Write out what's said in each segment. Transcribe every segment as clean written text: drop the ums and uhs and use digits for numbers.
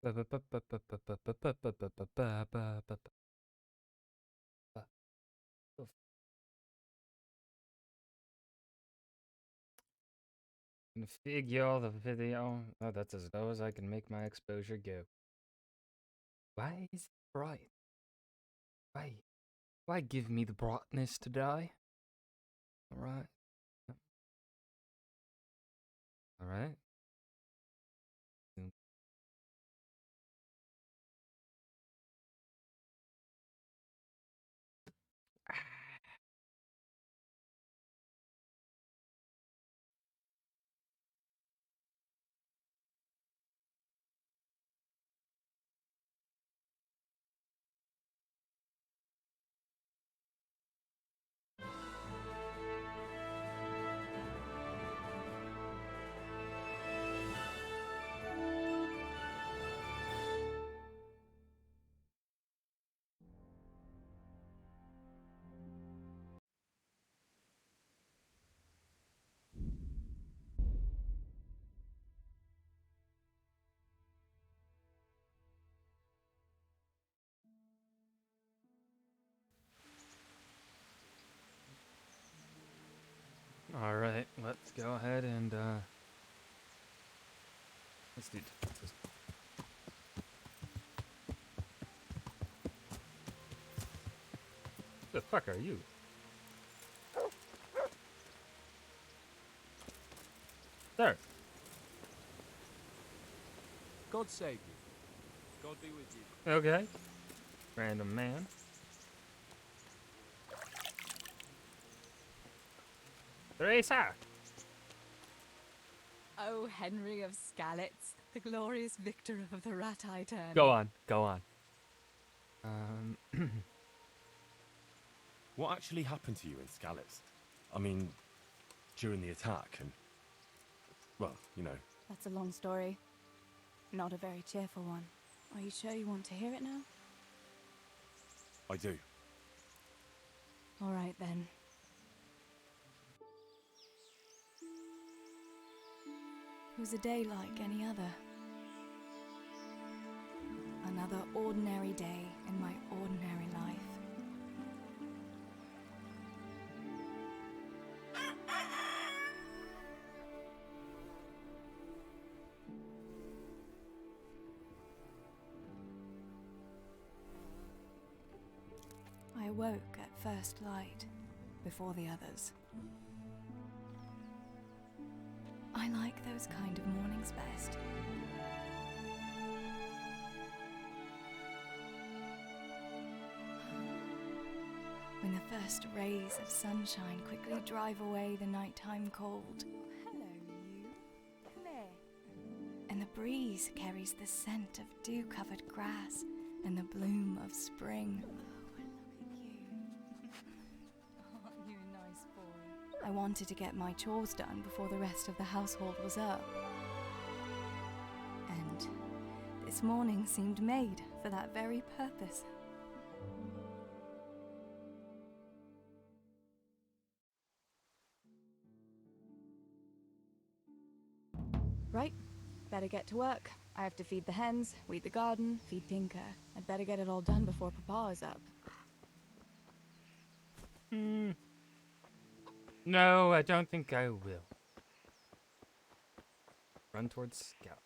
Figure the video. Oh, that's as low as I can make my exposure go. Why is it bright? Why? Why give me the brightness to die? Alright. Alright. Alright, let's go ahead and let's do this. Who the fuck are you? Sir. God save you. God be with you. Okay. Random man. Teresa! Oh, Henry of Skalitz, the glorious victor of the rat I turned. Go on, go on. What actually happened to you in Skalitz? I mean, during the attack and... well, you know. That's a long story. Not a very cheerful one. Are you sure you want to hear it now? I do. All right, then. It was a day like any other. Another ordinary day in my ordinary life. I awoke at first light, before the others. I like those kind of mornings best. When the first rays of sunshine quickly drive away the nighttime cold. Hello, you. Come here. And the breeze carries the scent of dew-covered grass and the bloom of spring. I wanted to get my chores done before the rest of the household was up. And this morning seemed made for that very purpose. Right, better get to work. I have to feed the hens, weed the garden, feed Tinker. I'd better get it all done before Papa is up. No, I don't think I will. Run towards Scout.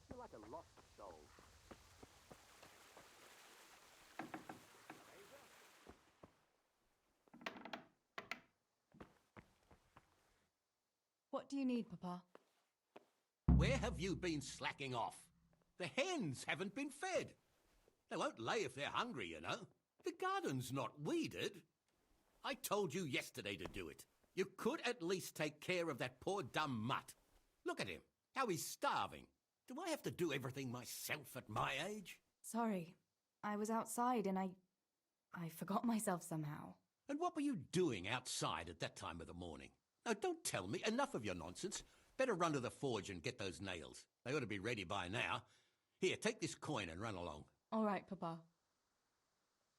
You're like a lost soul. What do you need, Papa? Where have you been slacking off? The hens haven't been fed. They won't lay if they're hungry, you know. The garden's not weeded. I told you yesterday to do it. You could at least take care of that poor dumb mutt. Look at him, how he's starving. Do I have to do everything myself at my age? Sorry. I was outside and I forgot myself somehow. And what were you doing outside at that time of the morning? No, don't tell me. Enough of your nonsense. Better run to the forge and get those nails. They ought to be ready by now. Here, take this coin and run along. All right, Papa.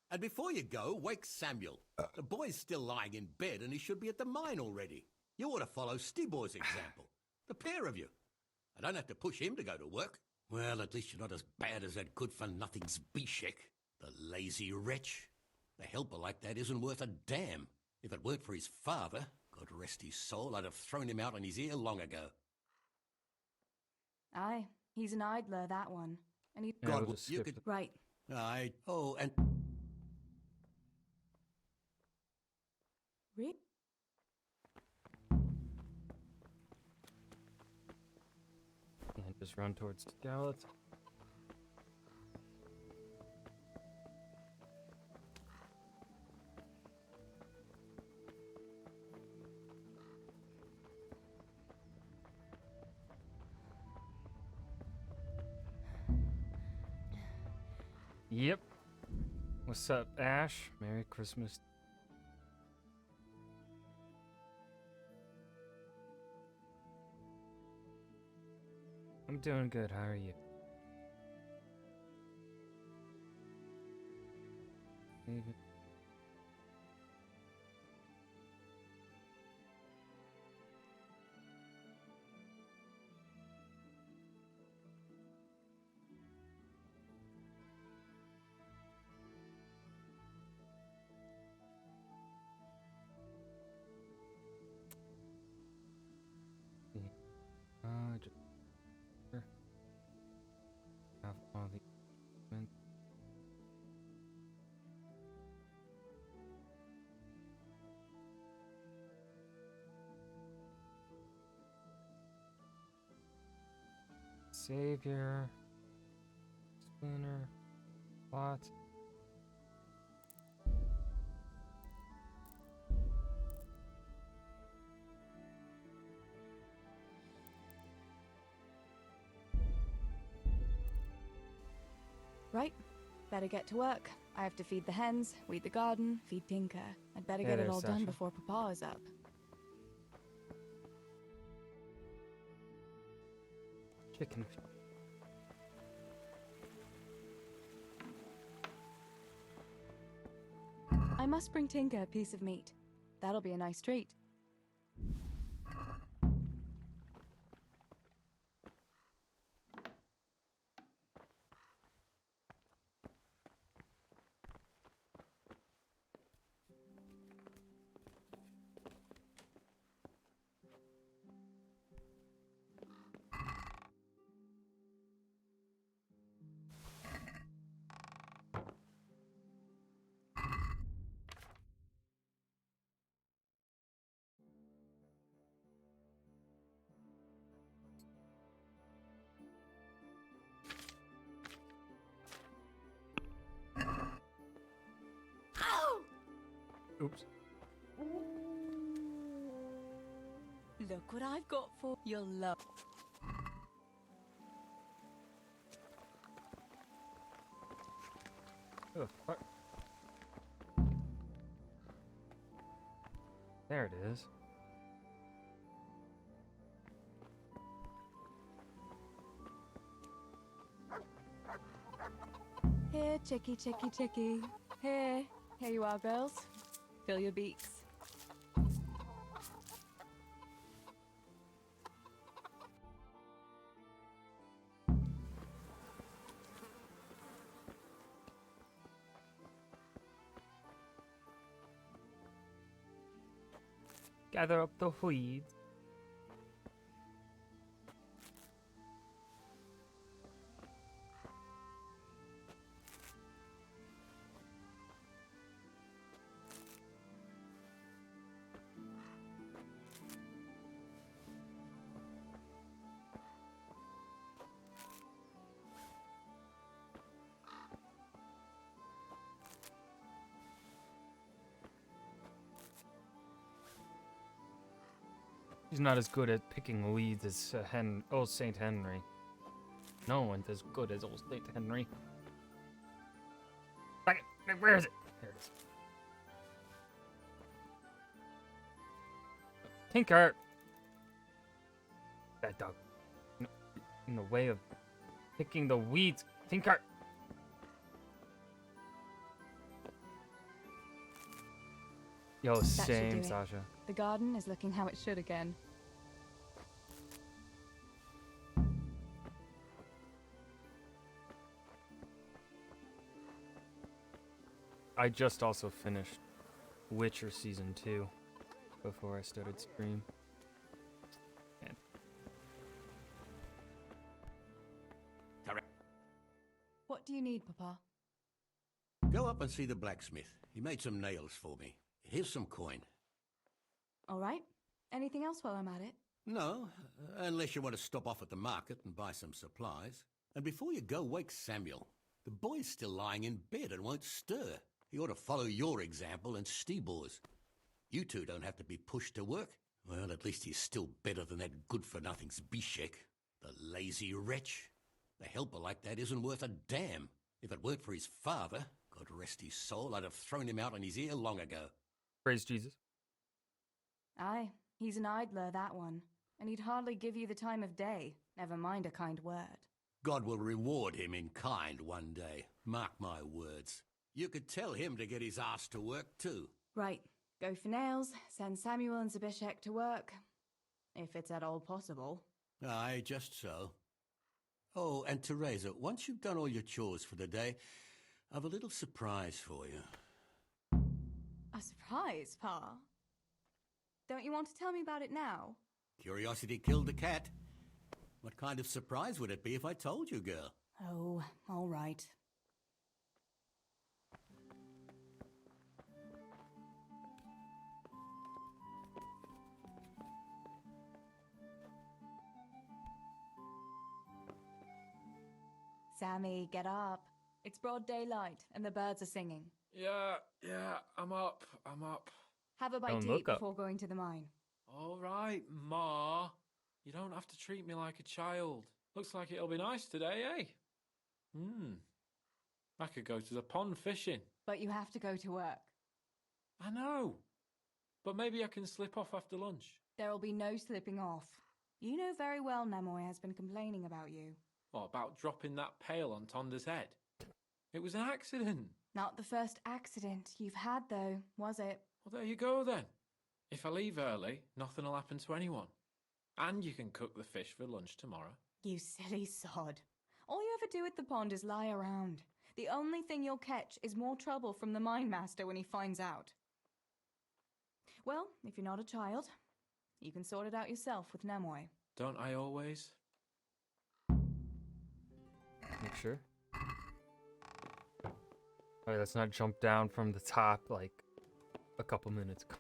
And before you go, wake Samuel. The boy's still lying in bed and he should be at the mine already. You ought to follow Stiboy's example. The pair of you. I don't have to push him to go to work. Well, at least you're not as bad as that good-for-nothing Zbyszek. The lazy wretch. A helper like that isn't worth a damn. If it weren't for his father, God rest his soul, I'd have thrown him out on his ear long ago. Aye, he's an idler, that one. And he... Yeah, God, we'll just you skip could... it. Right. Aye. Oh, and... Re- And just run towards Scarlet. Yep. What's up, Ash? Merry Christmas. I'm doing good. How are you? David. Just have all the equipment. Savior, Spooner, Plot. Right. Better get to work. I have to feed the hens, weed the garden, feed Tinker. I'd better Hey get there, it all done Sasha. before Papa is up. Chicken. I must bring Tinker a piece of meat. That'll be a nice treat. Oops. Look what I've got for your love. Oh, fuck. There it is. Here, chickie, chickie, chickie. Here. Here you are, girls. Fill your beaks. Gather up the weeds. He's not as good at picking weeds as old Saint Henry. No one's as good as old Saint Henry. Where is it? There it is. Tinker! That dog. No, in the way of picking the weeds. Tinker! Yo, That should same, do it. Sasha. The garden is looking how it should again. I just also finished Witcher Season 2 before I started stream. Man. What do you need, Papa? Go up and see the blacksmith. He made some nails for me. Here's some coin. All right. Anything else while I'm at it? No, unless you want to stop off at the market and buy some supplies. And before you go, wake Samuel. The boy's still lying in bed and won't stir. He ought to follow your example and Stebor's. You two don't have to be pushed to work. Well, at least he's still better than that good-for-nothing Zbyszek. The lazy wretch. A helper like that isn't worth a damn. If it weren't for his father, God rest his soul, I'd have thrown him out on his ear long ago. Praise Jesus. Aye, he's an idler, that one. And he'd hardly give you the time of day, never mind a kind word. God will reward him in kind one day. Mark my words. You could tell him to get his ass to work too. Right, go for nails, send Samuel and Zbyszek to work. If it's at all possible. Aye, just so. Oh, and Teresa, once you've done all your chores for the day, I've a little surprise for you. A surprise, Pa? Don't you want to tell me about it now? Curiosity killed the cat. What kind of surprise would it be if I told you, girl? Oh, all right. Sammy, get up. It's broad daylight and the birds are singing. Yeah, I'm up. Have a bite Don't to look eat up. before going to the mine. All right, Ma. You don't have to treat me like a child. Looks like it'll be nice today, eh? I could go to the pond fishing. But you have to go to work. I know. But maybe I can slip off after lunch. There'll be no slipping off. You know very well Nemoy has been complaining about you. What about dropping that pail on Tonda's head? It was an accident. Not the first accident you've had, though, was it? Well, there you go then. If I leave early, nothing will happen to anyone. And you can cook the fish for lunch tomorrow. You silly sod. All you ever do at the pond is lie around. The only thing you'll catch is more trouble from the mine master when he finds out. Well, if you're not a child, you can sort it out yourself with Nemoy. Don't I always? Make sure. Alright, let's not jump down from the top like a couple minutes ago.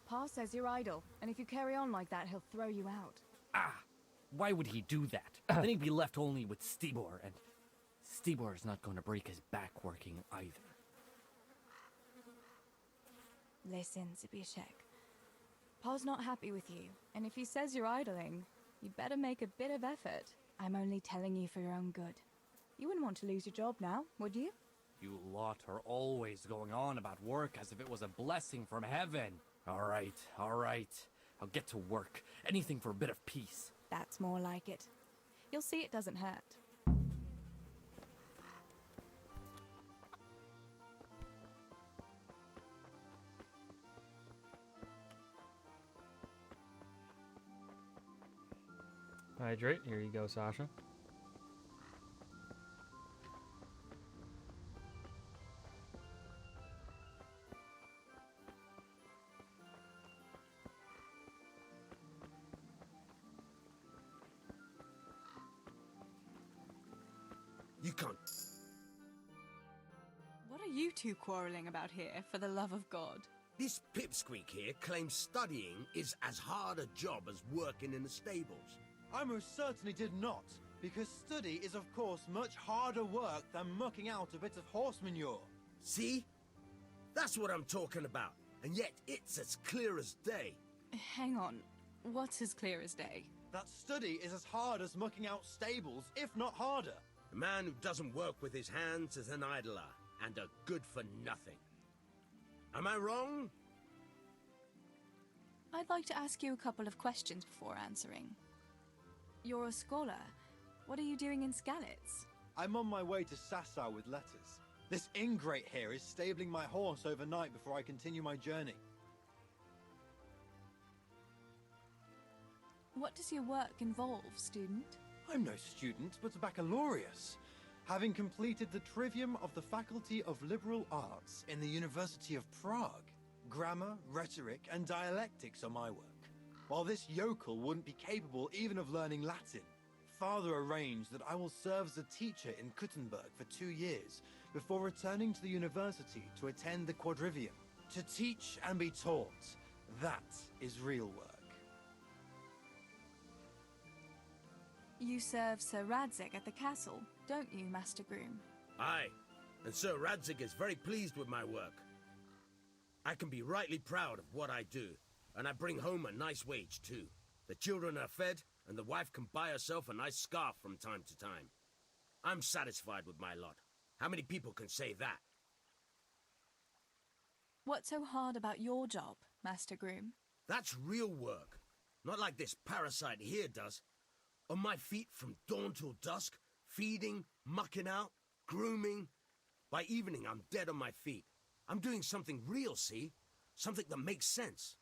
Pa says you're idle, and if you carry on like that, he'll throw you out. Why would he do that? Then he'd be left only with Stibor, and Stibor is not going to break his back working either. Listen, Zbyszek. Pa's not happy with you, and if he says you're idling, you'd better make a bit of effort. I'm only telling you for your own good. You wouldn't want to lose your job now, would you? You lot are always going on about work as if it was a blessing from heaven. All right. I'll get to work. Anything for a bit of peace. That's more like it. You'll see it doesn't hurt. Hydrate. Here you go, Sasha. You can't. What are you two quarrelling about here, for the love of God? This pipsqueak here claims studying is as hard a job as working in the stables. I most certainly did not, because study is of course much harder work than mucking out a bit of horse manure. See? That's what I'm talking about. And yet it's as clear as day. Hang on. What's as clear as day? That study is as hard as mucking out stables, if not harder. A man who doesn't work with his hands is an idler and a good for nothing. Am I wrong? I'd like to ask you a couple of questions before answering. You're a scholar. What are you doing in Skalitz? I'm on my way to Sasau with letters. This ingrate here is stabling my horse overnight before I continue my journey. What does your work involve, student? I'm no student, but a baccalaureus, having completed the trivium of the Faculty of Liberal Arts in the University of Prague. Grammar, rhetoric, and dialectics are my work, while this yokel wouldn't be capable even of learning Latin. Father arranged that I will serve as a teacher in Kuttenberg for 2 years before returning to the university to attend the quadrivium. To teach and be taught, that is real work. You serve Sir Radzig at the castle, don't you, Master Groom? Aye, and Sir Radzig is very pleased with my work. I can be rightly proud of what I do, and I bring home a nice wage too. The children are fed, and the wife can buy herself a nice scarf from time to time. I'm satisfied with my lot. How many people can say that? What's so hard about your job, Master Groom? That's real work. Not like this parasite here does. On my feet from dawn till dusk, feeding, mucking out, grooming. By evening, I'm dead on my feet. I'm doing something real, see? Something that makes sense.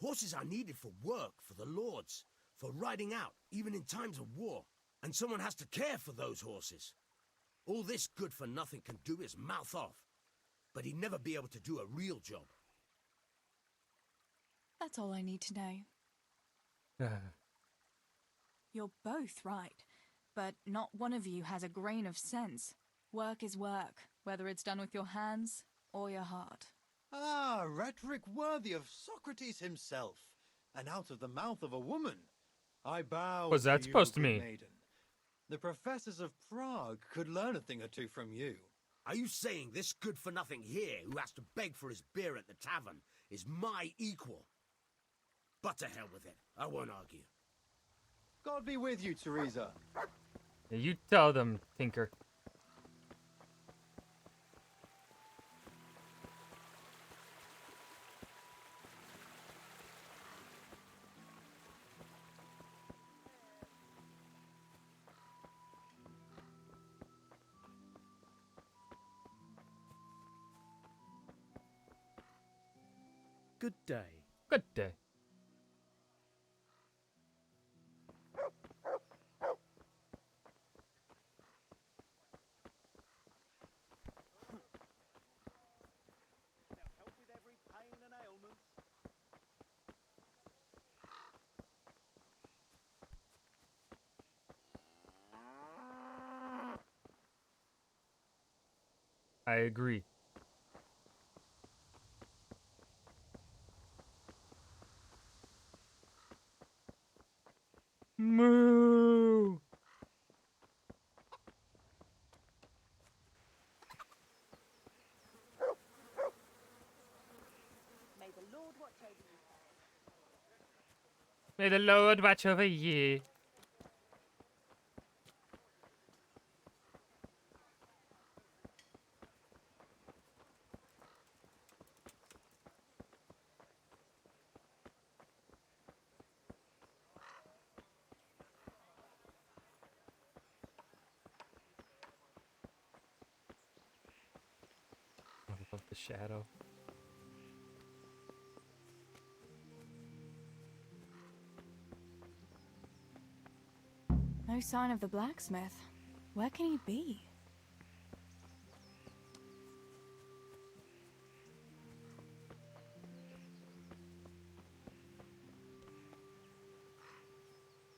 Horses are needed for work, for the lords, for riding out, even in times of war. And someone has to care for those horses. All this good-for-nothing can do is mouth off. But he'd never be able to do a real job. That's all I need to know. You're both right, but not one of you has a grain of sense. Work is work, whether it's done with your hands or your heart. Ah, rhetoric worthy of Socrates himself, and out of the mouth of a woman. I bow What's that to you, supposed to good mean? maiden. The professors of Prague could learn a thing or two from you. Are you saying this good-for-nothing here, who has to beg for his beer at the tavern, is my equal? But to hell with it. I won't argue. God be with you, Teresa. Yeah, you tell them, Tinker. Good day. Good day. I agree. Moo! May the Lord watch over you. I love the shadow. No sign of the blacksmith. Where can he be?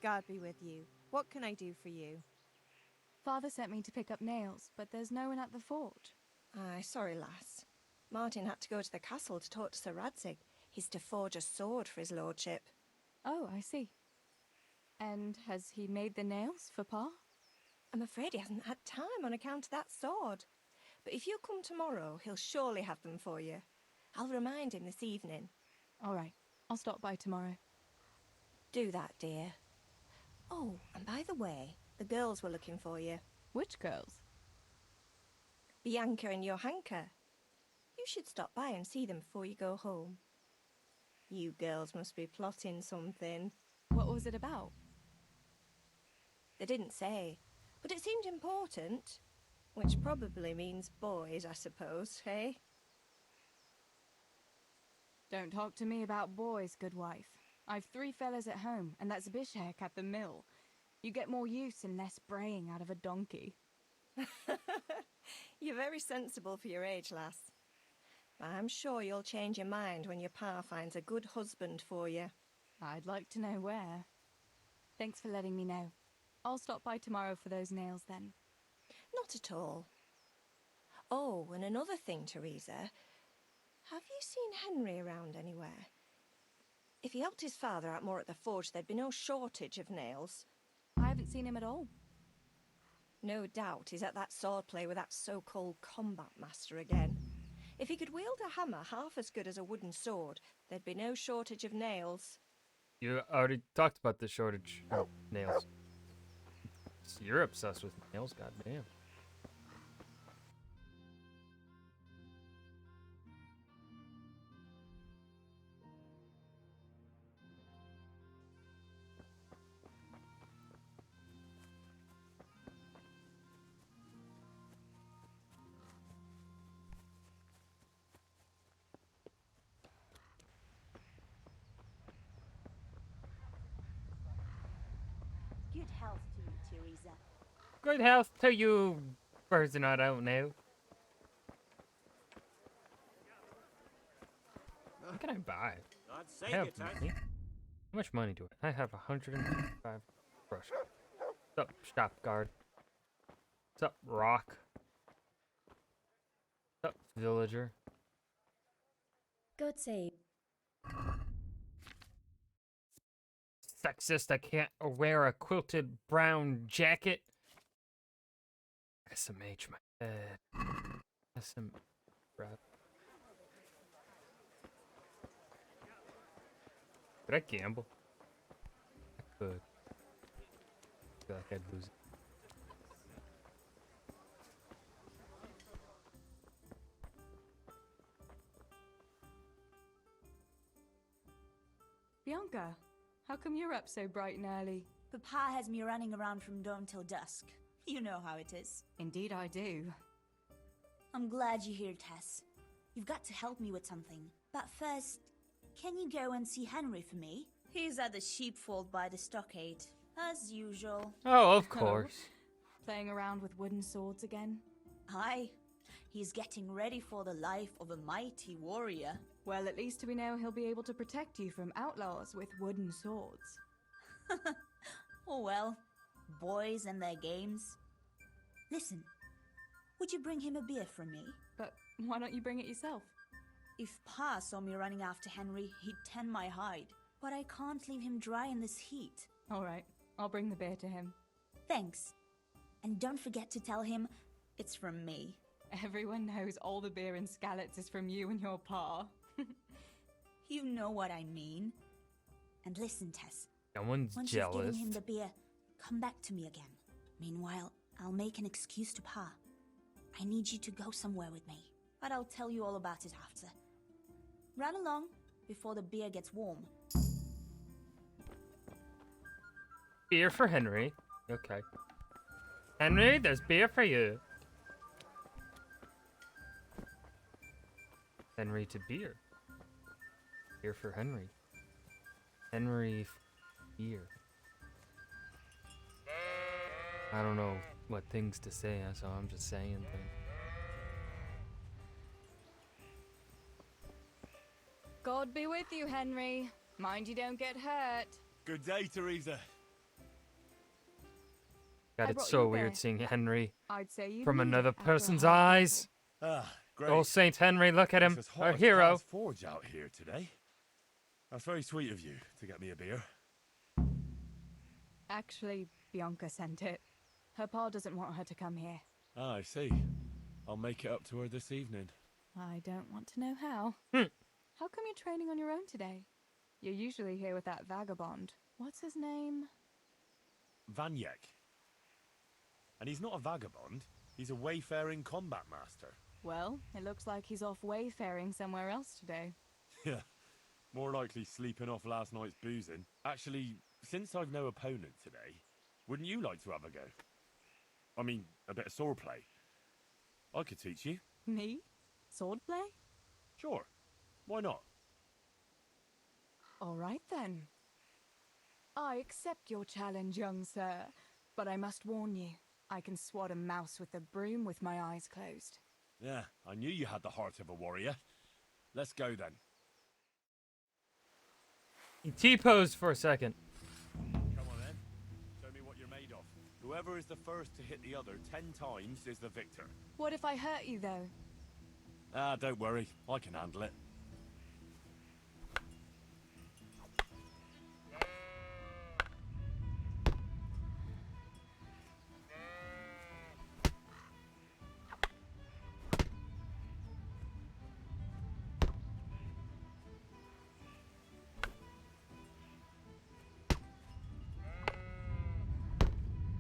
God be with you. What can I do for you? Father sent me to pick up nails, but there's no one at the fort. Aye, sorry, lass. Martin had to go to the castle to talk to Sir Radzig. He's to forge a sword for his lordship. Oh, I see. And has he made the nails for Pa? I'm afraid he hasn't had time on account of that sword. But if you come tomorrow, he'll surely have them for you. I'll remind him this evening. All right, I'll stop by tomorrow. Do that, dear. Oh, and by the way, the girls were looking for you. Which girls? Bianca and Johanka. You should stop by and see them before you go home. You girls must be plotting something. What was it about? They didn't say, but it seemed important. Which probably means boys, I suppose, eh? Don't talk to me about boys, good wife. I've 3 fellas at home, and that's Bishek at the mill. You get more use and less braying out of a donkey. You're very sensible for your age, lass. I'm sure you'll change your mind when your pa finds a good husband for you. I'd like to know where. Thanks for letting me know. I'll stop by tomorrow for those nails then. Not at all. Oh, and another thing, Teresa. Have you seen Henry around anywhere? If he helped his father out more at the forge, there'd be no shortage of nails. I haven't seen him at all. No doubt he's at that swordplay with that so-called combat master again. If he could wield a hammer half as good as a wooden sword, there'd be no shortage of nails. You already talked about the shortage of nails. You're obsessed with nails, goddamn. Good health to you, Teresa. Good health to you, person I don't know. What can I buy? I have money. How much money do I? I have 155 brush. What's up, shop guard? What's up, rock? What's up, villager? God save. Sexist, I can't wear a quilted brown jacket. SMH my head. SM. Crap. Could I gamble? I could. I feel like I'd lose it. Bianca, how come you're up so bright and early? Papa has me running around from dawn till dusk. You know how it is. Indeed I do. I'm glad you're here, Tess. You've got to help me with something. But first, can you go and see Henry for me? He's at the sheepfold by the stockade, as usual. Oh, of course. Playing around with wooden swords again? Aye. He's getting ready for the life of a mighty warrior. Well, at least we know he'll be able to protect you from outlaws with wooden swords. Oh well, boys and their games. Listen, would you bring him a beer from me? But why don't you bring it yourself? If Pa saw me running after Henry, he'd tan my hide. But I can't leave him dry in this heat. All right, I'll bring the beer to him. Thanks. And don't forget to tell him it's from me. Everyone knows all the beer in Skalitz is from you and your pa. You know what I mean. And listen, Tess. Someone's Once jealous. you've given him the beer, come back to me again. Meanwhile, I'll make an excuse to Pa. I need you to go somewhere with me, but I'll tell you all about it after. Run along before the beer gets warm. Beer for Henry. Okay. Henry, there's beer for you. Henry to beer. Beer for Henry. Henry beer. I don't know what things to say, so I'm just saying things. God be with you, Henry. Mind you don't get hurt. Good day, Teresa. God, I it's brought so you weird beer. seeing Henry I'd say you from need another it after a person's hard day. eyes. Ah, great. Oh, Saint Henry, look at him. It's as Our hot as hero. Pal's Forge out here today. That's very sweet of you to get me a beer. Actually, Bianca sent it. Her pa doesn't want her to come here. Ah, I see. I'll make it up to her this evening. I don't want to know how. Hmm. How come you're training on your own today? You're usually here with that vagabond. What's his name? Vanyek. And he's not a vagabond. He's a wayfaring combat master. Well, it looks like he's off wayfaring somewhere else today. Yeah. More likely sleeping off last night's boozing. Actually, since I've no opponent today, wouldn't you like to have a go? I mean, a bit of swordplay. I could teach you. Me? Swordplay? Sure. Why not? All right then. I accept your challenge, young sir. But I must warn you, I can swat a mouse with a broom with my eyes closed. Yeah, I knew you had the heart of a warrior. Let's go then. He T-posed for a second. Come on then. Show me what you're made of. Whoever is the first to hit the other 10 times is the victor. What if I hurt you, though? Ah, don't worry. I can handle it.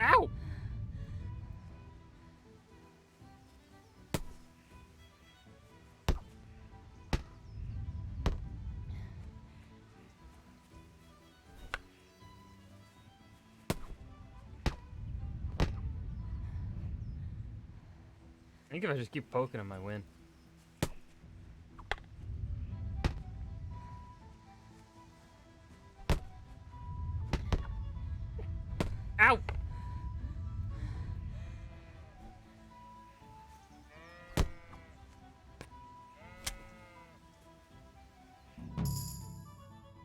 Ow! I think if I just keep poking him, I win. Ow!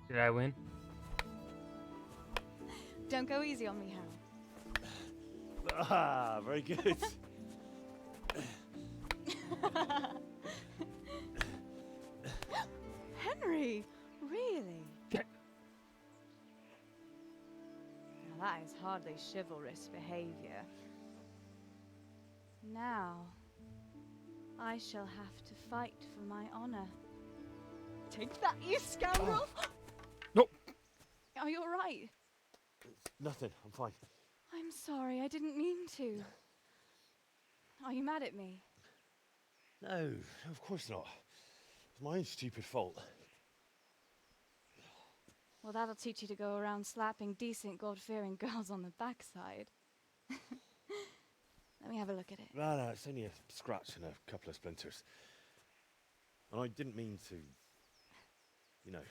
Did I win? Don't go easy on me, Hal. Ah, very good. Henry! Really? Now that is hardly chivalrous behavior. Now, I shall have to fight for my honor. Take that, you scoundrel! Nope. Are you alright? Nothing. I'm fine. I'm sorry, I didn't mean to. Are you mad at me? No, of course not. It's my own stupid fault. Well, that'll teach you to go around slapping decent, God-fearing girls on the backside. Let me have a look at it. No, it's only a scratch and a couple of splinters. And I didn't mean to, you know.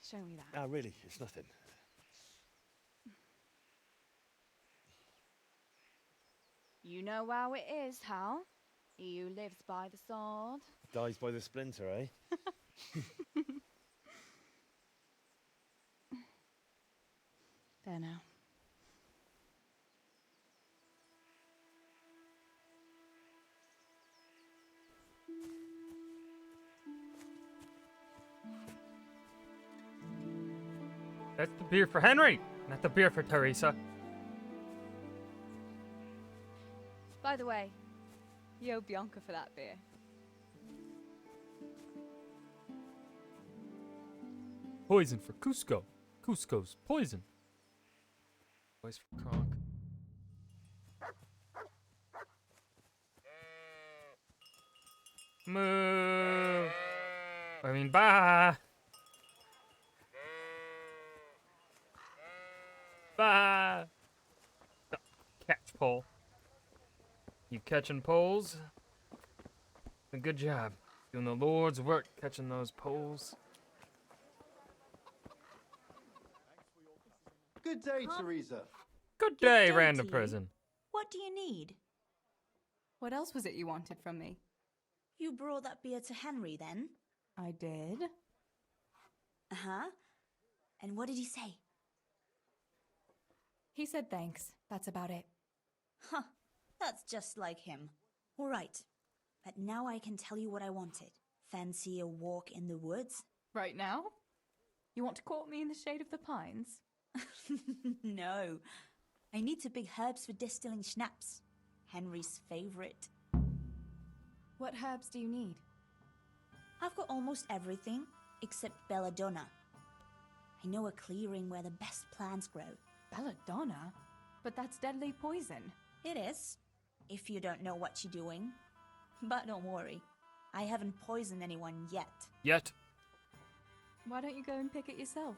Show me that. Ah, really, it's nothing. You know how it is, Hal. He who lives by the sword Dies by the splinter, eh? There now. That's the beer for Henry, not the beer for Teresa. By the way, you owe Bianca for that beer. Poison for Cusco. Cusco's poison. Voice for Kronk. Moo. I mean, bye. Bye. Catch pole. You catching poles? A good job. Doing the Lord's work catching those poles. Good day, Teresa. Good day, day random to you. person. What do you need? What else was it you wanted from me? You brought that beer to Henry then? I did. Uh-huh. And what did he say? He said thanks. That's about it. Huh. That's just like him. All right. But now I can tell you what I wanted. Fancy a walk in the woods? Right now? You want to court me in the shade of the pines? No. I need to pick herbs for distilling schnapps. Henry's favorite. What herbs do you need? I've got almost everything except belladonna. I know a clearing where the best plants grow. Belladonna? But that's deadly poison. It is, if you don't know what you're doing. But don't worry, I haven't poisoned anyone yet. Yet. Why don't you go and pick it yourself?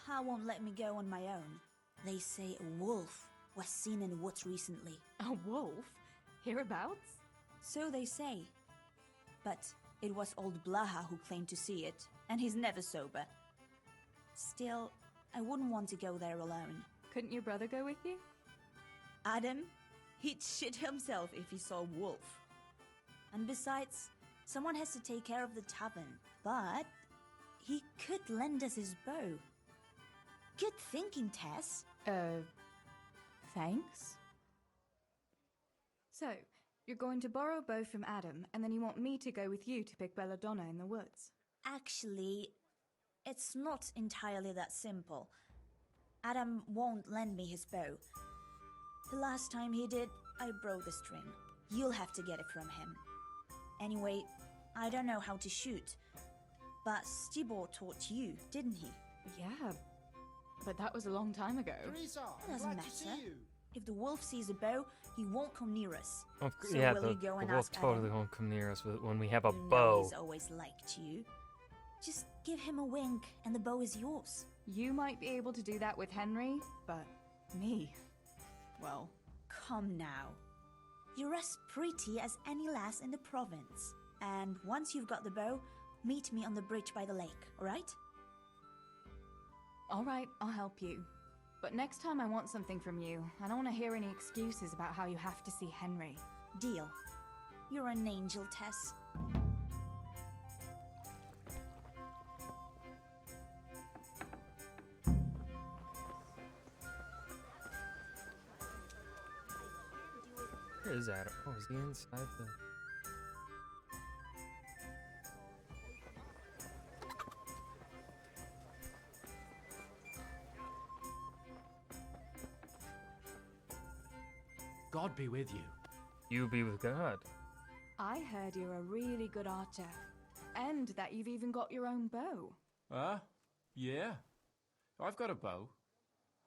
Pa won't let me go on my own. They say a wolf was seen in the woods recently. A wolf? Hereabouts? So they say. But it was old Blaha who claimed to see it, and he's never sober. Still, I wouldn't want to go there alone. Couldn't your brother go with you? Adam, he'd shit himself if he saw a wolf. And besides, someone has to take care of the tavern. But he could lend us his bow. Good thinking, Tess. Thanks? So, you're going to borrow a bow from Adam, and then you want me to go with you to pick belladonna in the woods? Actually, it's not entirely that simple. Adam won't lend me his bow. The last time he did, I broke the string. You'll have to get it from him. Anyway, I don't know how to shoot. But Stibor taught you, didn't he? Yeah, but that was a long time ago. Teresa, It doesn't matter. If the wolf sees a bow, he won't come near us. So yeah, the will you go and wolf ask totally Adam? won't come near us when we have a You know bow. he's always liked you. Just give him a wink and the bow is yours. You might be able to do that with Henry, but me, well... Come now. You're as pretty as any lass in the province. And once you've got the bow, meet me on the bridge by the lake, alright? Alright, I'll help you. But next time I want something from you. I don't want to hear any excuses about how you have to see Henry. Deal. You're an angel, Tess. Where is Adam? Oh, is he inside the... God be with you. You be with God. I heard you're a really good archer. And that you've even got your own bow. Yeah. I've got a bow.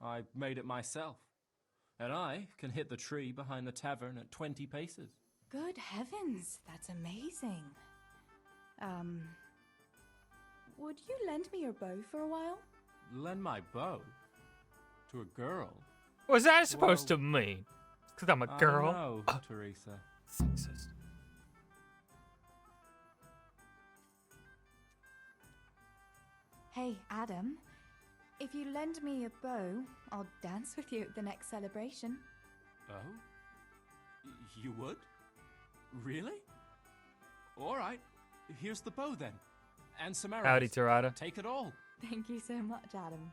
I made it myself. And I can hit the tree behind the tavern at 20 paces. Good heavens, that's amazing. Would you lend me your bow for a while? Lend my bow? To a girl? What's that supposed to mean? Because I'm a girl? No, Teresa. Sexist. Hey, Adam. If you lend me a bow, I'll dance with you at the next celebration. Oh? You would? Really? All right. Here's the bow then. And some arrows. Howdy, Tarada. Take it all. Thank you so much, Adam.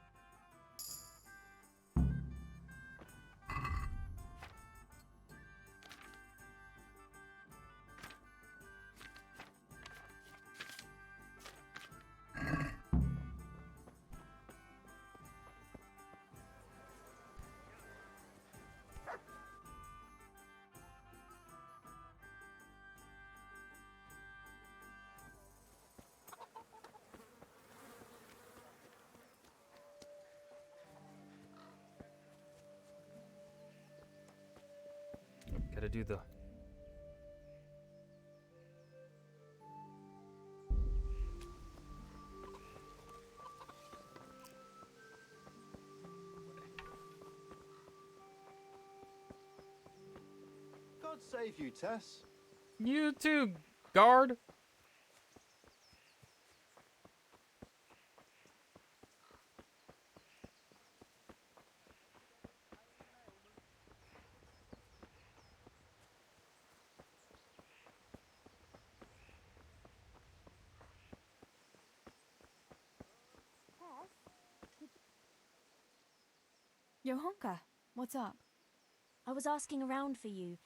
Gotta do the... God save you, Tess. You too, guard. Johanka, what's up? I was asking around for you.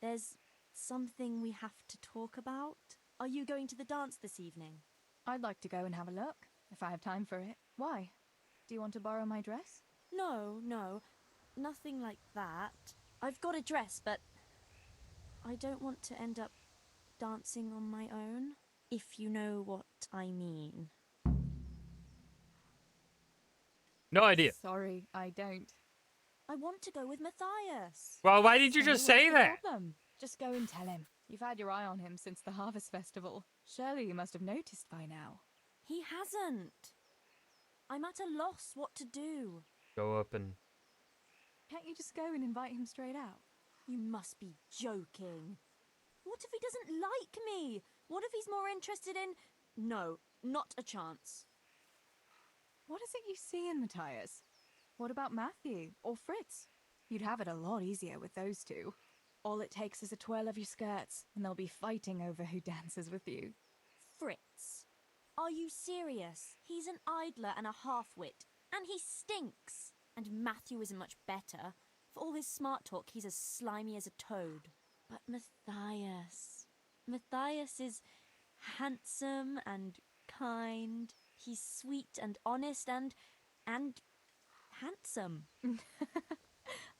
There's something we have to talk about. Are you going to the dance this evening? I'd like to go and have a look, if I have time for it. Why? Do you want to borrow my dress? No, nothing like that. I've got a dress, but I don't want to end up dancing on my own, if you know what I mean. No idea. Sorry, I don't. I want to go with Matthias. Well, why did you So just what's say the that? problem? Just go and tell him. You've had your eye on him since the Harvest Festival. Surely you must have noticed by now. He hasn't. I'm at a loss what to do. Go up and... Can't you just go and invite him straight out? You must be joking. What if he doesn't like me? What if he's more interested in... No, not a chance. What is it you see in Matthias? What about Matthew or Fritz? You'd have it a lot easier with those two. All it takes is a twirl of your skirts, and they'll be fighting over who dances with you. Fritz. Are you serious? He's an idler and a half-wit, and he stinks. And Matthew isn't much better. For all his smart talk, he's as slimy as a toad. But Matthias is handsome and kind. He's sweet and honest and handsome.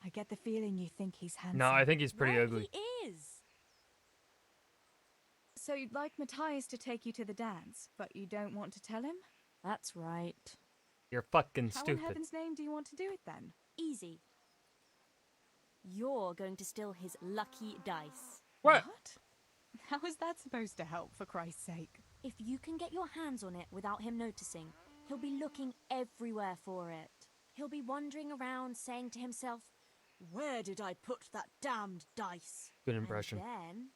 I get the feeling you think he's handsome. No, I think he's pretty Well, ugly. He is. So you'd like Matthias to take you to the dance, but you don't want to tell him? That's right. You're fucking How in stupid. heaven's name do you want to do it then? Easy. You're going to steal his lucky dice. What? How is that supposed to help, for Christ's sake? If you can get your hands on it without him noticing, he'll be looking everywhere for it. He'll be wandering around saying to himself, "Where did I put that damned dice?" Good impression. And then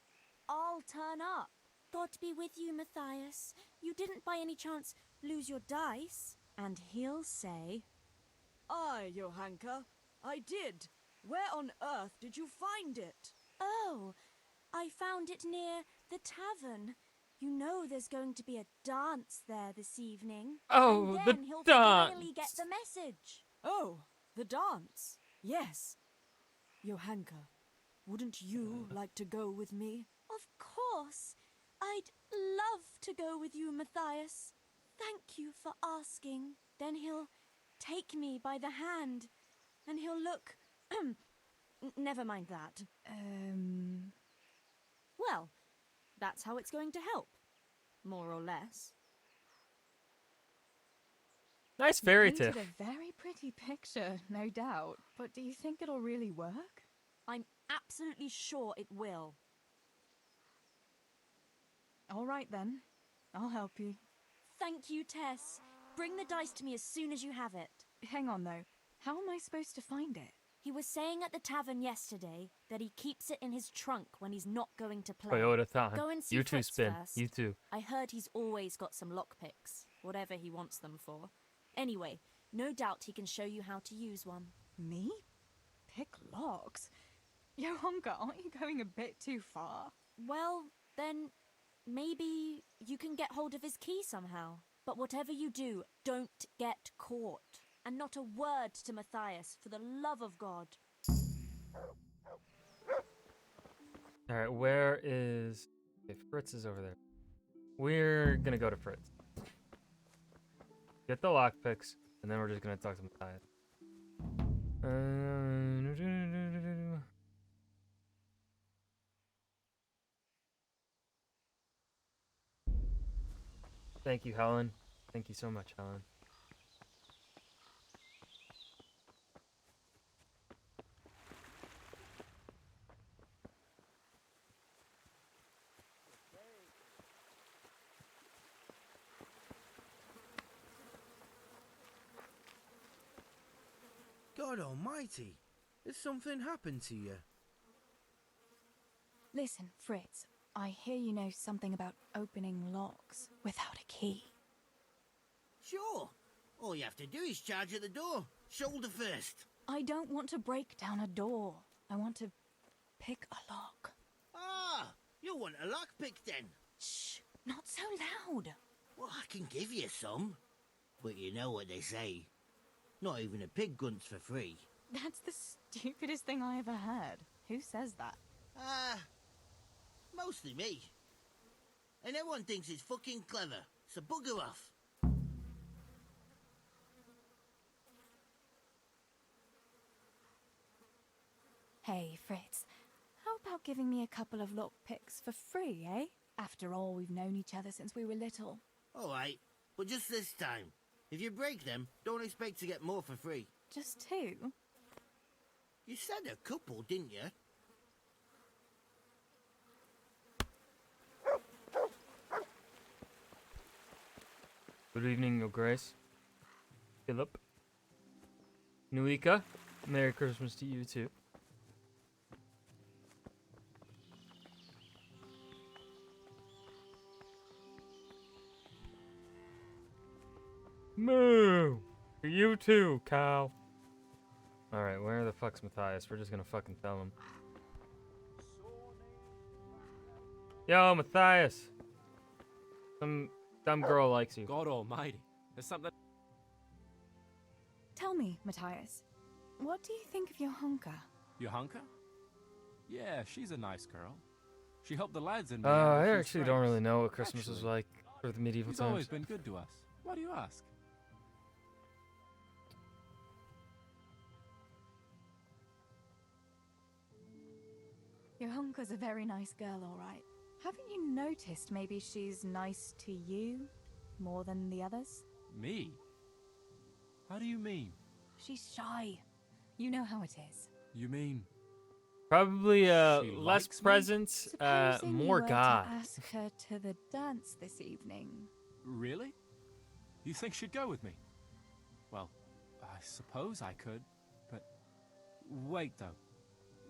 I'll turn up. God be with you, Matthias. You didn't by any chance lose your dice? And he'll say, "Aye, Johanka, I did. Where on earth did you find it?" "Oh, I found it near the tavern. You know there's going to be a dance there this evening." Oh, and the then he'll dance! finally get the message. "Oh, the dance. Yes. Johanka, wouldn't you like to go with me?" Of course. I'd love to go with you, Matthias. Thank you for asking. Then he'll take me by the hand, and he'll look... Never mind that. Well, that's how it's going to help. More or less. Nice fairy Painted tale. a very pretty picture, no doubt. But do you think it'll really work? I'm absolutely sure it will. All right then. I'll help you. Thank you, Tess. Bring the dice to me as soon as you have it. Hang on though. How am I supposed to find it? He was saying at the tavern yesterday that he keeps it in his trunk when he's not going to play. Toyota time. Go and see You two Fritz spin. first. You two. I heard he's always got some lockpicks, whatever he wants them for. Anyway, no doubt he can show you how to use one. Me? Pick locks? Johanka, aren't you going a bit too far? Well, then maybe you can get hold of his key somehow. But whatever you do, don't get caught. And not a word to Matthias, for the love of God. Alright, where is... Okay, Fritz is over there. We're gonna go to Fritz. Get the lockpicks, and then we're just gonna talk to Matthias. Thank you, Helen. Thank you so much, Helen. God almighty, has something happened to you? Listen, Fritz, I hear you know something about opening locks without a key. Sure. All you have to do is charge at the door. Shoulder first. I don't want to break down a door. I want to pick a lock. Ah, you want a lockpick then? Shh, not so loud. Well, I can give you some. But you know what they say. Not even a pig grunts for free. That's the stupidest thing I ever heard. Who says that? Mostly me. And everyone thinks it's fucking clever, so bugger off. Hey, Fritz, how about giving me a couple of lockpicks for free, eh? After all, we've known each other since we were little. All right, but just this time. If you break them, don't expect to get more for free. Just two? You said a couple, didn't you? Good evening, Your Grace. Philip. Nuika, Merry Christmas to you too. Moo! You too, cow. Alright, where the fuck's Matthias? We're just gonna fucking tell him. Yo, Matthias! Some dumb girl likes you. God almighty. There's something... Tell me, Matthias, what do you think of your hunker? Your hunker? Yeah, she's a nice girl. She helped the lads in me. I actually don't really know what Christmas was like for the medieval He's times. always been good to us. Why do you ask? Your hunker's a very nice girl, all right. Haven't you noticed maybe she's nice to you more than the others? Me? How do you mean? She's shy. You know how it is. You mean... Probably She less likes me? presence, Supposing more you were God. to ask her to the dance this evening. Really? You think she'd go with me? Well, I suppose I could, but... Wait, though.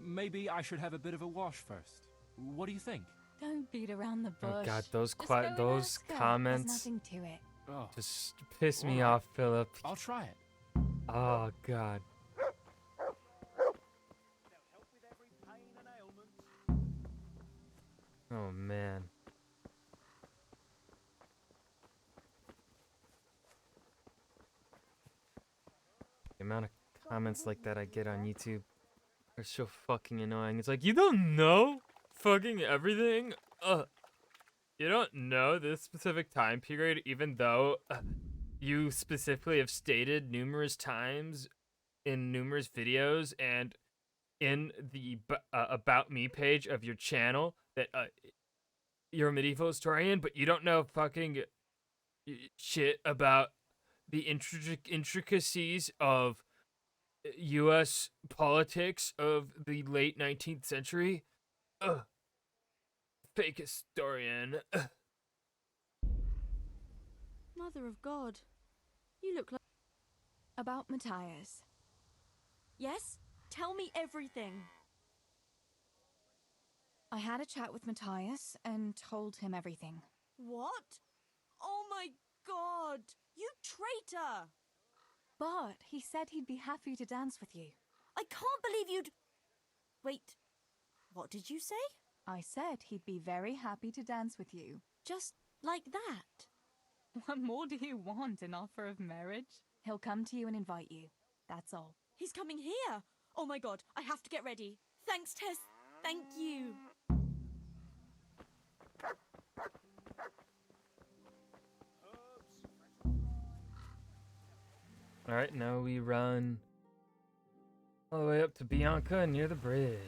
Maybe I should have a bit of a wash first. What do you think? Don't beat around the bush. Oh God, those Just go and those ask her. comments There's nothing to it. Oh, just piss me Alright. off, Philip. I'll try it. Oh God. Oh man. The amount of comments like that I get on YouTube are so fucking annoying. It's like, you don't know fucking everything? You don't know this specific time period, even though you specifically have stated numerous times in numerous videos and in the About Me page of your channel that you're a medieval historian, but you don't know fucking shit about the intricacies of U.S. politics of the late 19th century. Ugh. Fake historian. Ugh. Mother of God, you look like... About Matthias. Yes? Tell me everything. I had a chat with Matthias and told him everything. What? Oh my God! You traitor! But he said he'd be happy to dance with you. I can't believe you'd... Wait, what did you say? I said he'd be very happy to dance with you. Just like that? What more do you want, an offer of marriage? He'll come to you and invite you. That's all. He's coming here! Oh my God, I have to get ready. Thanks, Tess. Thank you. Alright, now we run all the way up to Bianca near the bridge.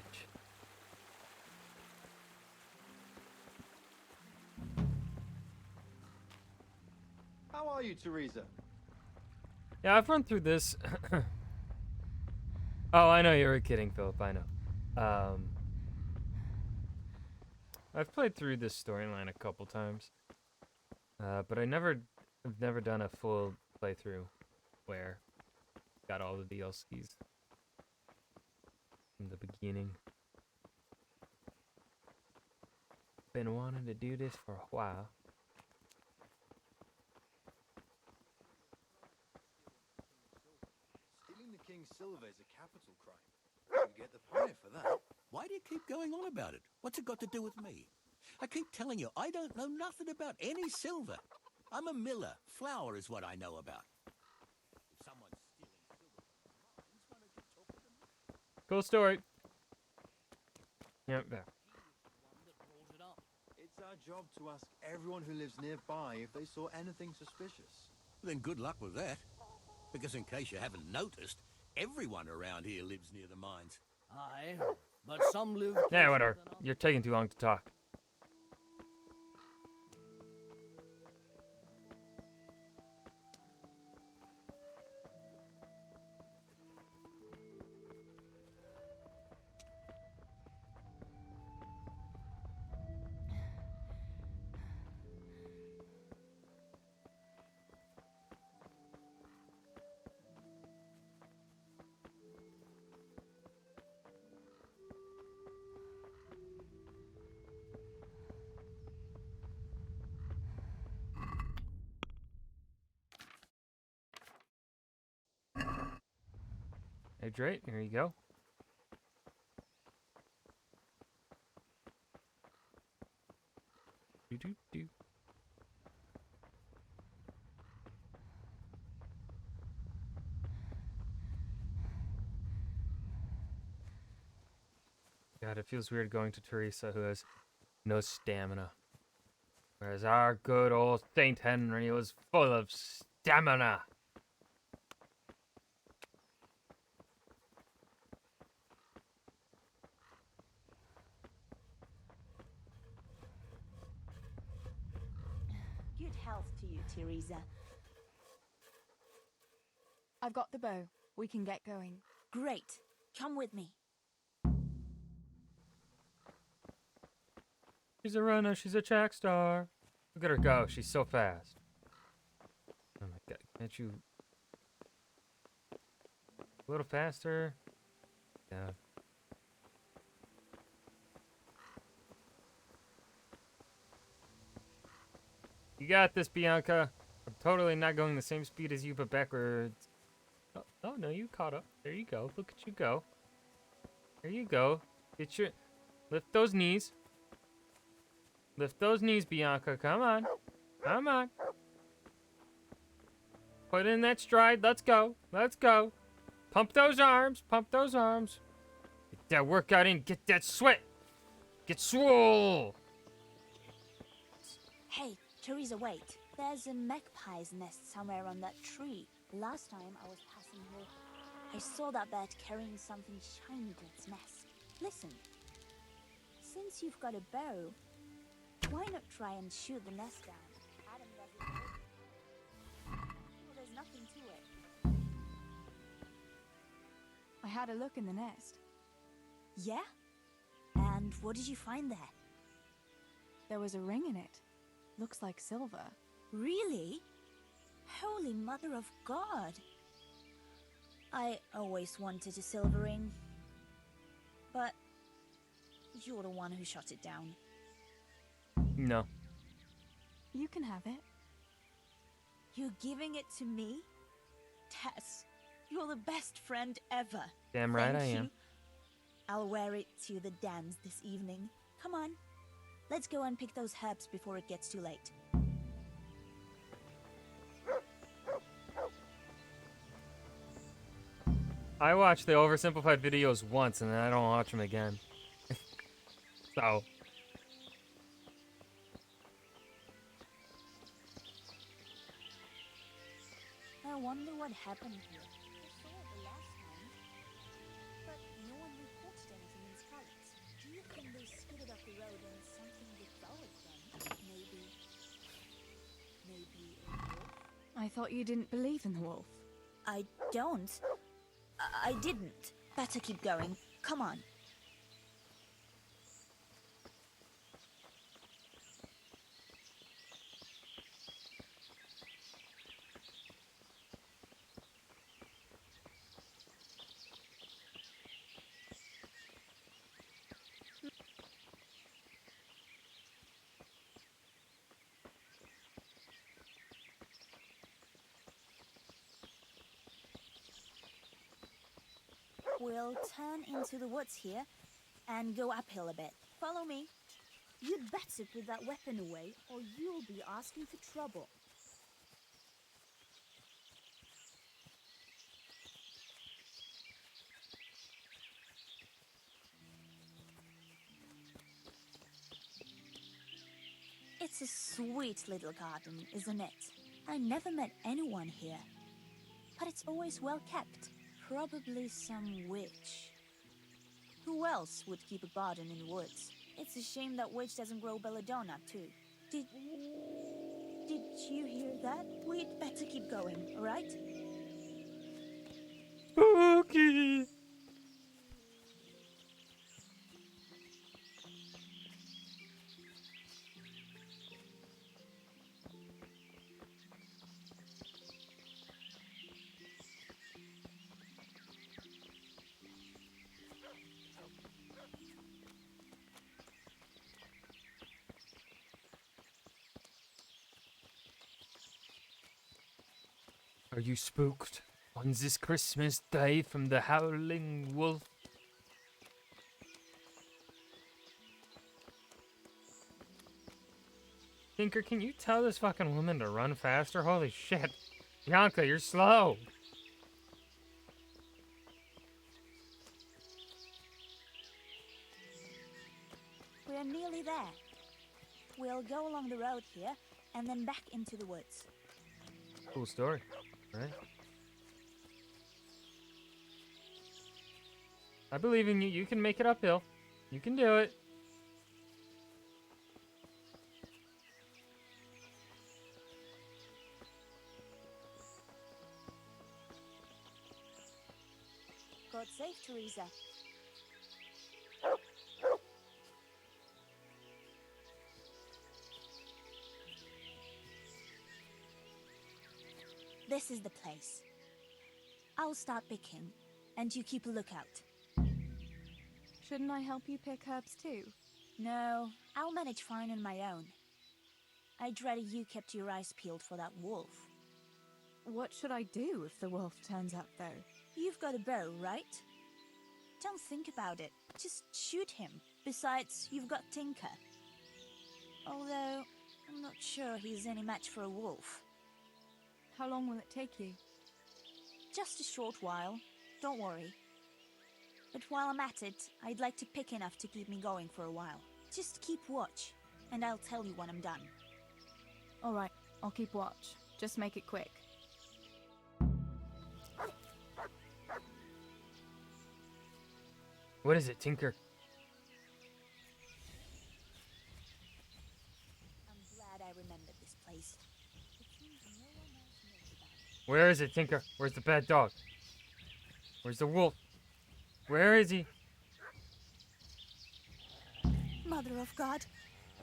How are you, Teresa? Yeah, I've run through this. Oh, I know you were kidding, Philip. I know. I've played through this storyline a couple times, but I've never done a full playthrough where got all the DLCs from the beginning. Been wanting to do this for a while. Stealing the king's silver is a capital crime. You get the point for that. Why do you keep going on about it? What's it got to do with me? I keep telling you, I don't know nothing about any silver. I'm a miller. Flour is what I know about. If someone's stealing silver from the mines, why don't you talk to them? Cool story. Yep, there. It's our job to ask everyone who lives nearby if they saw anything suspicious. Then good luck with that. Because in case you haven't noticed, everyone around here lives near the mines. Aye, but some live... Yeah, whatever. You're taking too long to talk. Hydrate, here you go. Do. God, it feels weird going to Teresa who has no stamina. Whereas our good old Saint Henry was full of stamina. Good health to you, Teresa. I've got the bow. We can get going. Great. Come with me. She's a runner, she's a track star. Look at her go, she's so fast. Oh my god, can't you... A little faster? Yeah. You got this, Bianca. I'm totally not going the same speed as you, but backwards. Oh, no, you caught up. There you go. Look at you go. There you go. Get your... Lift those knees. Lift those knees, Bianca. Come on. Come on. Put in that stride. Let's go. Let's go. Pump those arms. Pump those arms. Get that workout in. Get that sweat. Get swole. Hey, Teresa, wait. There's a magpie's nest somewhere on that tree. Last time I was passing here, I saw that bird carrying something shiny to its nest. Listen. Since you've got a bow, why not try and shoot the nest down? Adam does it all. Well, there's nothing to it. I had a look in the nest. Yeah? And what did you find there? There was a ring in it. Looks like silver. Really? Holy Mother of God! I always wanted a silver ring. But you're the one who shot it down. No. You can have it. You're giving it to me? Tess, you're the best friend ever. Damn right Thank I am. you. I'll wear it to the dance this evening. Come on. Let's go and pick those herbs before it gets too late. I watch the oversimplified videos once and then I don't watch them again. So. I wonder what happened here. I saw it the last time, but no one reported anything in Scarlet. Do you think they skidded off the road and something devoured them? Maybe a wolf? I thought you didn't believe in the wolf. I don't. I didn't. Better keep going. Come on. We'll turn into the woods here and go uphill a bit. Follow me. You'd better put that weapon away or you'll be asking for trouble. It's a sweet little garden, isn't it? I never met anyone here, but it's always well kept. Probably some witch. Who else would keep a garden in the woods? It's a shame that witch doesn't grow belladonna, too. Did you hear that? We'd better keep going, alright? Spooky! Are you spooked on this Christmas day from the howling wolf? Tinker, can you tell this fucking woman to run faster? Holy shit. Bianca, you're slow. We're nearly there. We'll go along the road here, and then back into the woods. Cool story, right? I believe in you. You can make it uphill. You can do it. God save Teresa. This is the place. I'll start picking, and you keep a lookout. Shouldn't I help you pick herbs too? No, I'll manage fine on my own. I'd rather you kept your eyes peeled for that wolf. What should I do if the wolf turns up, though? You've got a bow, right? Don't think about it. Just shoot him. Besides, you've got Tinker. Although, I'm not sure he's any match for a wolf. How long will it take you? Just a short while. Don't worry. But while I'm at it, I'd like to pick enough to keep me going for a while. Just keep watch, and I'll tell you when I'm done. Alright, I'll keep watch. Just make it quick. What is it, Tinker? I'm glad I remembered this place. It seems no one else knows about it. Where is it, Tinker? Where's the bad dog? Where's the wolf? Where is he? Mother of God!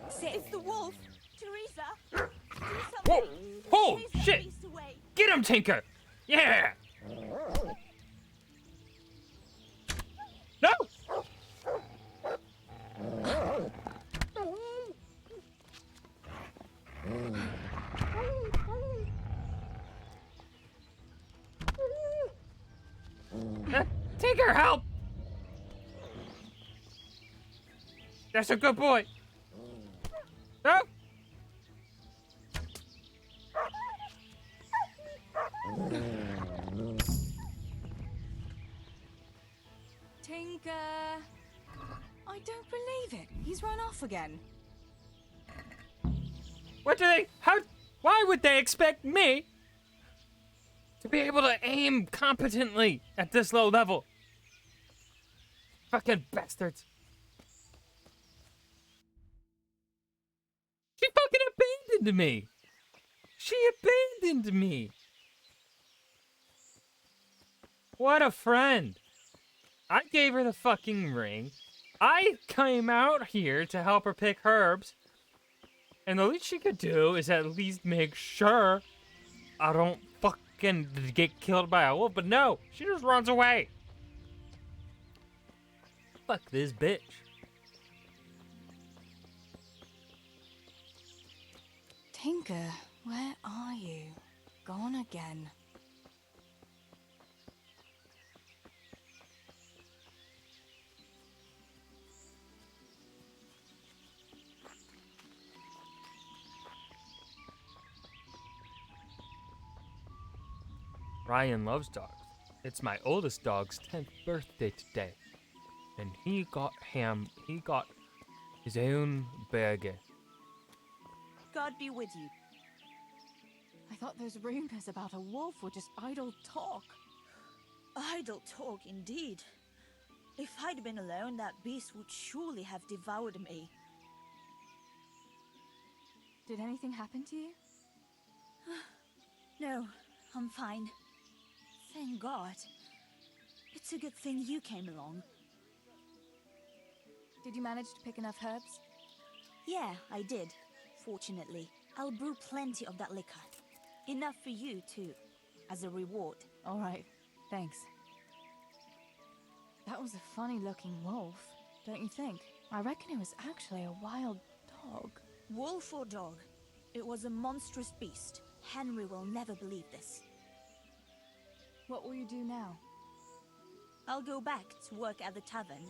It's the wolf! Teresa! Do Whoa! something! Oh, Chase that shit! beast away. Get him, Tinker! Yeah! No! Tinker, help! That's a good boy. No! Tinker! I don't believe it. He's run off again. What do they... Why would they expect me to be able to aim competently at this low level? Fucking bastards. She fucking abandoned me. She abandoned me. What a friend. I gave her the fucking ring. I came out here to help her pick herbs. And the least she could do is at least make sure I don't fucking get killed by a wolf. But no, she just runs away. Fuck this bitch. Tinker, where are you? Gone again. Ryan loves dogs. It's my oldest dog's 10th birthday today. And he got his own burger. God be with you. I thought those rumors about a wolf were just idle talk. Idle talk, indeed. If I'd been alone, that beast would surely have devoured me. Did anything happen to you? No, I'm fine. Thank God. It's a good thing you came along. Did you manage to pick enough herbs? Yeah, I did. Fortunately, I'll brew plenty of that liquor. Enough for you, too, as a reward. All right, thanks. That was a funny-looking wolf, don't you think? I reckon it was actually a wild dog. Wolf or dog, it was a monstrous beast. Henry will never believe this. What will you do now? I'll go back to work at the tavern.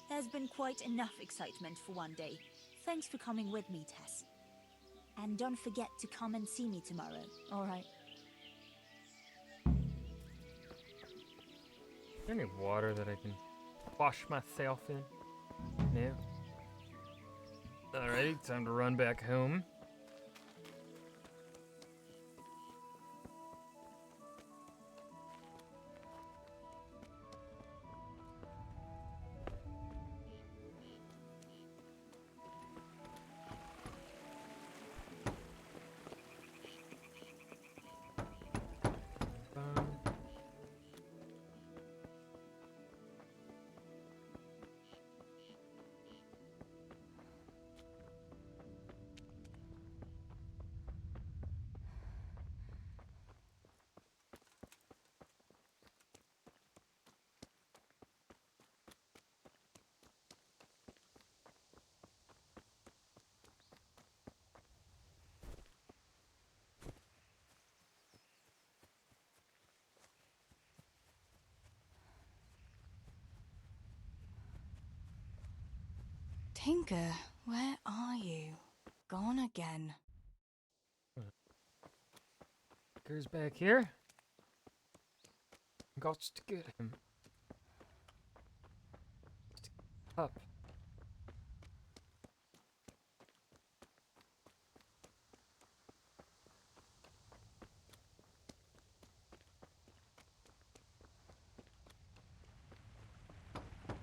There's been quite enough excitement for one day. Thanks for coming with me, Tess. And don't forget to come and see me tomorrow. All right. Is there any water that I can wash myself in? No. Alrighty, time to run back home. Tinker, where are you? Gone again. Tinker's back here. Got to get him. Up.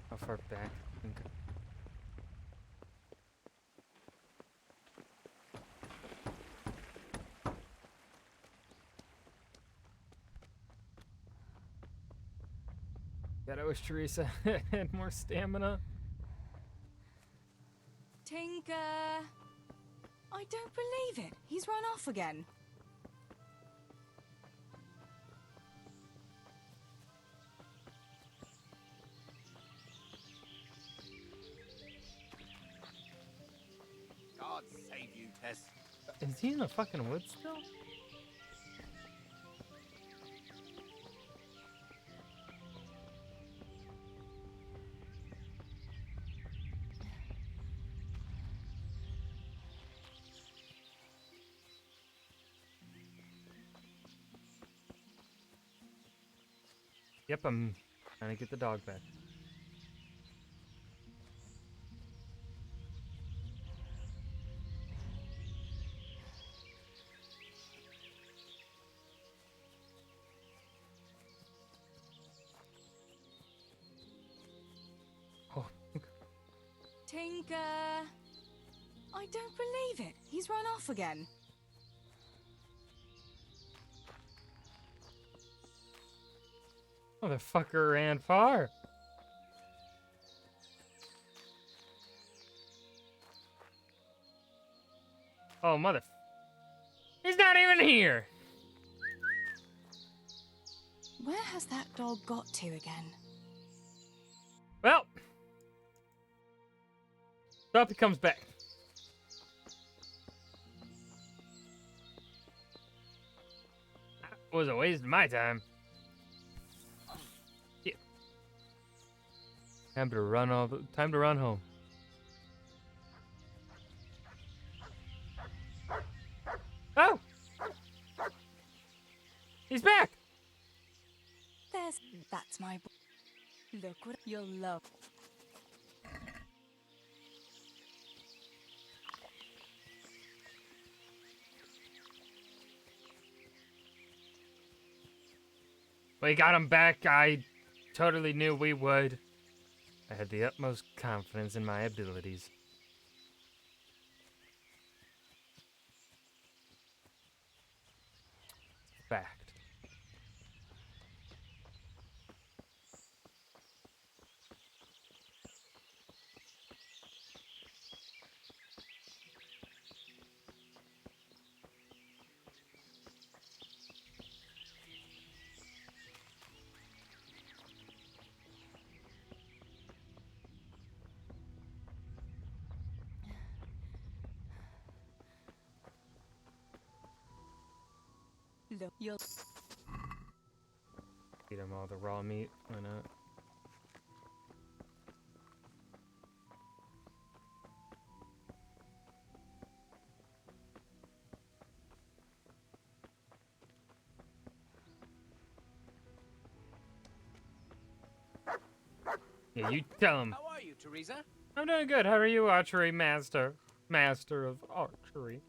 How far back? Tinker? God, I wish Teresa had more stamina. Tinker! I don't believe it. He's run off again. God save you, Tess. Is he in the fucking woods still? Yep, I'm trying to get the dog back. Oh, Tinker! I don't believe it. He's run off again. motherfucker ran far. Oh, mother... He's not even here! Where has that dog got to again? Well... Up he comes back. That was a waste of my time. Yeah. Time to run home. Oh! He's back! That's my boy. Look what you'll love. We got him back. I totally knew we would. I had the utmost confidence in my abilities. Fact. Look, you'll... Feed him all the raw meat. Why not? Yeah, you tell him. How are you, Teresa? I'm doing good. How are you, archery master? Master of archery.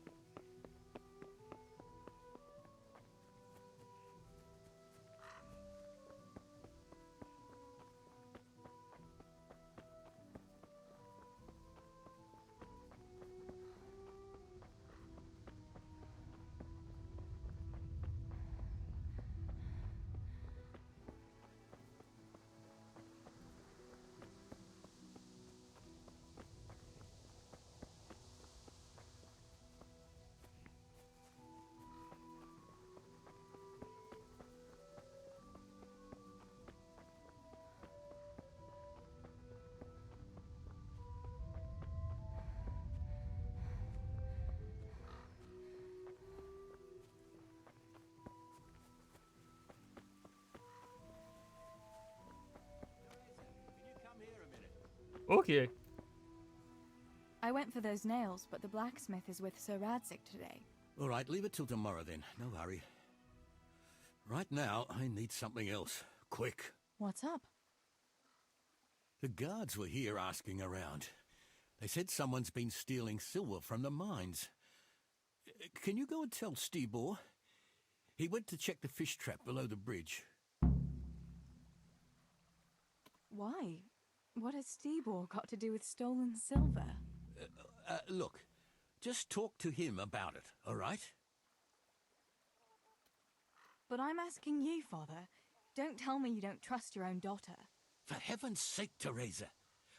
Okay. I went for those nails, but the blacksmith is with Sir Radzik today. All right, leave it till tomorrow then. No hurry. Right now, I need something else. Quick. What's up? The guards were here asking around. They said someone's been stealing silver from the mines. Can you go and tell Stibor? He went to check the fish trap below the bridge. Why? What has Stibor got to do with stolen silver? Look, just talk to him about it, all right? But I'm asking you, Father. Don't tell me you don't trust your own daughter. For heaven's sake, Teresa.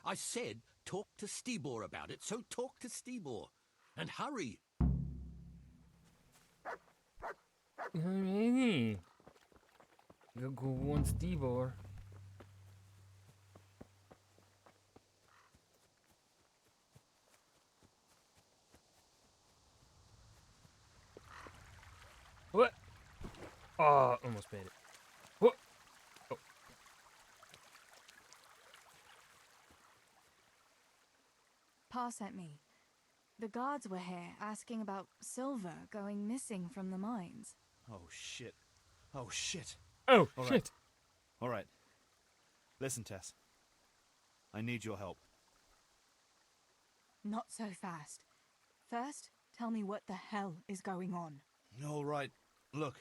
I said talk to Stibor about it, so talk to Stibor. And hurry. Alrighty. Go one Stibor. What? Oh, almost made it. What? Oh. Pa sent me. The guards were here asking about silver going missing from the mines. Oh, shit. Oh, shit. Oh, All shit. Right. All right. Listen, Tess. I need your help. Not so fast. First, tell me what the hell is going on. All right. Look.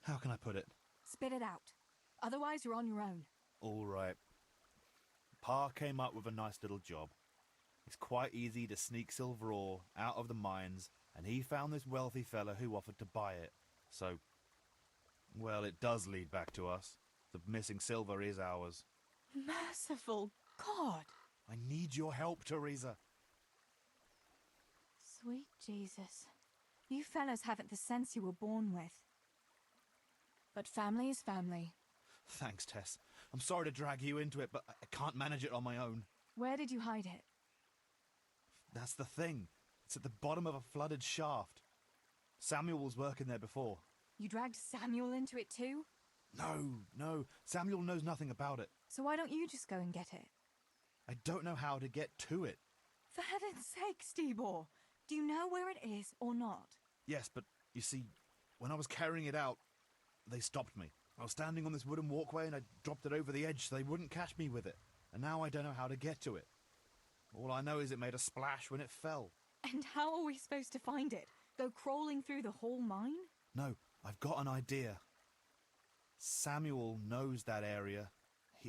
How can I put it? Spit it out. Otherwise, you're on your own. All right. Pa came up with a nice little job. It's quite easy to sneak silver ore out of the mines, and he found this wealthy fella who offered to buy it. So, well, it does lead back to us. The missing silver is ours. Merciful God! I need your help, Teresa. Sweet Jesus. You fellas haven't the sense you were born with. But family is family. Thanks, Tess. I'm sorry to drag you into it, but I can't manage it on my own. Where did you hide it? That's the thing. It's at the bottom of a flooded shaft. Samuel was working there before. You dragged Samuel into it too? No. Samuel knows nothing about it. So why don't you just go and get it? I don't know how to get to it. For heaven's sake, Stibor! Do you know where it is or not? Yes, but you see, when I was carrying it out, they stopped me. I was standing on this wooden walkway and I dropped it over the edge so they wouldn't catch me with it. And now I don't know how to get to it. All I know is it made a splash when it fell. And how are we supposed to find it? Go crawling through the whole mine? No, I've got an idea. Samuel knows that area.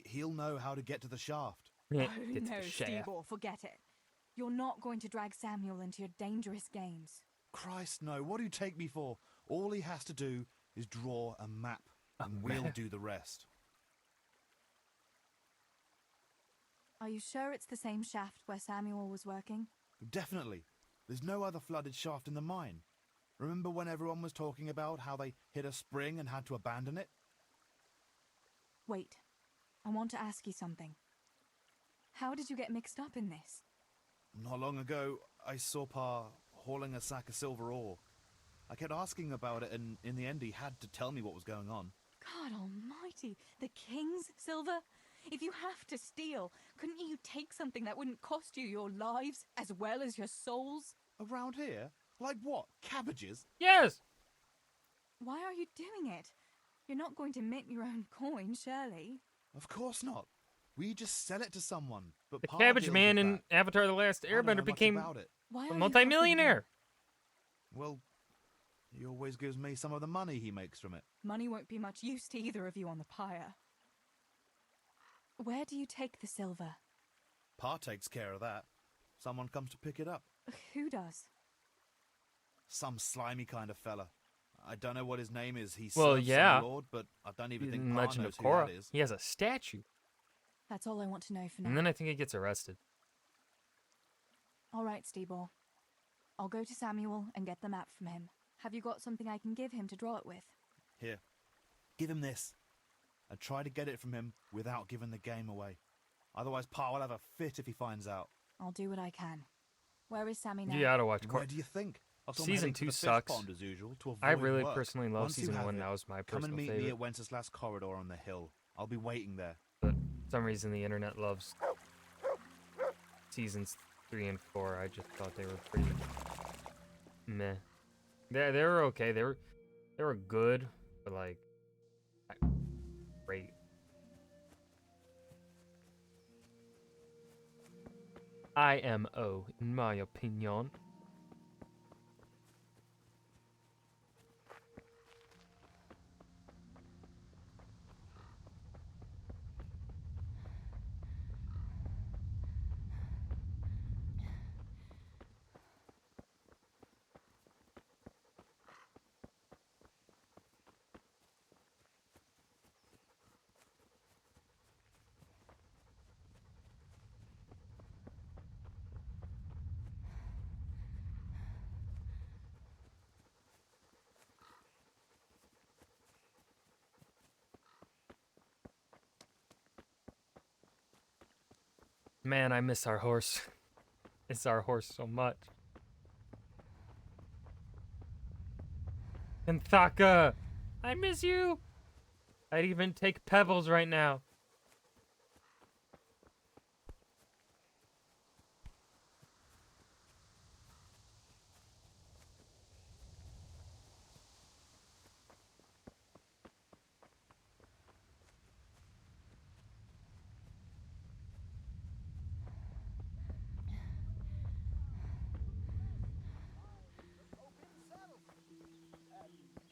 He'll know how to get to the shaft. Yeah, Oh gets no, the shaft. Stebor, forget it. You're not going to drag Samuel into your dangerous games. Christ, no. What do you take me for? All he has to do is draw a map, and we'll map? do the rest. Are you sure it's the same shaft where Samuel was working? Definitely. There's no other flooded shaft in the mine. Remember when everyone was talking about how they hit a spring and had to abandon it? Wait, I want to ask you something. How did you get mixed up in this? Not long ago, I saw Pa hauling a sack of silver ore. I kept asking about it, and in the end he had to tell me what was going on. God almighty, the king's silver? If you have to steal, couldn't you take something that wouldn't cost you your lives as well as your souls? Around here? Like what? Cabbages? Yes! Why are you doing it? You're not going to mint your own coin, surely? Of course not. We just sell it to someone. But The Pa Cabbage deals Man with in that. Avatar: The Last I don't know Airbender much became about it. Why a are you multimillionaire. helping him? Well, he always gives me some of the money he makes from it. Money won't be much use to either of you on the pyre. Where do you take the silver? Pa takes care of that. Someone comes to pick it up. Who does? Some slimy kind of fella. I don't know what his name is. He Well, serves yeah. some lord, but I don't even think In Pa Legend knows of who Korra, that is. he has a statue. That's all I want to know for now. And then I think he gets arrested. All right, Stebor. I'll go to Samuel and get the map from him. Have you got something I can give him to draw it with? Here, give him this. And try to get it from him without giving the game away. Otherwise, Pa will have a fit if he finds out. I'll do what I can. Where is Sammy now? You gotta watch Where Korra. do you think? I saw him Season heading to 2 the fish sucks. pond as usual to I avoid really work. personally love Once you season have 1. it, That was my come personal and meet favorite. me at Wenceslas corridor on the hill. I'll be waiting there. But for some reason, the internet loves seasons 3 and 4. I just thought they were pretty meh. They were okay. They were good, but like great. IMO, in my opinion. Man, I miss our horse. It's our horse so much. Kenthaka, I miss you. I'd even take Pebbles right now.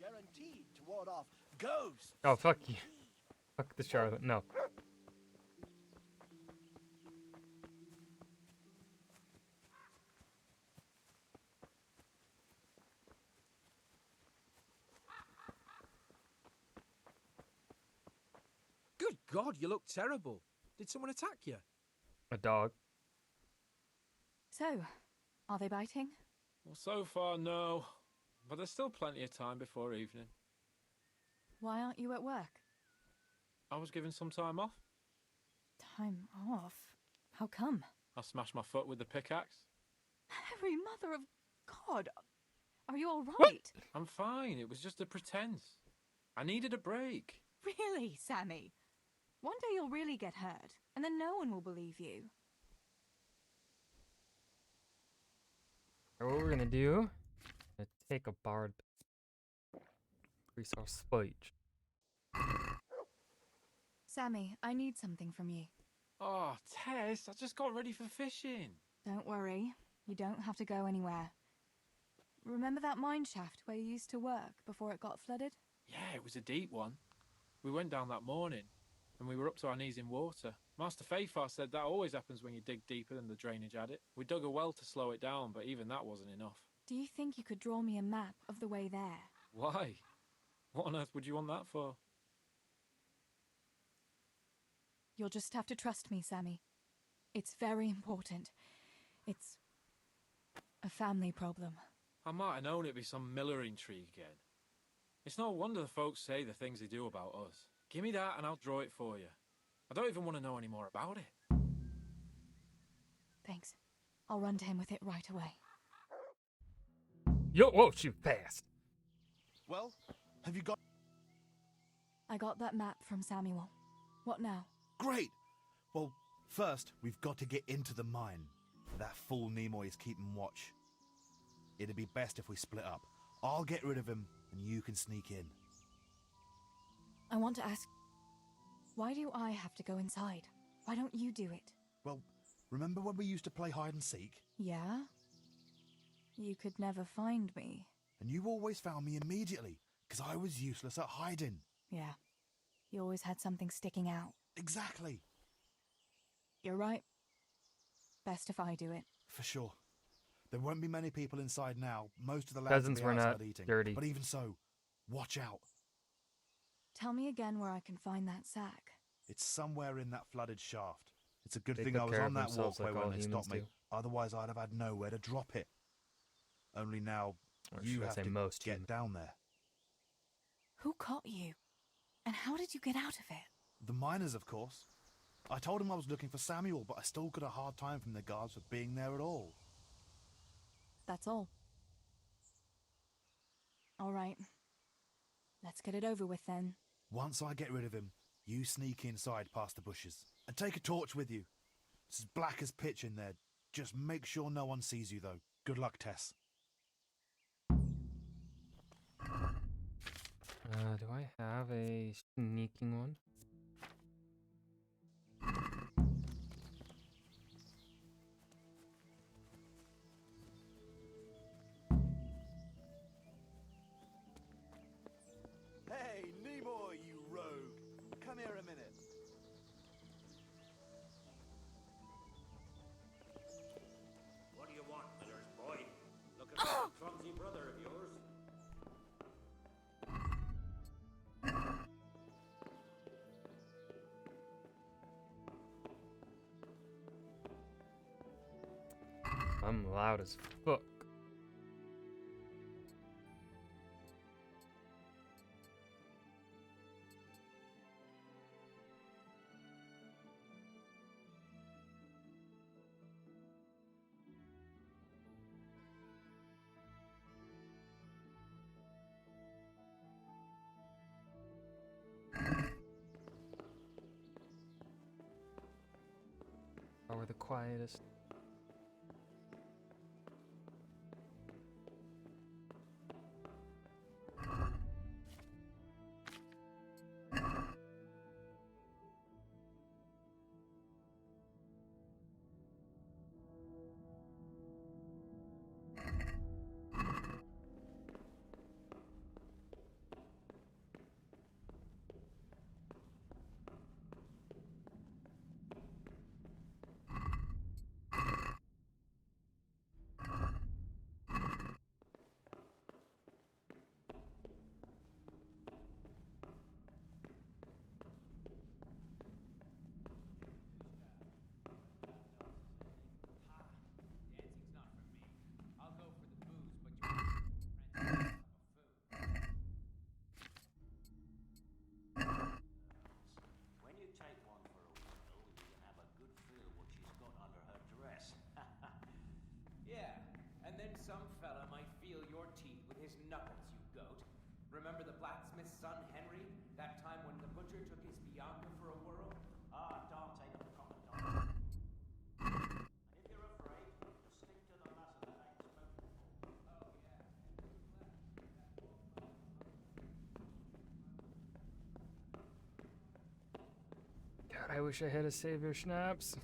Guaranteed to ward off ghosts. Oh, fuck you. Fuck the Charlotte. No. Good God, you look terrible. Did someone attack you? A dog. So, are they biting? Well, so far, no. But there's still plenty of time before evening. Why aren't you at work? I was given some time off. Time off? How come? I smashed my foot with the pickaxe. Harry, mother of God! Are you all right? I'm fine. It was just a pretense. I needed a break. Really, Sammy? One day you'll really get hurt, and then no one will believe you. What we're gonna do? Gonna take a bard. Increase our speech. Sammy, I need something from you. Oh, Tess, I just got ready for fishing. Don't worry. You don't have to go anywhere. Remember that mine shaft where you used to work before it got flooded? Yeah, it was a deep one. We went down that morning. and we were up to our knees in water. Master Fafar said that always happens when you dig deeper than the drainage at it. We dug a well to slow it down, but even that wasn't enough. Do you think you could draw me a map of the way there? Why? What on earth would you want that for? You'll just have to trust me, Sammy. It's very important. It's a family problem. I might have known it'd be some Miller intrigue again. It's no wonder the folks say the things they do about us. Give me that and I'll draw it for you. I don't even want to know any more about it. Thanks. I'll run to him with it right away. Yo, whoa, shoot fast. Well, have you got... I got that map from Samuel. What now? Great! Well, first, we've got to get into the mine. That fool Nimoy is keeping watch. It'd be best if we split up. I'll get rid of him, and you can sneak in. I want to ask, why do I have to go inside? Why don't you do it? Well, remember when we used to play hide and seek? Yeah? You could never find me. And you always found me immediately, because I was useless at hiding. Yeah. You always had something sticking out. Exactly. You're right. Best if I do it. For sure. There won't be many people inside now. Most of the lads Peasants will be were outside not eating. dirty. But even so, watch out. Tell me again where I can find that sack. It's somewhere in that flooded shaft. It's a good They thing took I was care on of that themselves walkway like all when they humans stopped me. do. Otherwise, I'd have had nowhere to drop it. Only now, Or you should I have say to most get human. down there. Who caught you? And how did you get out of it? The miners, of course. I told him I was looking for Samuel, but I still got a hard time from the guards for being there at all. That's all. All right. Let's get it over with then. Once I get rid of him, you sneak inside past the bushes. And take a torch with you. It's as black as pitch in there. Just make sure no one sees you, though. Good luck, Tess. Do I have a sneaking one? Hey, Nimoy, you rogue! Come here a minute. What do you want, Miller's boy? Looking for a clumsy brother of yours? I'm loud as fuck. How are the quietest? When you take one for a whirl, you can have a good feel what she's got under her dress. Yeah, and then some fella might feel your teeth with his knuckles, you goat. Remember the blacksmith's son, Henry? That time when the butcher took his Bianca for a whirl? Ah, Dante the Commandant. And if you're afraid, just stick to the lasso that ain't spoken for. Oh, yeah. God, I wish I had a savior schnapps.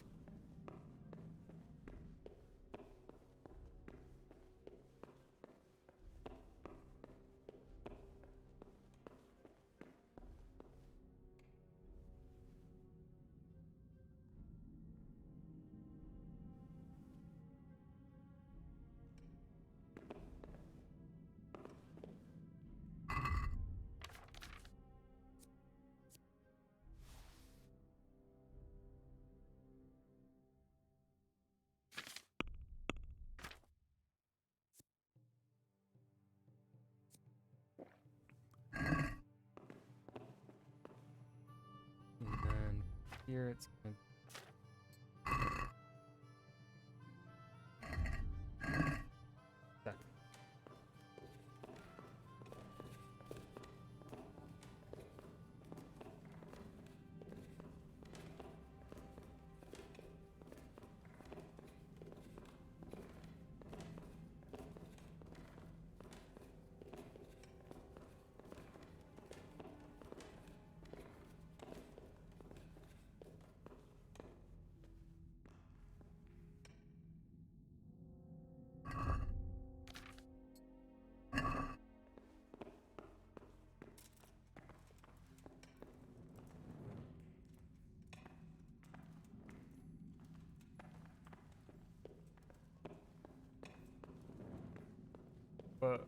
here, it's gonna... That. But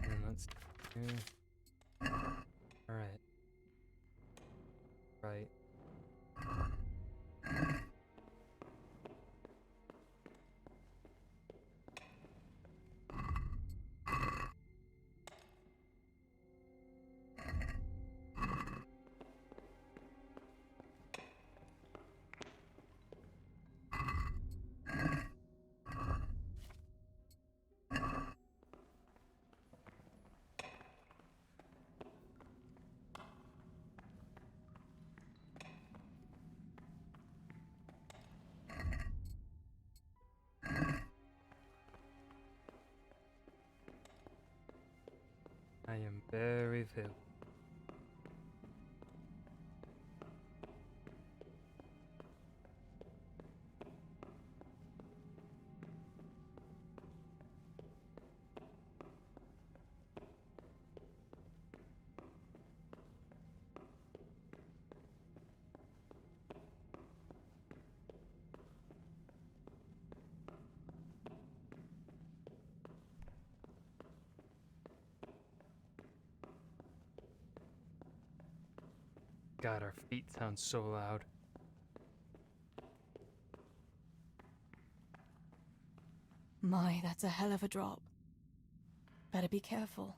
and let's do... All right. Right. I am very filled. God, our feet sound so loud. My, that's a hell of a drop. Better be careful.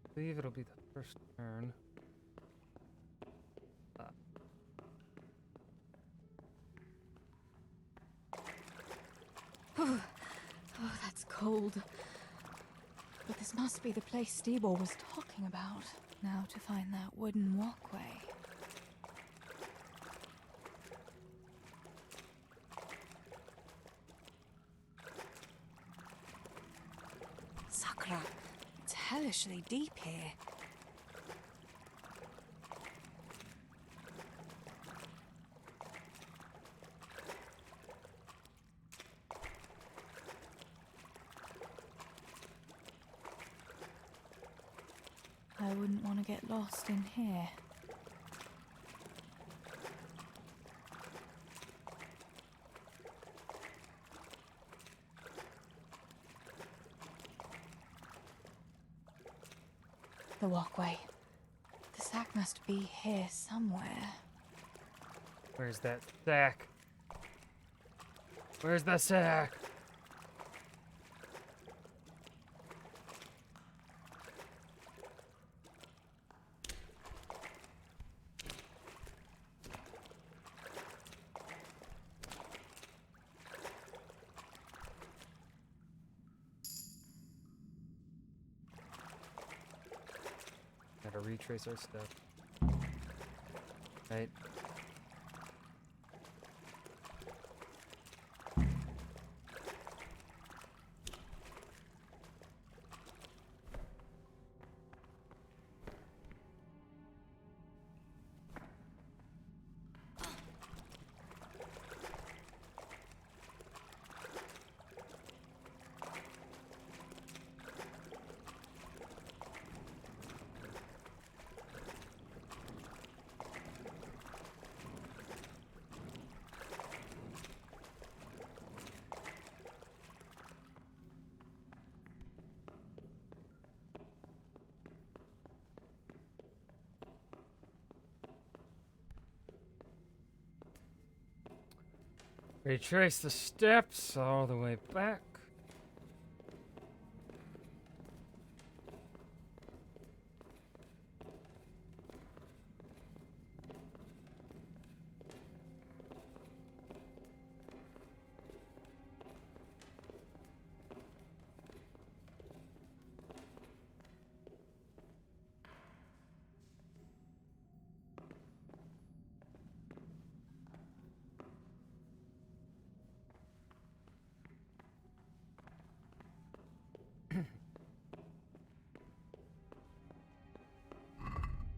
I believe it'll be the first turn. Oh, that's cold. But this must be the place Steebor was talking about. Now to find that wooden walkway. Sakura, it's hellishly deep here. I wouldn't want to get lost in here. The walkway. The sack must be here somewhere. Where's that sack? Where's the sack? Gotta retrace our stuff. Right. Retrace the steps all the way back.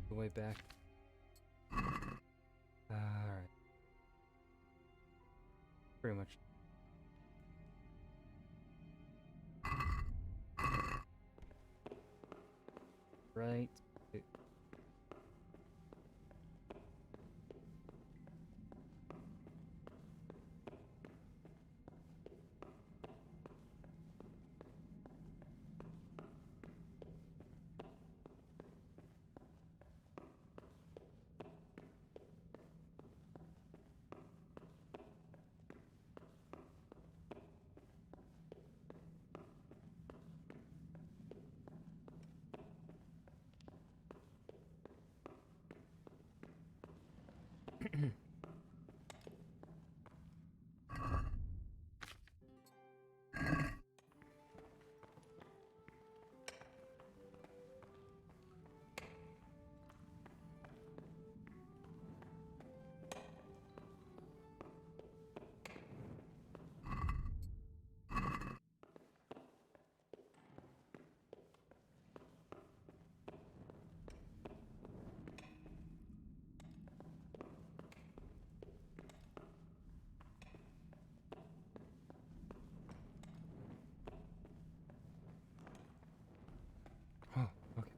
The way back. Alright. Pretty much. Right. Oh, okay.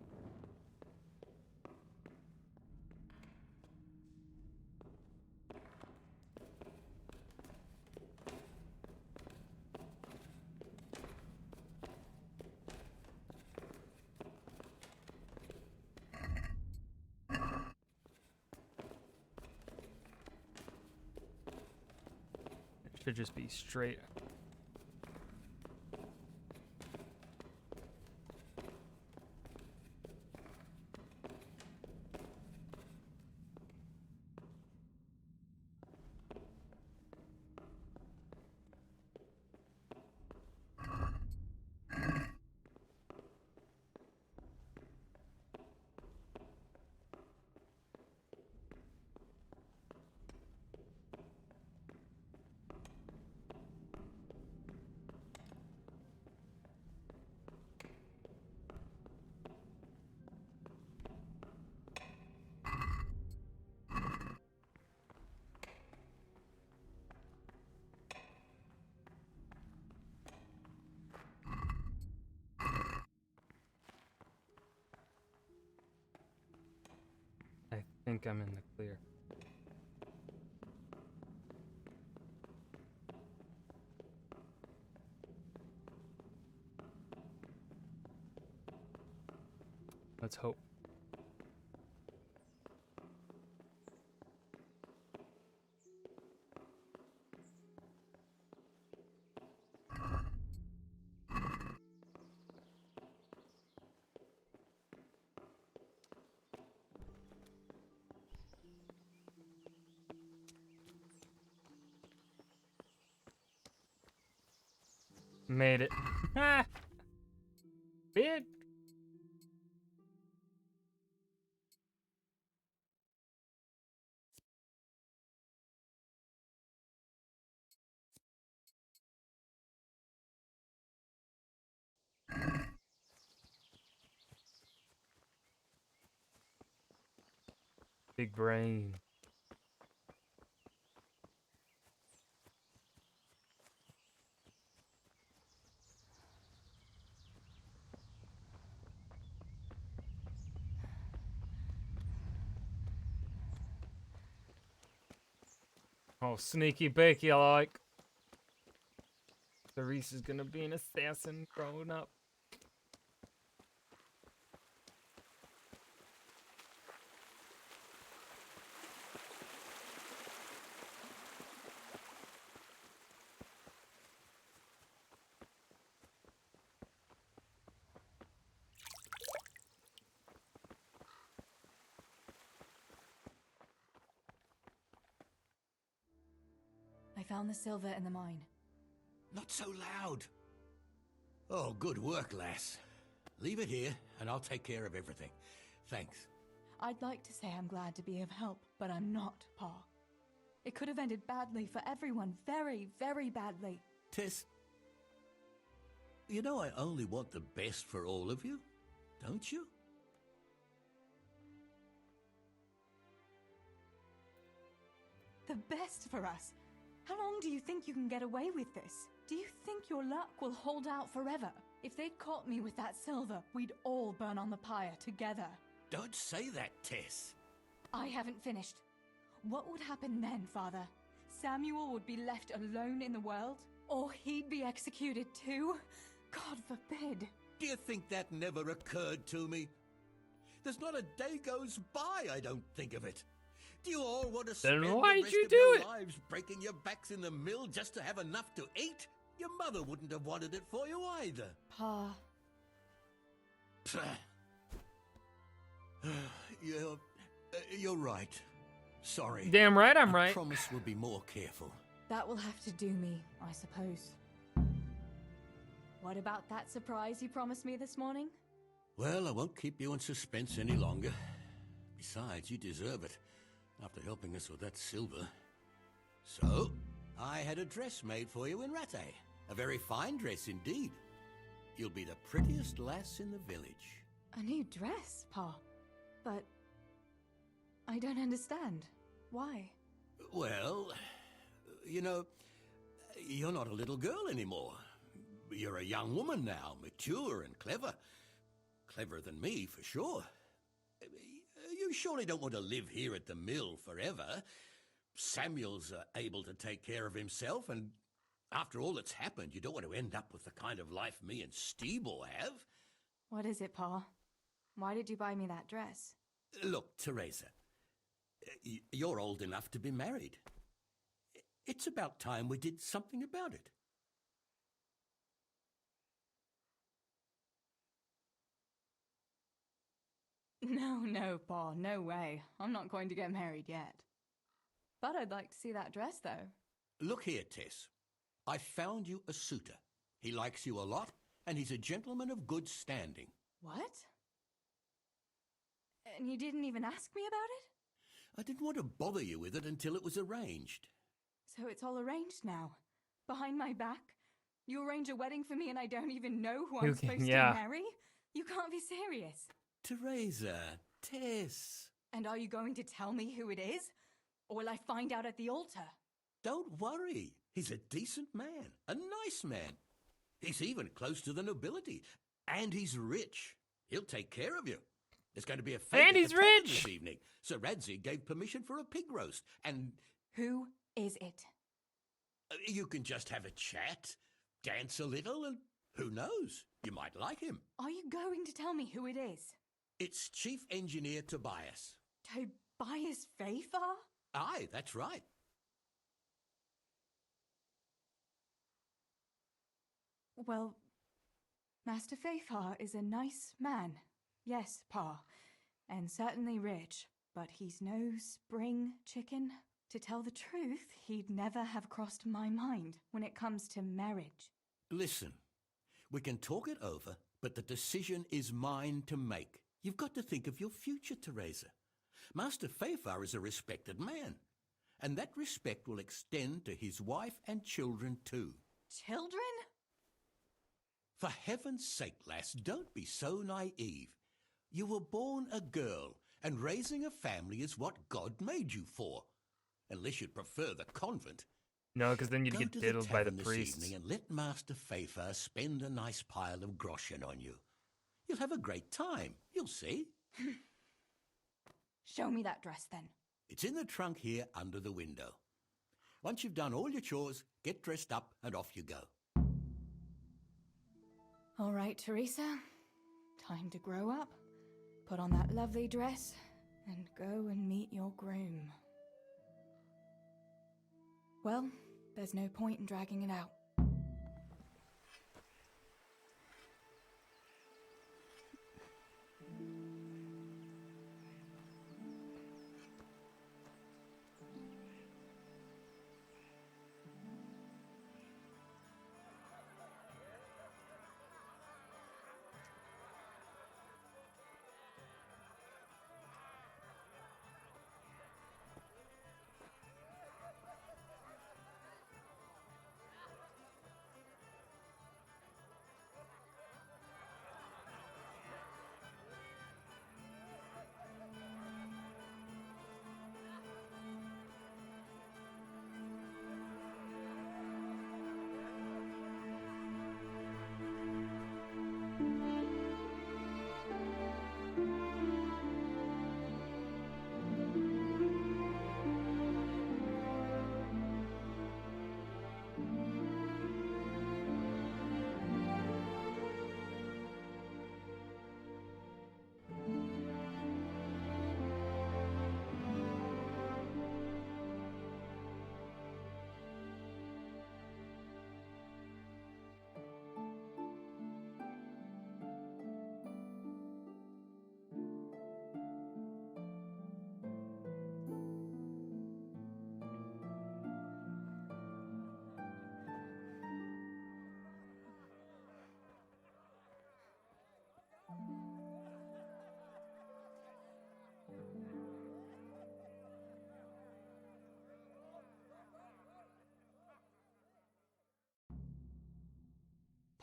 It should just be straight. I think I'm in the clear. Let's hope. Made it. Ah! Big. Big brain. Oh, sneaky bakey, I like. Reese is gonna be an assassin growing up. found the silver in the mine. Not so loud. Oh, good work, lass. Leave it here, and I'll take care of everything. Thanks. I'd like to say I'm glad to be of help, but I'm not, Pa. It could have ended badly for everyone, very, very badly. Tess, you know I only want the best for all of you, don't you? The best for us? How long do you think you can get away with this? Do you think your luck will hold out forever? If they'd caught me with that silver, we'd all burn on the pyre together. Don't say that, Tess. I haven't finished. What would happen then, Father? Samuel would be left alone in the world? Or he'd be executed too? God forbid. Do you think that never occurred to me? There's not a day goes by I don't think of it. Do you all want to spend the why'd rest you of do your it? lives breaking your backs in the mill just to have enough to eat? Your mother wouldn't have wanted it for you either. Pa. You're right. Sorry. Damn right I'm I right. promise we'll be more careful. That will have to do me, I suppose. What about that surprise you promised me this morning? Well, I won't keep you in suspense any longer. Besides, you deserve it, after helping us with that silver. So, I had a dress made for you in Rattay. A very fine dress indeed. You'll be the prettiest lass in the village. A new dress, Pa. But I don't understand. Why? Well, you know, you're not a little girl anymore. You're a young woman now, mature and clever. Cleverer than me, for sure. You surely don't want to live here at the mill forever. Samuel's able to take care of himself, and after all that's happened, you don't want to end up with the kind of life me and Steebor have. What is it, Pa? Why did you buy me that dress? Look, Teresa, you're old enough to be married. It's about time we did something about it. No, Pa, no way. I'm not going to get married yet. But I'd like to see that dress, though. Look here, Tess. I found you a suitor. He likes you a lot, and he's a gentleman of good standing. What? And you didn't even ask me about it? I didn't want to bother you with it until it was arranged. So it's all arranged now? Behind my back? You arrange a wedding for me and I don't even know who I'm supposed to marry? You can't be serious. Teresa, Tess. And are you going to tell me who it is? Or will I find out at the altar? Don't worry. He's a decent man, a nice man. He's even close to the nobility. And he's rich. He'll take care of you. There's going to be a fete And at he's the tavern rich! this evening. Sir Radzi gave permission for a pig roast, and... Who is it? You can just have a chat, dance a little, and who knows? You might like him. Are you going to tell me who it is? It's Chief Engineer Tobias. Tobias Fafar? Aye, that's right. Well, Master Fafar is a nice man. Yes, Pa. And certainly rich. But he's no spring chicken. To tell the truth, he'd never have crossed my mind when it comes to marriage. Listen, we can talk it over, but the decision is mine to make. You've got to think of your future, Teresa. Master Fafar is a respected man, and that respect will extend to his wife and children too. Children? For heaven's sake, lass, don't be so naive. You were born a girl, and raising a family is what God made you for. Unless you'd prefer the convent. No, because then you'd get diddled by the this priests. evening and let Master Fafar spend a nice pile of groschen on you. You'll have a great time, you'll see. Show me that dress, then. It's in the trunk here under the window. Once you've done all your chores, get dressed up and off you go. All right, Teresa. Time to grow up. Put on that lovely dress and go and meet your groom. Well, there's no point in dragging it out.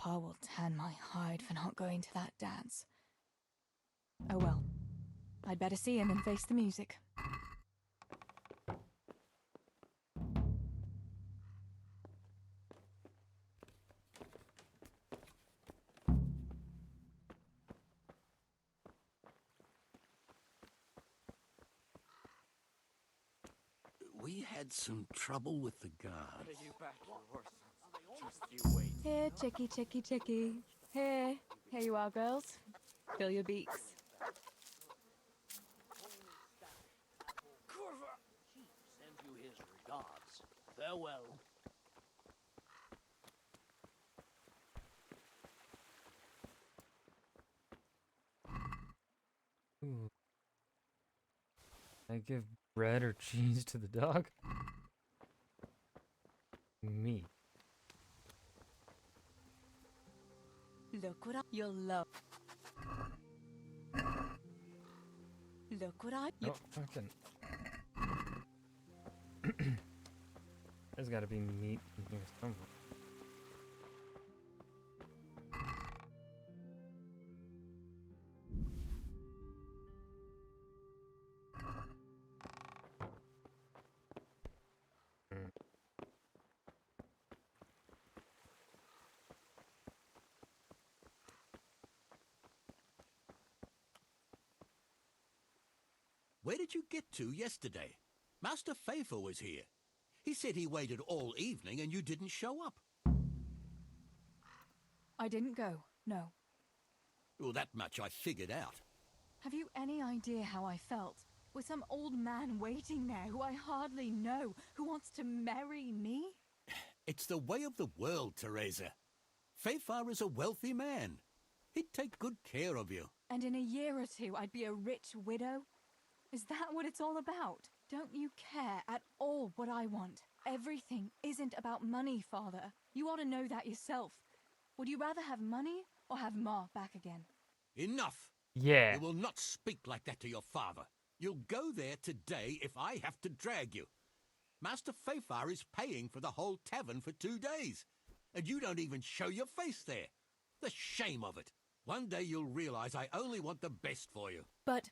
Pa will tan my hide for not going to that dance. Oh well. I'd better see him and face the music. We had some trouble with the guards. Pay you back your horse. Just you wait. Here, chickie, chickie, chickie. Here. Here you are, girls. Fill your beaks. Chief sends you his regards. Farewell. Ooh. I give bread or cheese to the dog? Me. Look what you'll love. Look what Oh, fucking. There's gotta be meat in here somewhere. Where did you get to yesterday? Master Faithful was here. He said he waited all evening and you didn't show up. I didn't go, no. Well, that much I figured out. Have you any idea how I felt? With some old man waiting there who I hardly know, who wants to marry me? It's the way of the world, Teresa. Faithful is a wealthy man. He'd take good care of you. And in a year or two, I'd be a rich widow? Is that what it's all about? Don't you care at all what I want? Everything isn't about money, Father. You ought to know that yourself. Would you rather have money or have Ma back again? Enough! Yeah. You will not speak like that to your father. You'll go there today if I have to drag you. Master Faithful is paying for the whole tavern for 2 days, and you don't even show your face there. The shame of it. One day you'll realize I only want the best for you. But...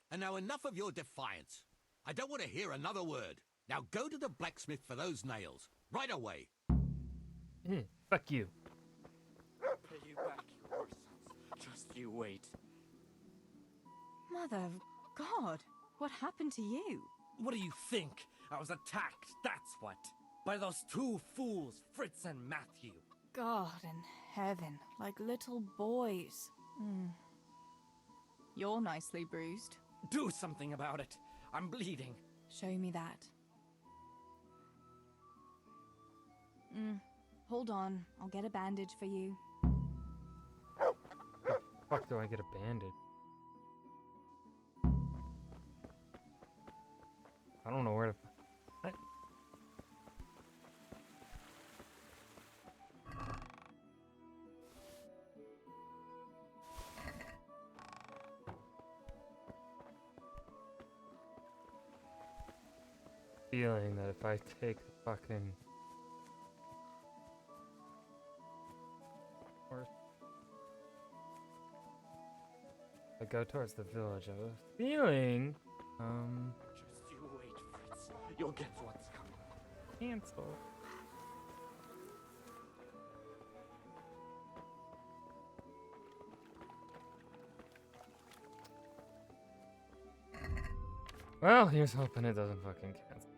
And now enough of your defiance. I don't want to hear another word. Now go to the blacksmith for those nails. Right away. Fuck you. Pay you back your horse. Just you wait. Mother of God, what happened to you? What do you think? I was attacked, that's what. By those two fools, Fritz and Matthew. God in heaven, like little boys. You're nicely bruised. Do something about it. I'm bleeding. Show me that. Hold on, I'll get a bandage for you. Fuck do I get a bandage? I don't know where to... Feeling that if I take the fucking horse, I go towards the village. I have a feeling, Just you wait, Fritz. You'll get what's coming. cancel. Well, here's hoping it doesn't fucking cancel.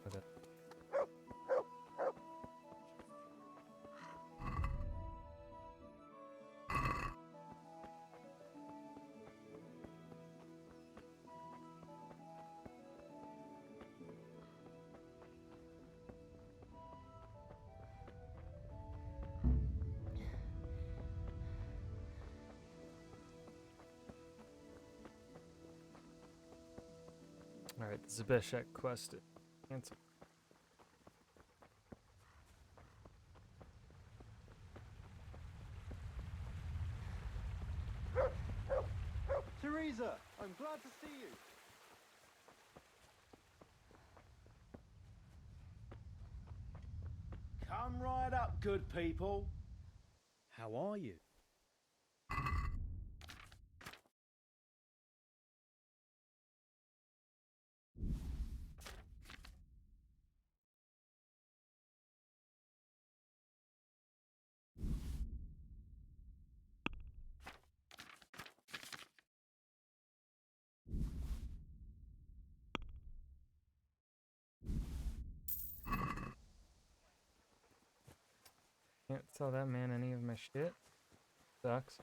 Okay. Alright, the Zebeshek quest is canceled. Teresa, I'm glad to see you. Come right up, good people. How are you? Can't sell that man any of my shit. Sucks.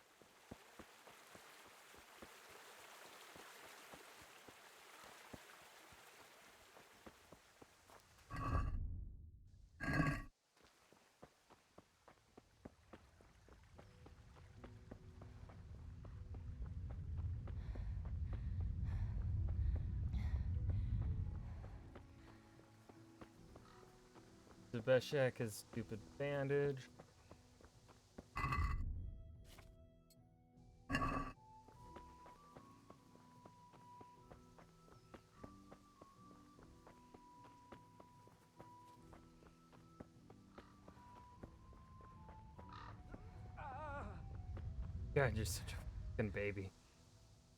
Zebeshek has stupid bandage. God, you're such a fucking baby.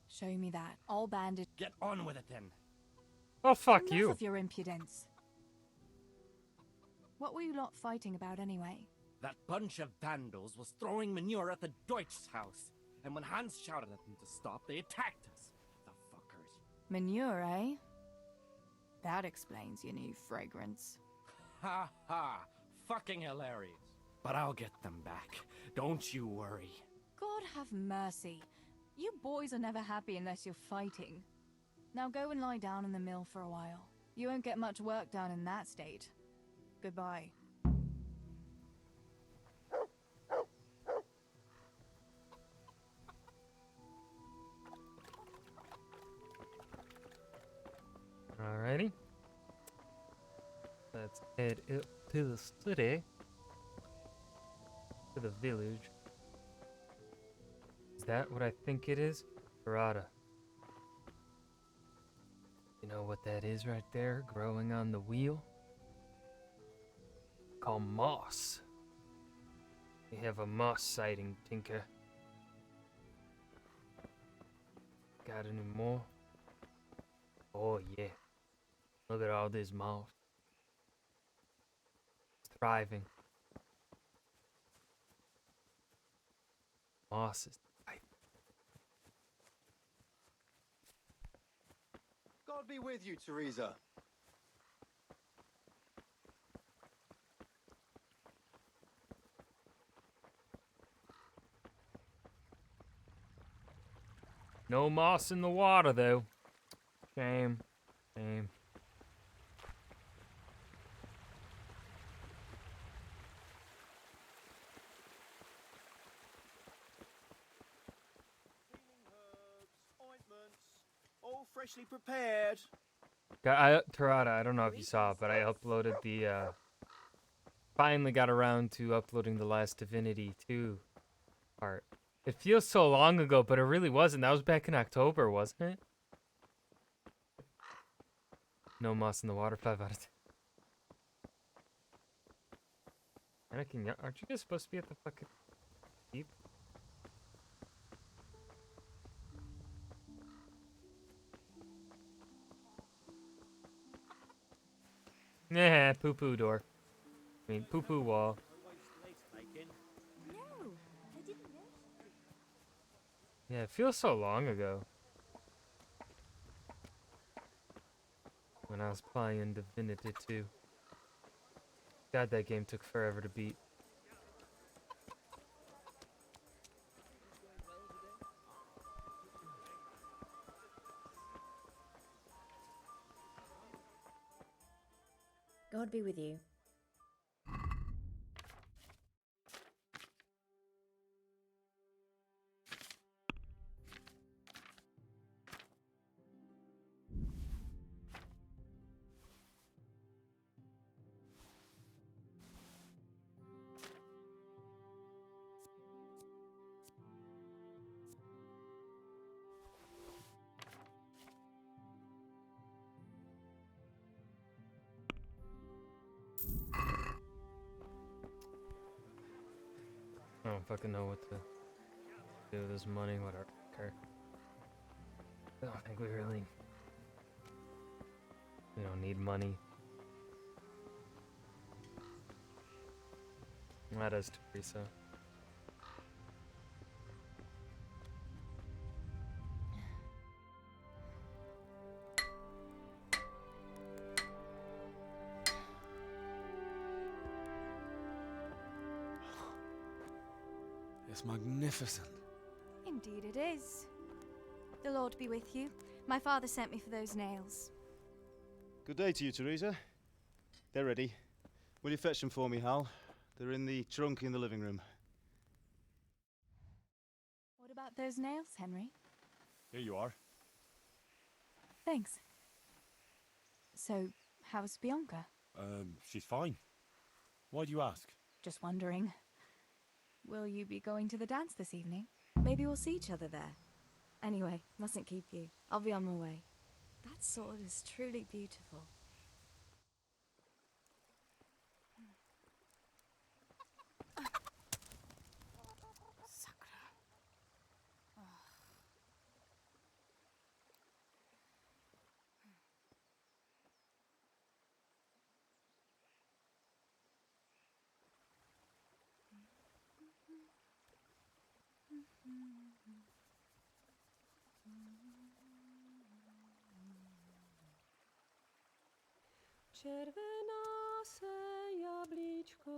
Show me that. All banded. Get on with it then. Oh, fuck Enough you. of your impudence. What were you lot fighting about anyway? That bunch of vandals was throwing manure at the Deutsch's house. And when Hans shouted at them to stop, they attacked us. The fuckers. Manure, eh? That explains your new fragrance. Ha ha. Fucking hilarious. But I'll get them back. Don't you worry. God have mercy. You boys are never happy unless you're fighting. Now go and lie down in the mill for a while. You won't get much work done in that state. Goodbye. Alrighty. Let's head up to the city. To the village. Is that what I think it is? Parada. You know what that is right there, growing on the wheel? Called moss. We have a moss sighting, Tinker. Got any more? Oh yeah. Look at all this moss. It's thriving. Moss is thriving. God be with you, Teresa. No moss in the water, though. Shame. Shame. All freshly prepared. Tarada, I don't know if you saw it, but I uploaded the, finally got around to uploading the last Divinity 2 part. It feels so long ago, but it really wasn't. That was back in October, wasn't it? No moss in the water, 5 out of 10. Anakin, aren't you guys supposed to be at the fucking keep? Nah, poo-poo door. I mean, poo-poo wall. No, I didn't know. Yeah, it feels so long ago. When I was playing Divinity 2. God, that game took forever to beat. God be with you. don't fucking know what to do with this money. Whatever. Okay. I don't think we don't need money. That is Teresa. It's magnificent. Indeed it is. The Lord be with you. My father sent me for those nails. Good day to you, Teresa. They're ready. Will you fetch them for me, Hal? They're in the trunk in the living room. What about those nails, Henry? Here you are. Thanks. So, how's Bianca? She's fine. Why do you ask? Just wondering. Will you be going to the dance this evening? Maybe we'll see each other there. Anyway, mustn't keep you. I'll be on my way. That sword is truly beautiful. Červená se jablíčko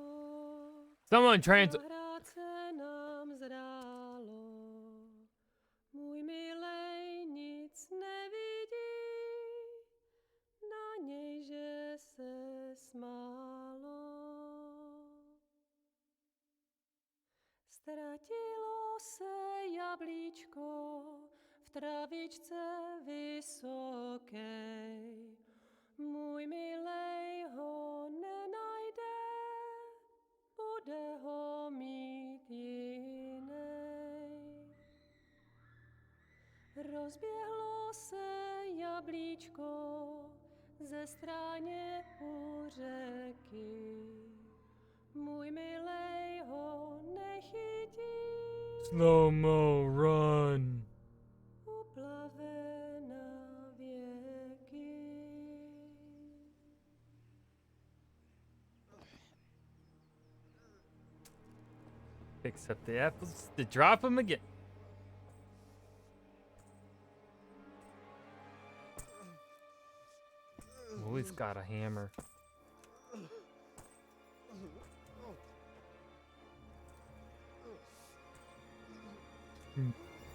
Someone translate. zahrát se nám zdálo. Můj milej nic nevidí, na něj, že se smálo. Ztratilo se jablíčko v travičce vysokej. Můj milej ho nenajde, bude ho mít jinej. Rozběhlo se jablíčko ze stráně u řeky. Můj milej ho nechytí, Slow-mo, run. uplave na věky. Picks up the apples to drop them again. Always got a hammer.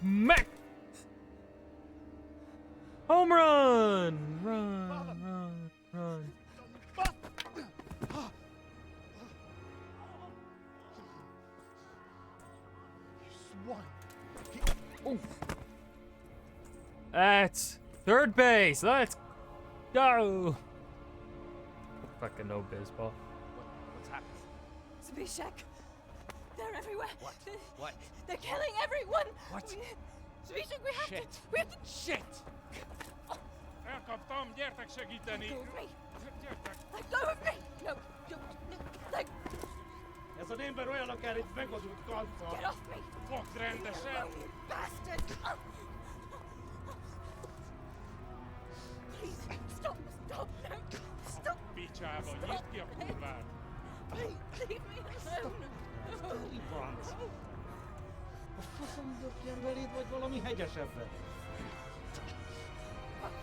Mac! Home run! Run. Swine. That's third base. Let's go. Fucking no baseball. What's happened? Zbyszek! They're everywhere! What? They're killing everyone! What? Zbyszek, we have Shit. to... We have to... Shit! Elkaptam, gyertek segíteni! Let go of me! Gyertek! Let go of me! No, let... Ez az ember olyan, akár itt megadott kanca! Get off me! Fogd rendesen! You bastard! Please, stop! No! Stop! Picsába, nyisd ki a kurvát! Please, leave me alone! Franc! A faszom dökjen beléd, vagy valami hegyesebbre?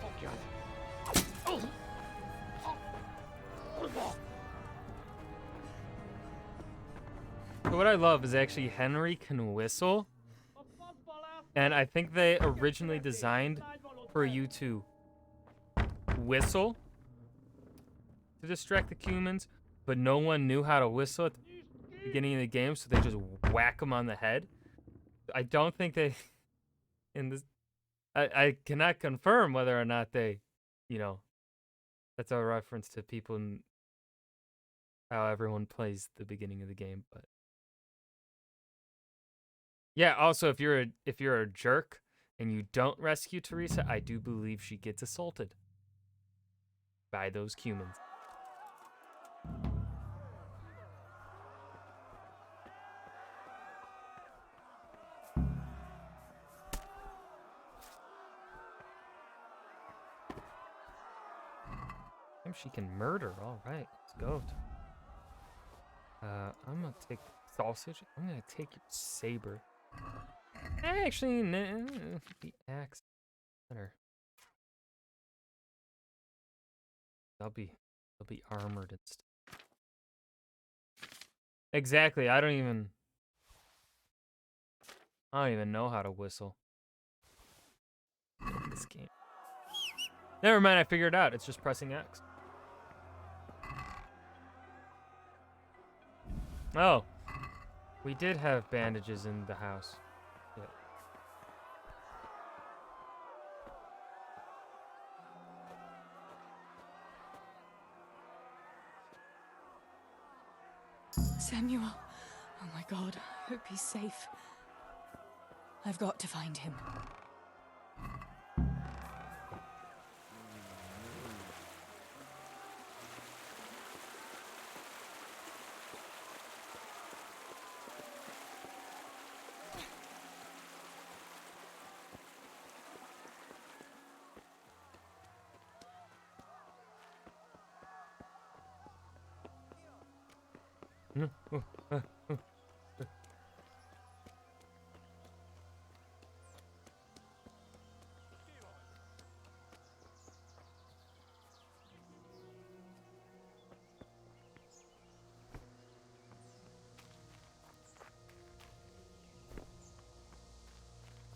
Fogjad! So what I love is actually Henry can whistle, and I think they originally designed for you to whistle to distract the humans, but no one knew how to whistle at the beginning of the game, so they just whack them on the head. I don't think they, in this, I cannot confirm whether or not they, that's a reference to people and how everyone plays the beginning of the game, but. Yeah, also if you're a jerk and you don't rescue Teresa, I do believe she gets assaulted by those humans. She can murder. All right, let's go. I'm gonna take sausage. I'm gonna take your saber. Actually, no, the axe better. They'll be armored and stuff. Exactly. I don't even know how to whistle. In this game. Never mind. I figured it out. It's just pressing X. Oh, we did have bandages in the house. Yeah. Samuel. Oh my god, I hope he's safe. I've got to find him.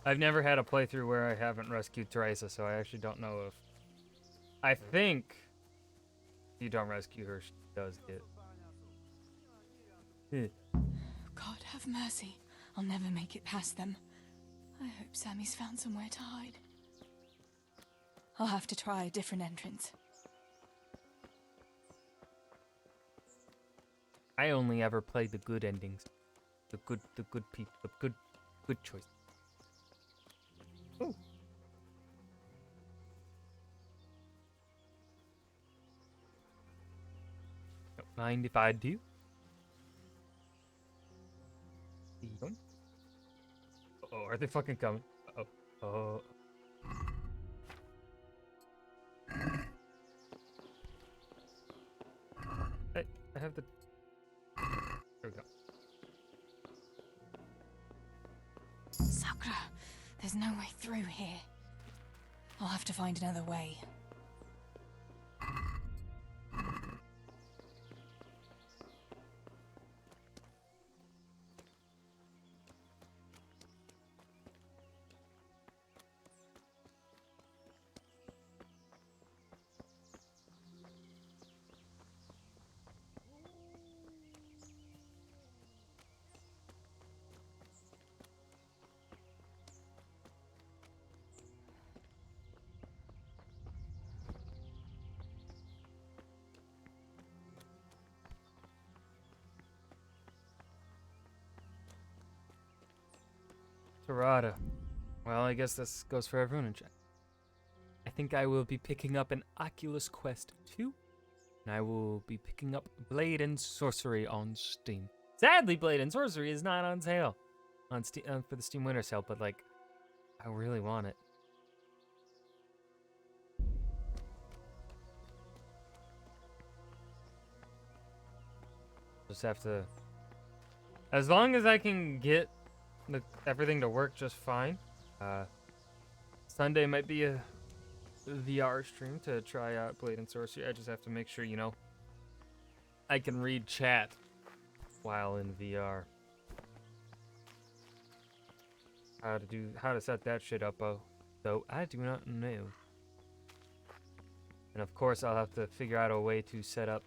I've never had a playthrough where I haven't rescued Teresa, so I actually don't know if... I think if you don't rescue her, she does get... God have mercy. I'll never make it past them. I hope Sammy's found somewhere to hide. I'll have to try a different entrance. I only ever play the good endings. The good people, the good choice. Ooh. Don't mind if I do. Oh, are they fucking coming? Oh. Hey, I have the... There we go. Sakura, there's no way through here. I'll have to find another way. Tarada. Well, I guess this goes for everyone in chat. I think I will be picking up an Oculus Quest 2, and I will be picking up Blade and Sorcery on Steam. Sadly, Blade and Sorcery is not on sale on Steam for the Steam Winter Sale, but like, I really want it. Just have to, as long as I can get everything to work just fine. Sunday might be a VR stream to try out Blade and Sorcery. I just have to make sure, you know, I can read chat while in VR. How to set that shit up, though I do not know. And of course, I'll have to figure out a way to set up,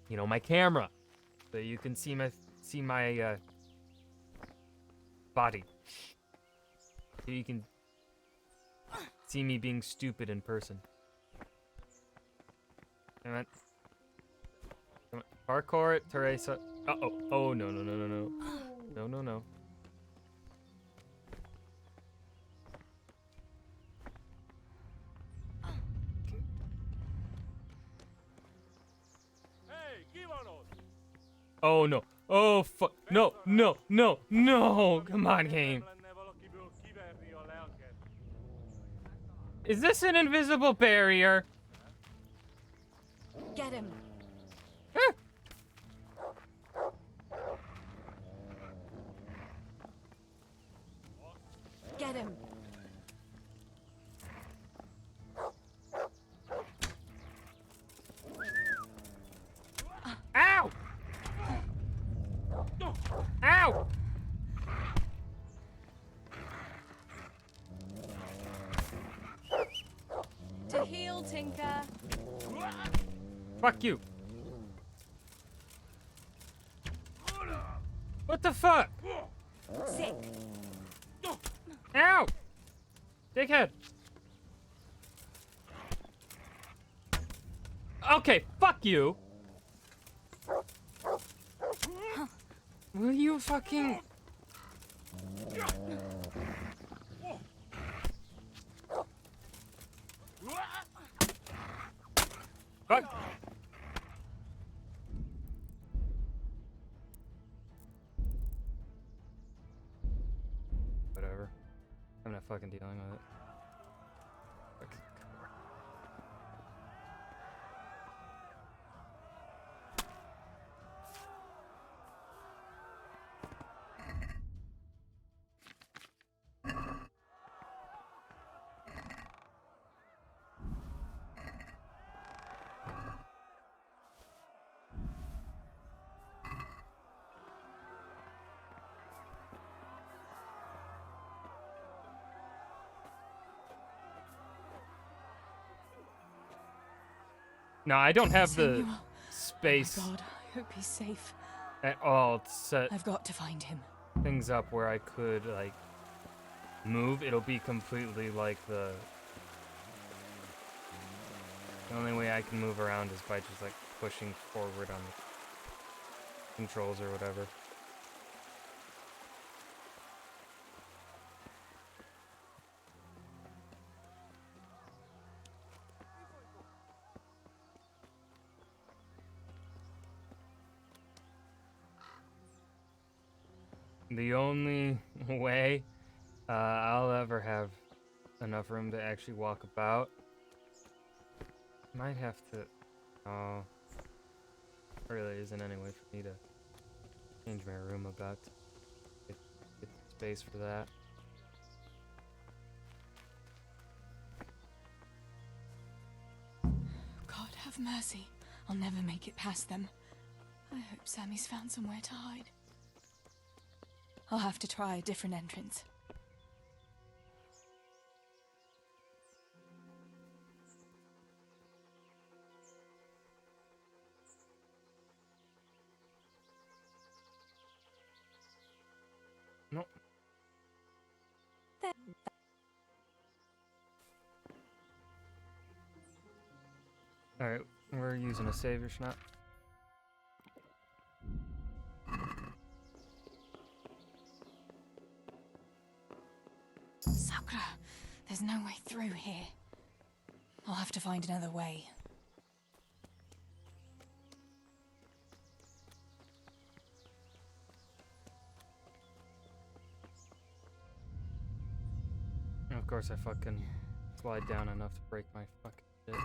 you know, my camera, so you can see my body. So you can see me being stupid in person. Come on. Come on. Parkour it, Teresa. Uh-oh. Oh, no. No. Oh, no. Oh, fuck. No. Come on, game. Is this an invisible barrier? Get him. Get him. Ow! Ow! To heal, Tinker. Fuck you. What the fuck? Sit. Ow! Dickhead. Okay, fuck you. Will you fucking... Fuck. Whatever. I'm not fucking dealing with it. Fucking coward. No, I don't have the space Oh my God, I hope he's safe. at all to set I've got to find him. things up where I could, like, move. It'll be completely like the only way I can move around is by just, like, pushing forward on the controls or whatever. The only way I'll ever have enough room to actually walk about, might have to... Oh, there really isn't any way for me to change my room about to get space for that. God have mercy. I'll never make it past them. I hope Sammy's found somewhere to hide. I'll have to try a different entrance. No. Alright, we're using a savior schnapp. Sakura, there's no way through here. I'll have to find another way. And of course I fucking slide down enough to break my fucking shit.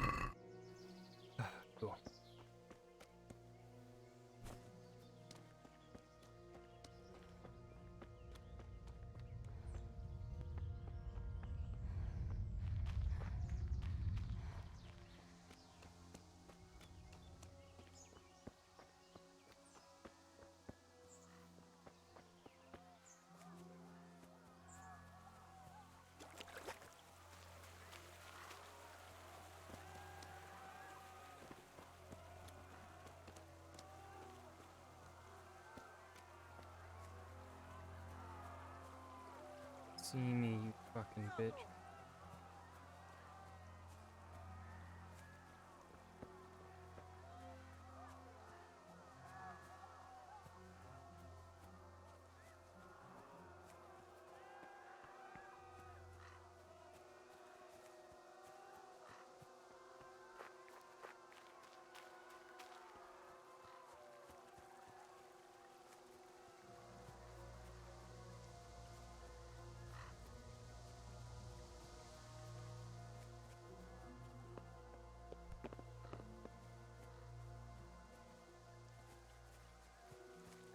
Cool. See me, you fucking bitch.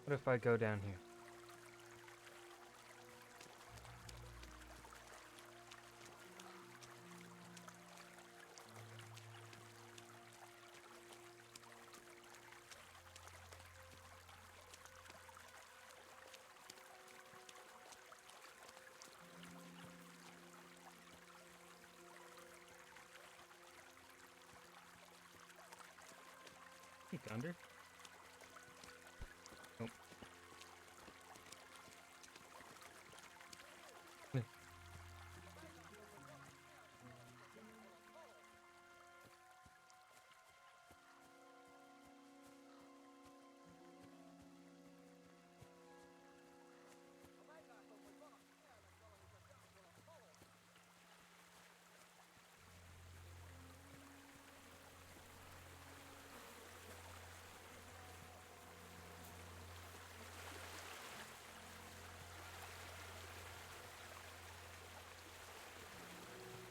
What if I go down here? Peek under. Nope.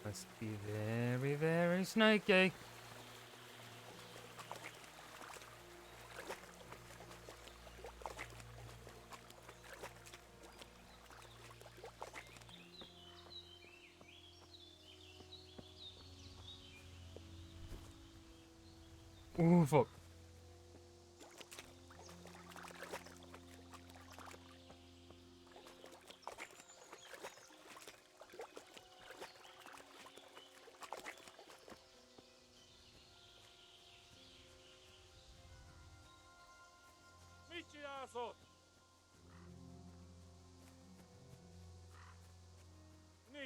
Must be very, very snaky. Ooh, fuck. Mit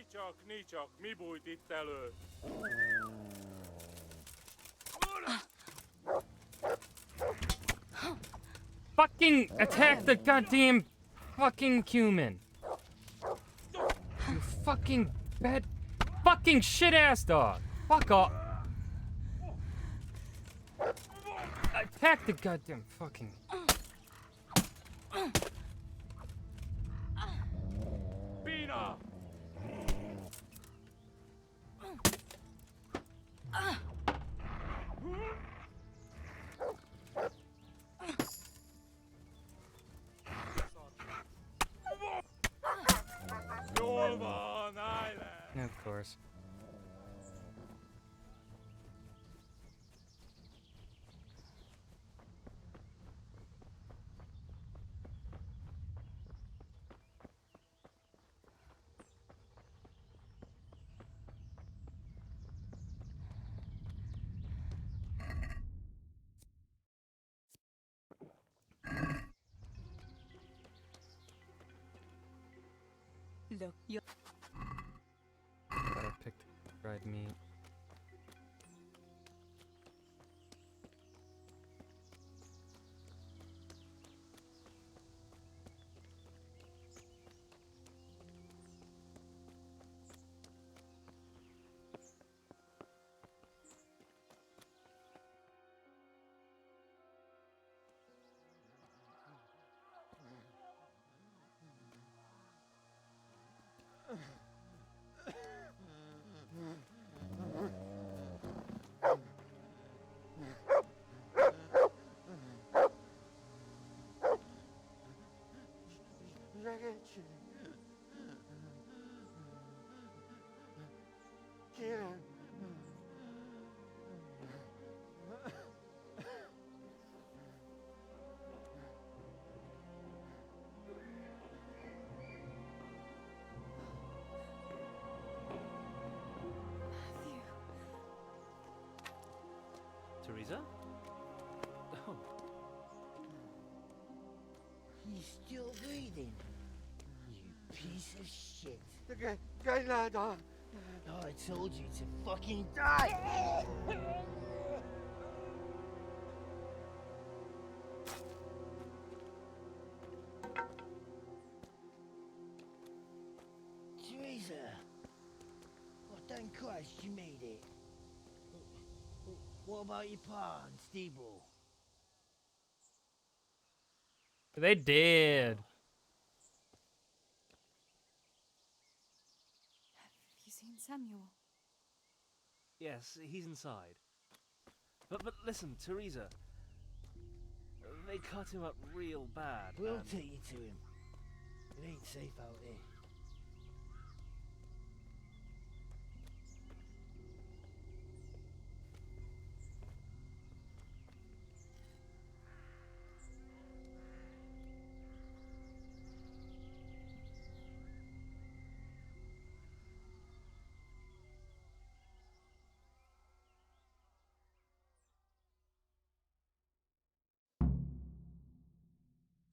csinálsz? Nicsak, mi bújt itt elő? Fucking attack the goddamn fucking human. You fucking bad fucking shit ass dog. Fuck off. Attack the goddamn fucking. Pina! Jól van, állj le! Of course. Look, you're... Glad I picked dried meat. Teresa? Oh. He's still breathing. You piece of shit. Oh, I told you to fucking die! Teresa! Oh, thank Christ you made it. What about your pa and Steve-O? They did. Have you seen Samuel? Yes, he's inside. But listen, Teresa. They cut him up real bad. We'll and- take you to him. It ain't safe out here.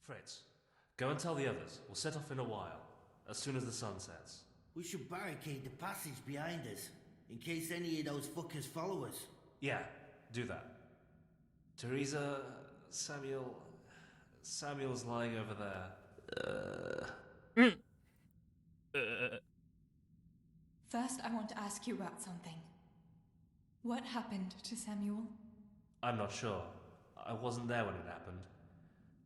Fritz, go and tell the others. We'll set off in a while, as soon as the sun sets. We should barricade the passage behind us, in case any of those fuckers follow us. Yeah, do that. Teresa, Samuel's lying over there. First, I want to ask you about something. What happened to Samuel? I'm not sure. I wasn't there when it happened.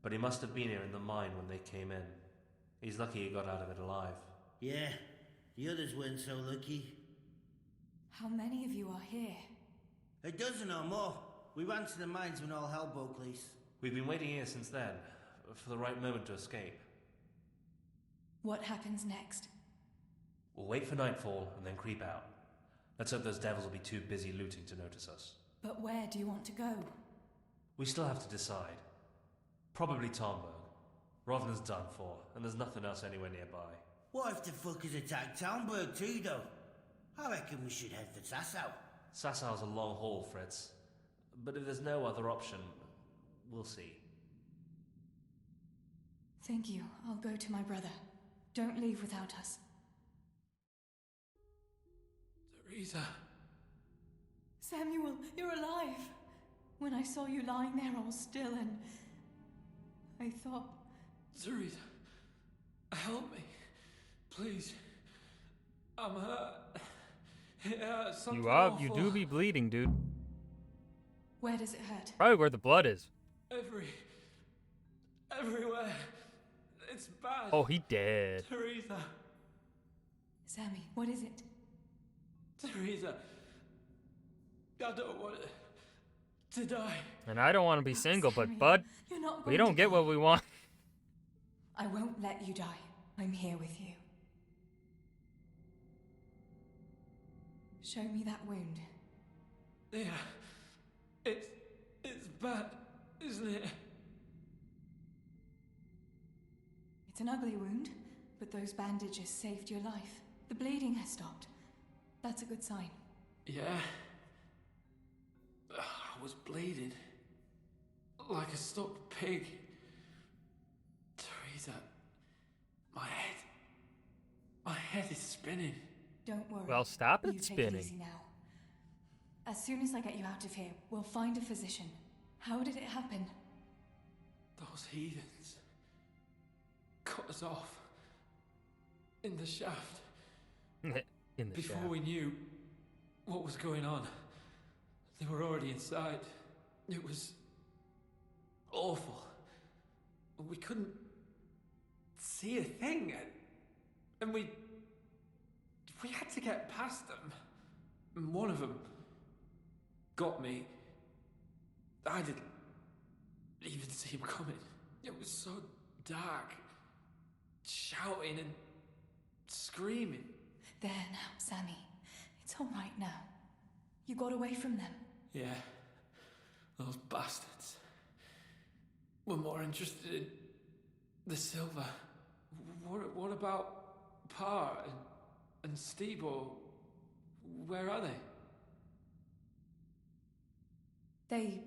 But he must have been here in the mine when they came in. He's lucky he got out of it alive. Yeah, the others weren't so lucky. How many of you are here? A dozen or more. We ran to the mines when all hell broke loose. We've been waiting here since then, for the right moment to escape. What happens next? We'll wait for nightfall and then creep out. Let's hope those devils will be too busy looting to notice us. But where do you want to go? We still have to decide. Probably Tomberg. Rovna's done for, and there's nothing else anywhere nearby. What if the fuckers attack Townburg too, though? I reckon we should head for Sasau. Sassau's a long haul, Fritz. But if there's no other option, we'll see. Thank you. I'll go to my brother. Don't leave without us. Teresa. Samuel, you're alive. When I saw you lying there all still and I thought... Teresa, help me. Please. I'm hurt. It hurts. Something You awful. do be bleeding, dude. Where does it hurt? Probably where the blood is. Everywhere. It's bad. Oh, he dead. Teresa. Sammy, what is it? Teresa. I don't want to die. And I don't want to be single, but Samuel, bud, you're not we going don't to get what we want. I won't let you die. I'm here with you. Show me that wound. Yeah. It's bad, isn't it? It's an ugly wound, but those bandages saved your life. The bleeding has stopped. That's a good sign. Yeah. I was bleeding. Like a stuck pig. Teresa. My head is spinning. Don't worry. Well, stop You it take spinning. It easy now. As soon as I get you out of here, we'll find a physician. How did it happen? Those heathens cut us off in the shaft. In the Before shaft. we knew what was going on, they were already inside. It was awful. We couldn't see a thing, and we had to get past them. And one of them got me. I didn't even see him coming. It was so dark, shouting and screaming. There now, Sammy. It's all right now. You got away from them. Yeah, those bastards were more interested in the silver. What about Pa and Stebo? Where are they?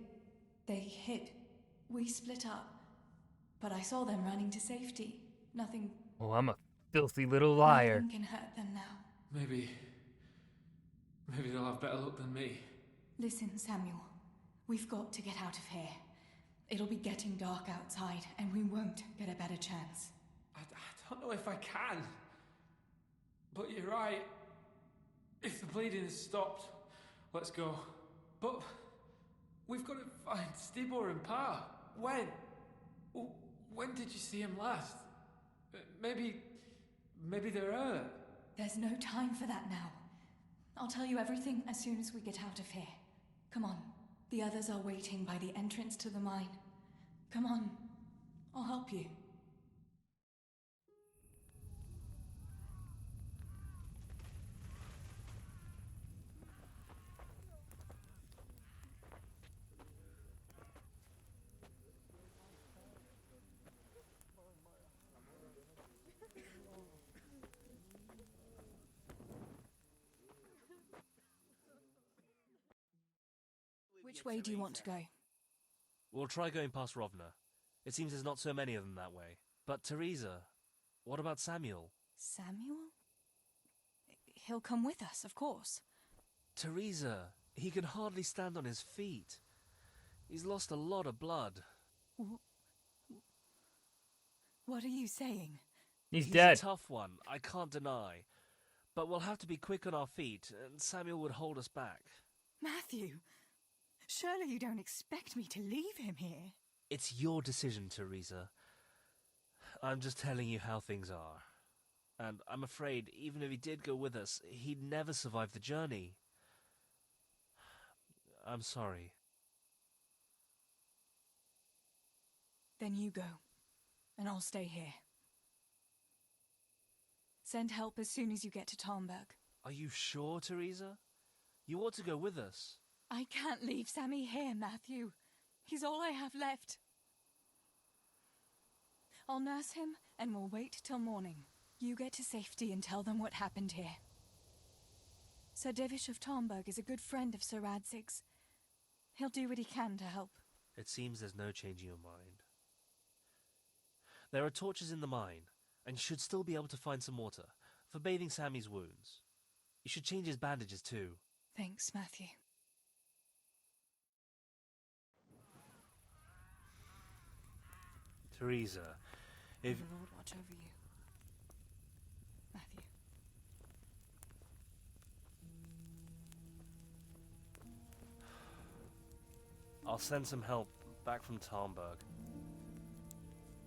They hid. We split up. But I saw them running to safety. Nothing Oh, I'm a filthy little liar. Nothing can hurt them now. Maybe they'll have better luck than me. Listen, Samuel. We've got to get out of here. It'll be getting dark outside, and we won't get a better chance. I don't know if I can. But you're right. If the bleeding has stopped, let's go. But we've got to find Stibor and Pa. When? When did you see him last? Maybe they're hurt. There's no time for that now. I'll tell you everything as soon as we get out of here. Come on. The others are waiting by the entrance to the mine. Come on. I'll help you. Which way do you want to go? We'll try going past Rovna. It seems there's not so many of them that way. But Teresa, what about Samuel? Samuel? He'll come with us, of course. Teresa, he can hardly stand on his feet. He's lost a lot of blood. What are you saying? He's He's dead. a tough one, I can't deny. But we'll have to be quick on our feet, and Samuel would hold us back. Matthew, surely you don't expect me to leave him here? It's your decision, Teresa. I'm just telling you how things are. And I'm afraid, even if he did go with us, he'd never survive the journey. I'm sorry. Then you go, and I'll stay here. Send help as soon as you get to Tarnberg. Are you sure, Teresa? You ought to go with us. I can't leave Sammy here, Matthew. He's all I have left. I'll nurse him, and we'll wait till morning. You get to safety and tell them what happened here. Sir Divish of Tarnberg is a good friend of Sir Radzig's. He'll do what he can to help. It seems there's no changing your mind. There are torches in the mine, and you should still be able to find some water for bathing Sammy's wounds. You should change his bandages too. Thanks, Matthew. Teresa, if... May the Lord watch over you. Matthew. I'll send some help back from Tarnberg.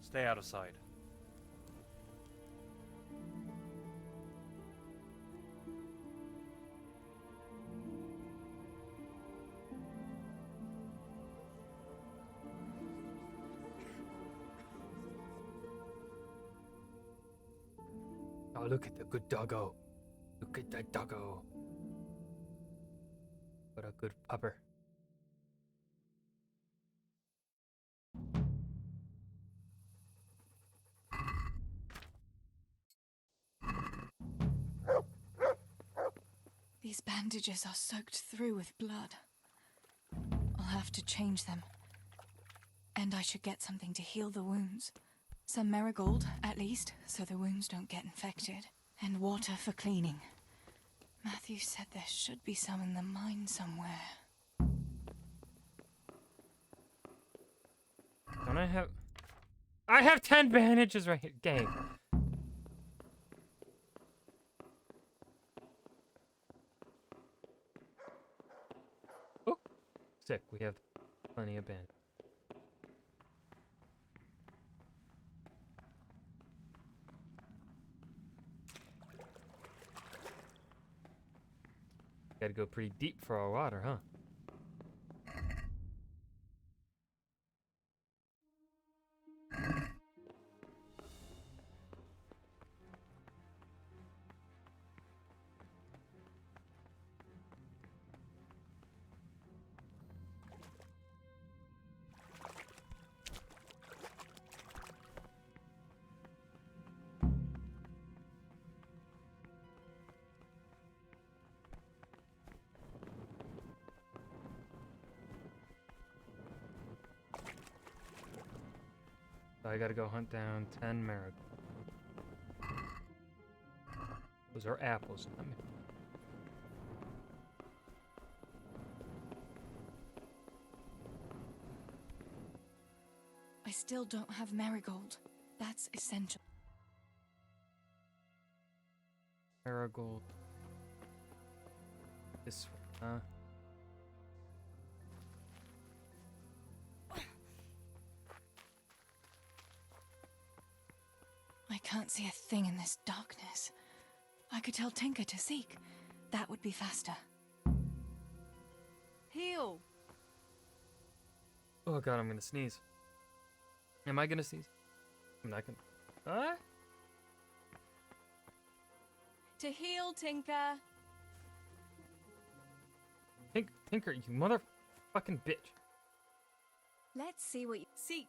Stay out of sight. Oh, look at the good doggo. Look at that doggo. What a good pupper. These bandages are soaked through with blood. I'll have to change them. And I should get something to heal the wounds. Some marigold, at least, so the wounds don't get infected. And water for cleaning. Matthew said there should be some in the mine somewhere. Don't I have... I have 10 bandages right here. Game. Oh, sick. We have plenty of bandages. Gotta go pretty deep for our water, huh? So I gotta go hunt down 10 marigolds. Those are apples. Not me. I still don't have marigold. That's essential. Marigold. This one, huh? I can't see a thing in this darkness. I could tell Tinker to seek. That would be faster. Heal! Oh god, I'm gonna sneeze. Am I gonna sneeze? I'm not gonna. To heal, Tinker. Tinker, you motherfucking bitch. Let's see what you seek.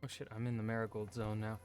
Oh shit, I'm in the marigold zone now.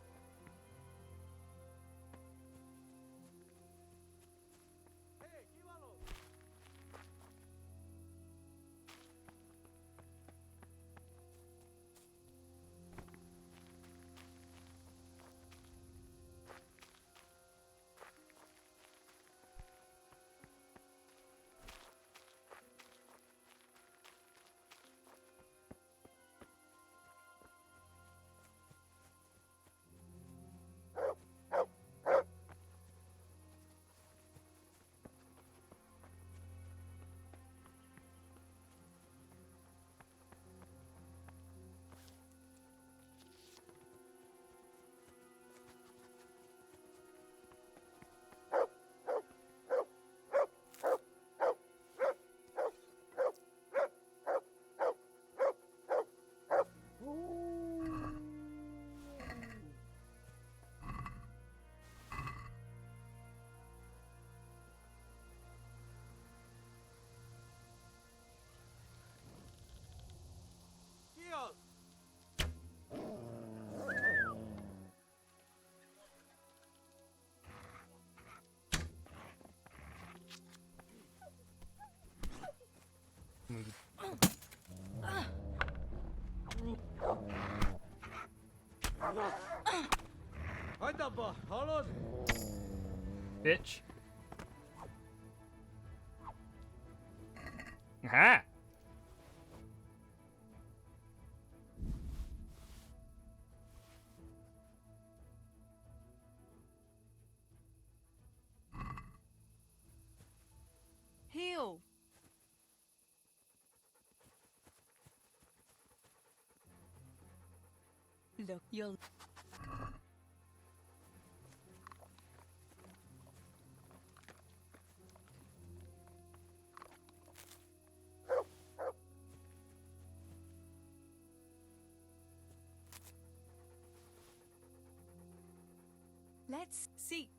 Bitch. Ha! Heal. Look, you'll. Let's see.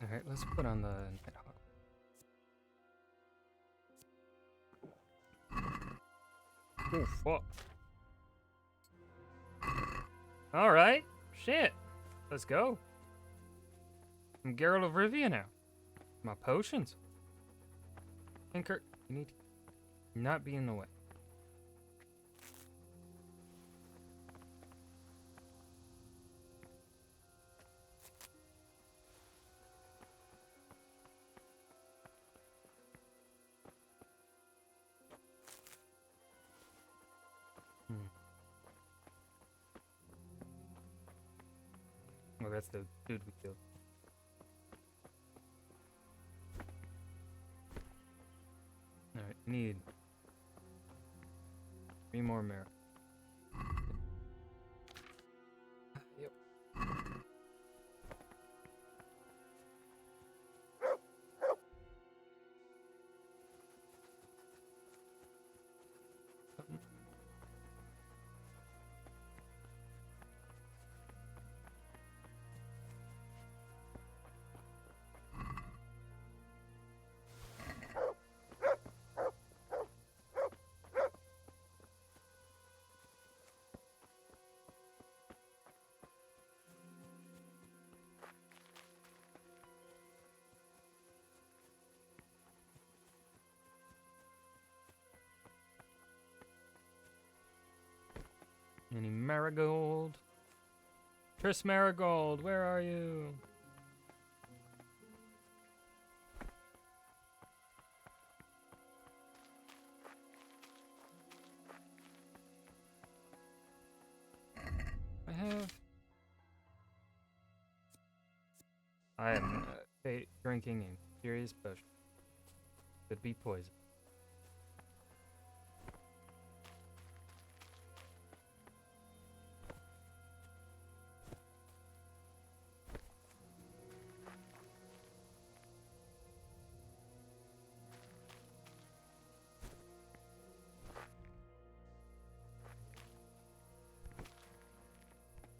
Alright, let's put on the Nighthawk. Oh, fuck. Alright, shit. Let's go. I'm Geralt of Rivia now. My potions. Tinker, you need to not be in the way. Oh, that's the dude we killed. Alright, need 3 more merit. Yep. Any Marigold? Tris Marigold, where are you? I am drinking a curious potion. Could be poison.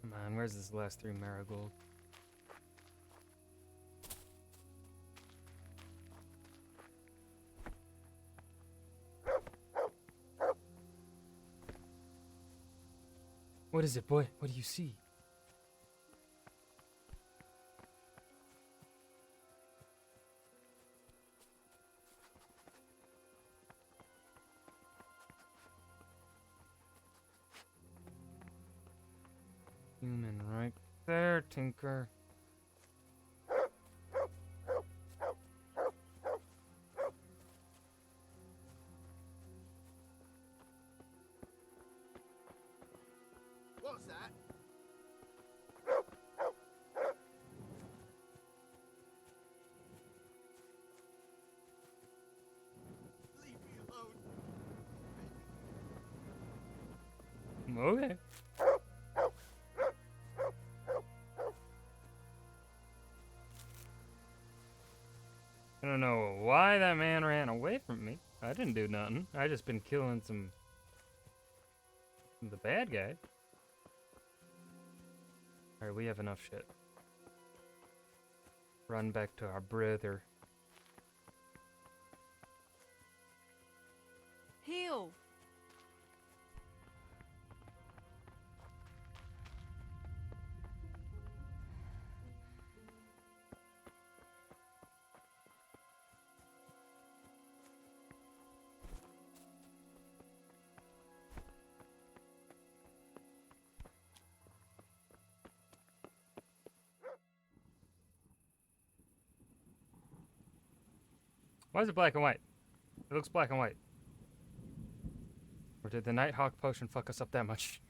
Come on, where's this last 3 Marigold? What is it, boy? What do you see? Human right there, Tinker. What's that? Leave me alone. Okay. I don't know why that man ran away from me. I didn't do nothing. I just been killing the bad guy. Alright, we have enough shit. Run back to our brother. Heal! Why is it black and white? It looks black and white. Or did the Nighthawk potion fuck us up that much?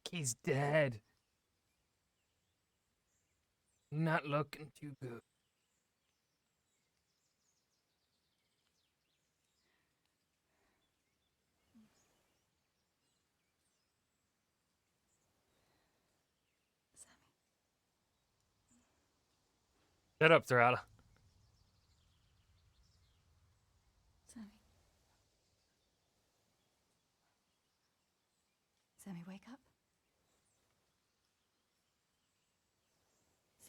He's dead. Not looking too good. Shut up, Zerala. Sammy. Sammy, wake up.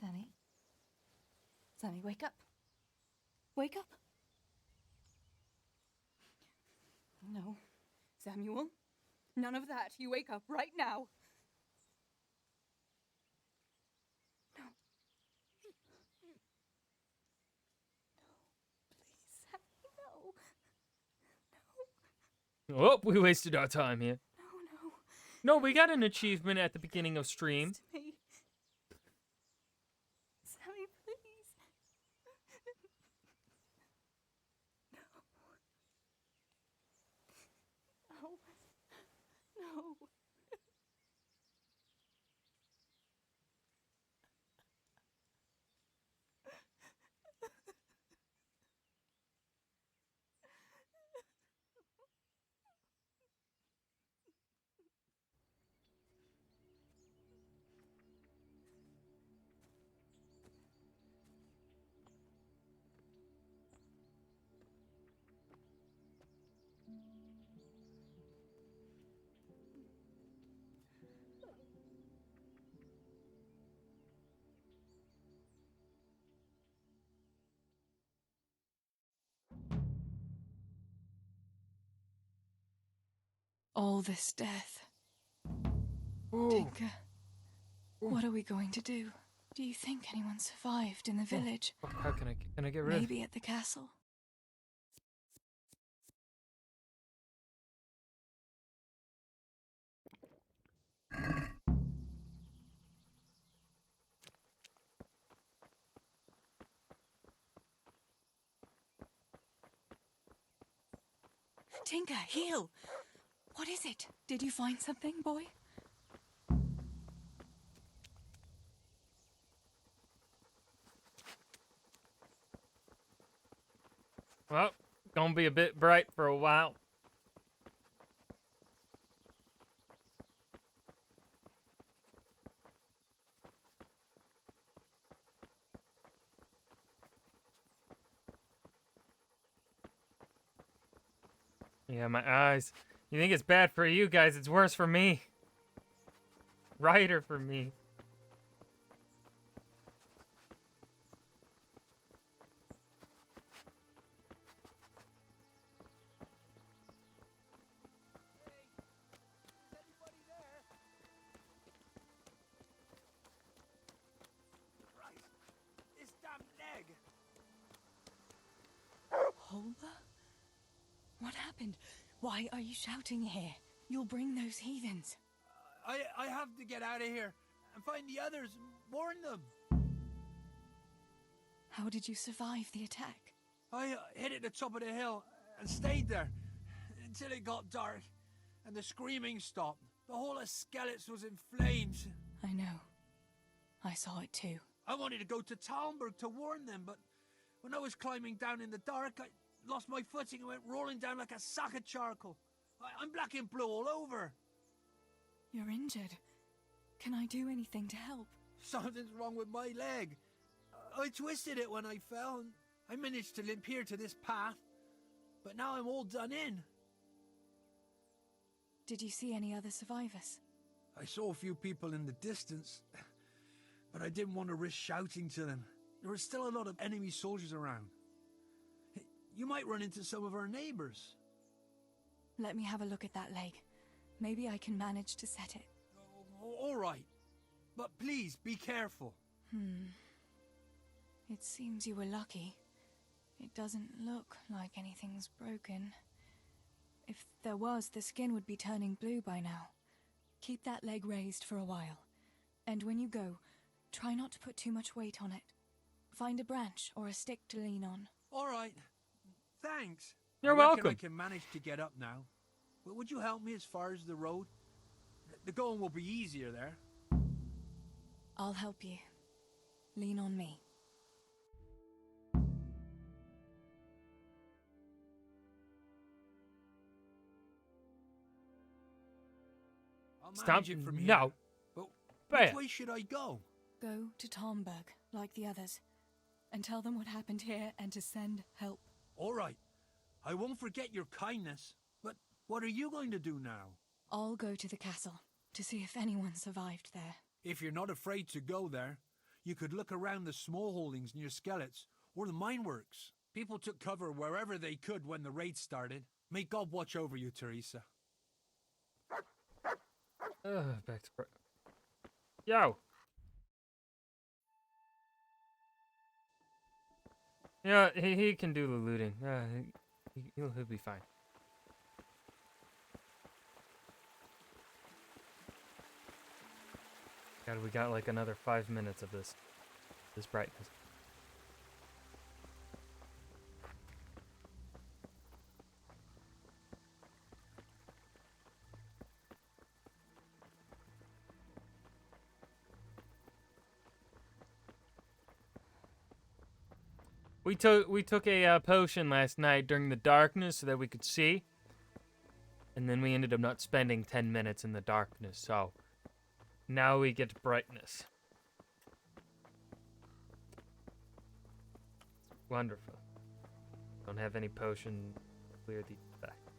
Sammy. Sammy, wake up. Wake up. No. Samuel. None of that. You wake up right now. No. No. Please, Sammy, no. No. Oh, we wasted our time here. No. No, we got an achievement at the beginning of stream. To me. Sammy, please. No. No. All this death. Tinker, what are we going to do? Do you think anyone survived in the village? How can I get rid of? Maybe at the castle? Tinker, heal! What is it? Did you find something, boy? Well, gonna be a bit bright for a while. Yeah, my eyes. You think it's bad for you guys, it's worse for me. Brighter for me. This damn leg! Holber? What happened? Why are you shouting here? You'll bring those heathens. I have to get out of here and find the others. Warn them. How did you survive the attack? I hid at the top of the hill and stayed there until it got dark and the screaming stopped. The whole of Skeleton was in flames. I know. I saw it too. I wanted to go to Talmberg to warn them, but when I was climbing down in the dark, I lost my footing and went rolling down like a sack of charcoal. I'm black and blue all over. You're injured. Can I do anything to help? Something's wrong with my leg. I twisted it when I fell, and I managed to limp here to this path. But now I'm all done in. Did you see any other survivors? I saw a few people in the distance, but I didn't want to risk shouting to them. There were still a lot of enemy soldiers around. You might run into some of our neighbors. Let me have a look at that leg. Maybe I can manage to set it. All right. But please, be careful. It seems you were lucky. It doesn't look like anything's broken. If there was, the skin would be turning blue by now. Keep that leg raised for a while. And when you go, try not to put too much weight on it. Find a branch or a stick to lean on. All right. Thanks. You're I reckon welcome. I can manage to get up now. But would you help me as far as the road? The going will be easier there. I'll help you. Lean on me. I'll Stop. manage it from here. No. But Bam. which way should I go? Go to Talmberg, like the others, and tell them what happened here and to send help. All right. I won't forget your kindness. But what are you going to do now? I'll go to the castle to see if anyone survived there. If you're not afraid to go there, you could look around the small holdings near Skeleton or the mine works. People took cover wherever they could when the raid started. May God watch over you, Teresa. Back to Yo. Yeah, he can do the looting. He'll be fine. God, we got like another 5 minutes of this brightness. We took a potion last night during the darkness so that we could see, and then we ended up not spending 10 minutes in the darkness. So now we get brightness. Wonderful. Don't have any potion to clear the effect.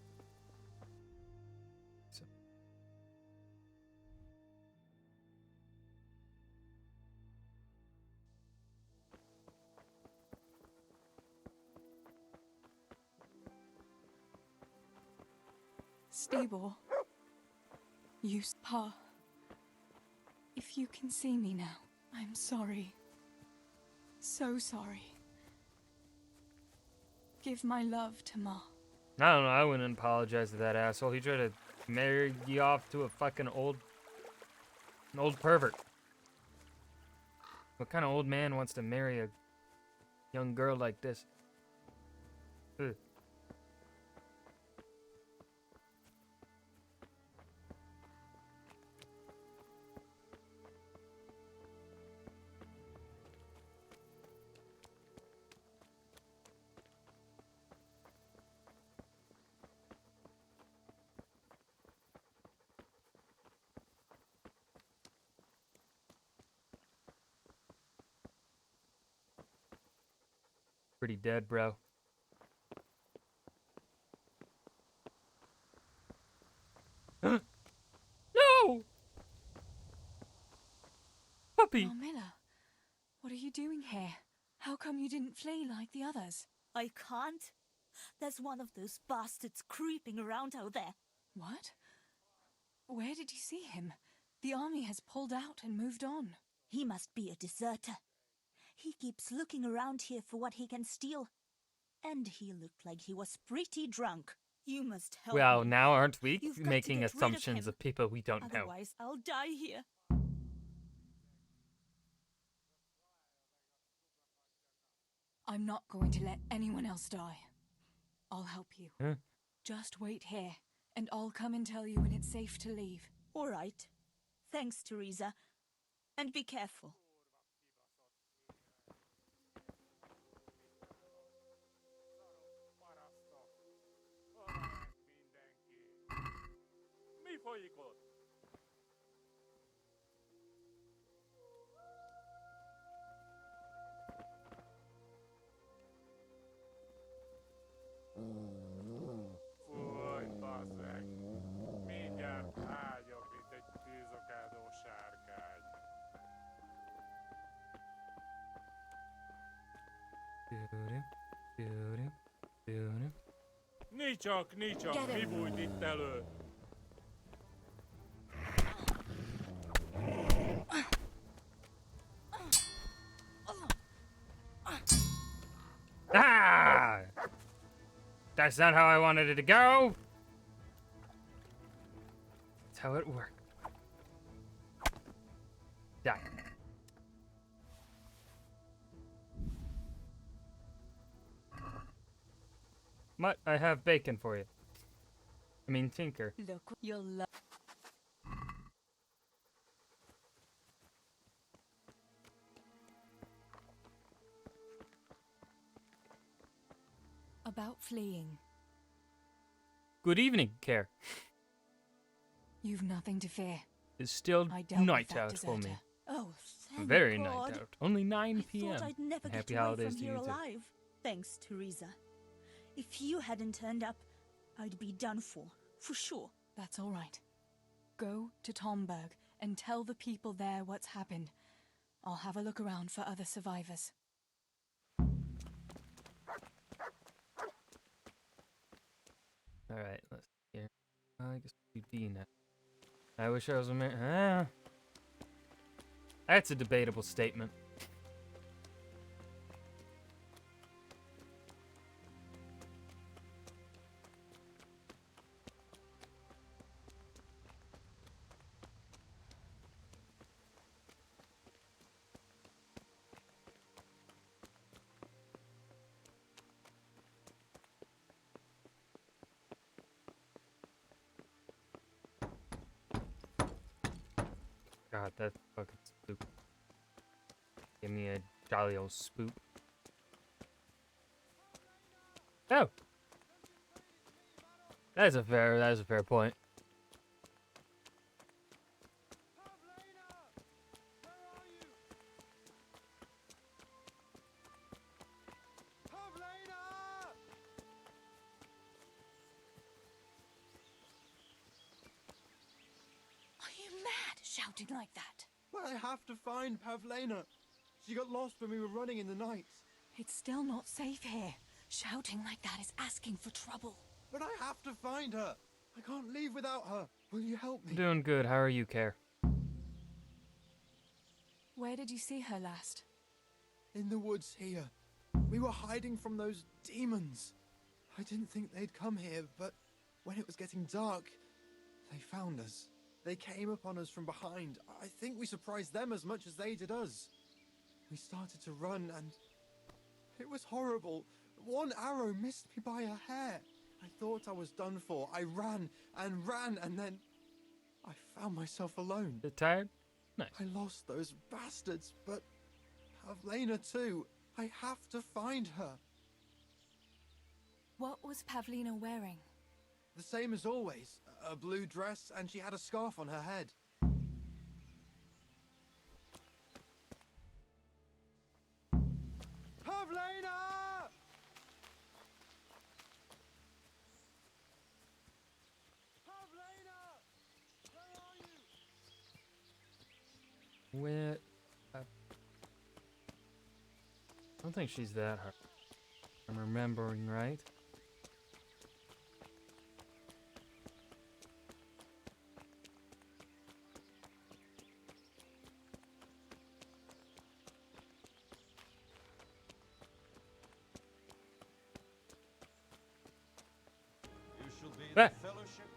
So. Stibor, Pa. If you can see me now, I'm sorry. So sorry. Give my love to Ma. I don't know, I wouldn't apologize to that asshole. He tried to marry you off to a fucking old pervert. What kind of old man wants to marry a young girl like this? Ugh. Pretty dead, bro. No! Puppy! Ma Miller, what are you doing here? How come you didn't flee like the others? I can't. There's one of those bastards creeping around out there. What? Where did you see him? The army has pulled out and moved on. He must be a deserter. He keeps looking around here for what he can steal. And he looked like he was pretty drunk. You must help Well, me. now aren't we You've got to making get rid assumptions him. of people we don't know? Otherwise, I'll die here. I'm not going to let anyone else die. I'll help you. Huh? Just wait here, and I'll come and tell you when it's safe to leave. All right. Thanks, Teresa. And be careful. Mi folyik ott? Fúj, bazzeg! Mindjárt ágyok, mint egy tűzokádó sárkány. Nicsak, mi bújt itt elő? Ah! That's not how I wanted it to go. That's how it worked. Die. Mutt, I have bacon for you. I mean, Tinker. Look, you'll love. About fleeing. Good evening, Care. You've nothing to fear. It's still I dealt with night that out for me. deserter. Oh, thank Very God. night out. Only 9 I p.m. thought I'd never Happy get away holidays from to here you too. alive. Thanks, Teresa. If you hadn't turned up, I'd be done for sure. That's all right. Go to Tomberg and tell the people there what's happened. I'll have a look around for other survivors. Alright, let's see here. I guess we do D now. I wish I was a That's a debatable statement. God, that fucking spook. Give me a jolly old spook. Oh! That's a fair point. Are you mad, shouting like that? But I have to find Pavlena. She got lost when we were running in the night. It's still not safe here. Shouting like that is asking for trouble. But I have to find her. I can't leave without her. Will you help me? Doing good. How are you, Care? Where did you see her last? In the woods here. We were hiding from those demons. I didn't think they'd come here, but when it was getting dark, they found us. They came upon us from behind. I think we surprised them as much as they did us. We started to run and it was horrible. One arrow missed me by a hair. I thought I was done for. I ran and then I found myself alone. You tired? Nice. I lost those bastards, but Pavlena too. I have to find her. What was Pavlina wearing? The same as always. A blue dress, and she had a scarf on her head. Pavlena! Pavlena! Where are you? Where? I don't think she's that hard. I'm remembering right. You shall be Ah. the Fellowship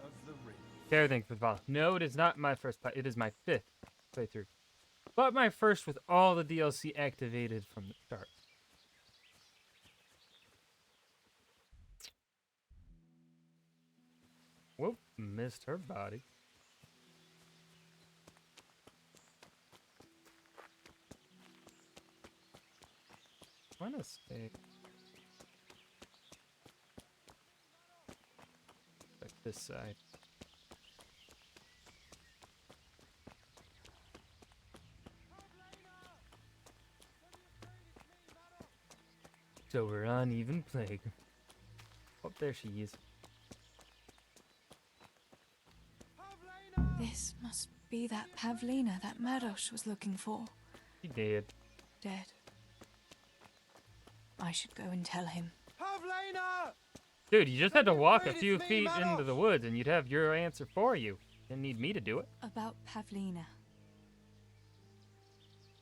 of the Ring. Care, thank you for the follow. No, it is not my first play. It is my 5th playthrough. But my first with all the DLC activated from the start. Whoop, missed her body. Why not stay? Like this side. So we're on even plague. Oh, there she is. This must be that Pavlina that Madosh was looking for. She did. Dead. I should go and tell him. Pavlena! Dude, you just had to walk a few feet into the woods and you'd have your answer for you. Didn't need me to do it. About Pavlina.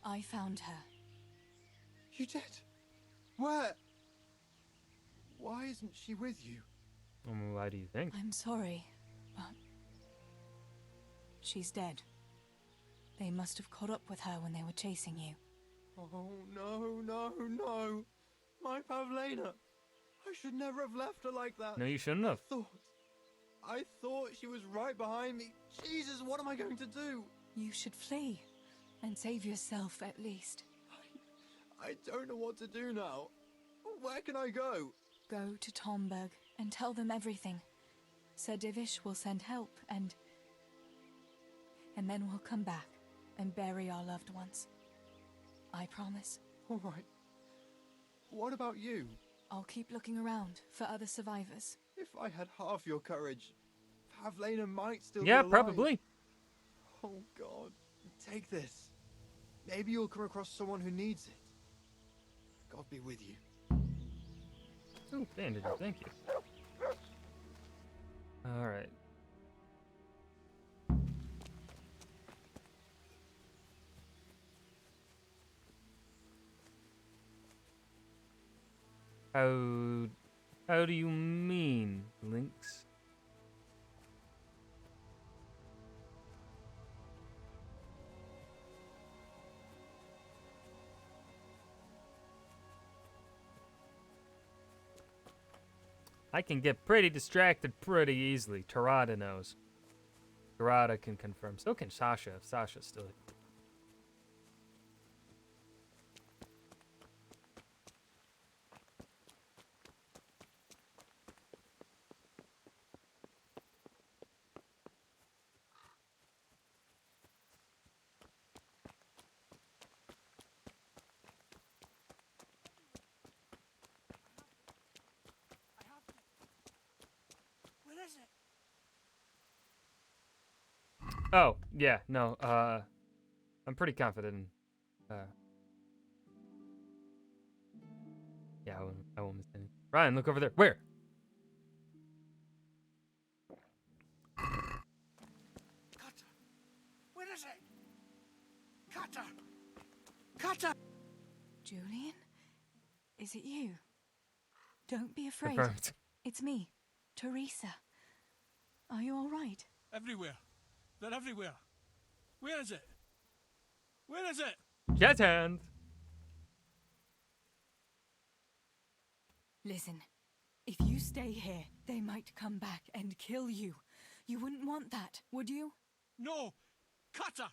I found her. You did? Where? Why isn't she with you? Why do you think? I'm sorry, but she's dead. They must have caught up with her when they were chasing you. Oh, no, no, no. My Pavlena. I should never have left her like that. No, you shouldn't have. I thought she was right behind me. Jesus, what am I going to do? You should flee and save yourself at least. I don't know what to do now. Where can I go? Go to Tomberg and tell them everything. Sir Divish will send help and then we'll come back and bury our loved ones. I promise. All right. What about you? I'll keep looking around for other survivors. If I had half your courage, Pavlena might still be Yeah, alive. probably. Oh, God. Take this. Maybe you'll come across someone who needs it. God be with you. Ooh, bandages, thank you. Alright. How do you mean, Lynx? I can get pretty distracted pretty easily. Tarada knows. Tarada can confirm. So can Sasha, if Sasha's still here. Where is it? Oh, yeah, no, I'm pretty confident in, yeah, I won't miss anything. Ryan, look over there. Where? is it? Cutter! Cutter! Julian? Is it you? Don't be afraid. Confirmed. It's me, Teresa. Are you all right? Everywhere. They're everywhere. Where is it? Where is it? Jet hand. Listen, if you stay here, they might come back and kill you. You wouldn't want that, would you? No! Cutter!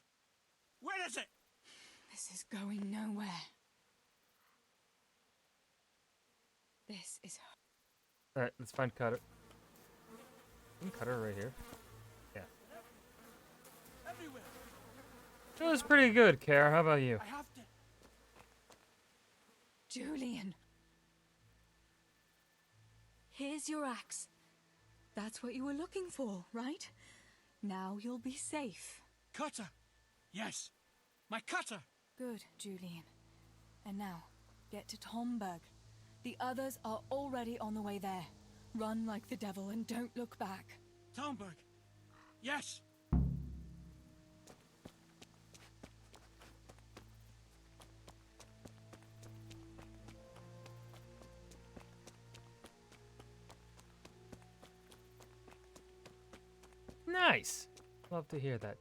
Where is it? This is going nowhere. This is... Alright, let's find Cutter. Cutter right here. Yeah. Everywhere. That was pretty good, Kara. How about you? I have to. Julian. Here's your axe. That's what you were looking for, right? Now you'll be safe. Cutter! Yes! My cutter! Good, Julian. And now, get to Tomberg. The others are already on the way there. Run like the devil and don't look back. Tomberg! Yes! Nice. Love to hear that.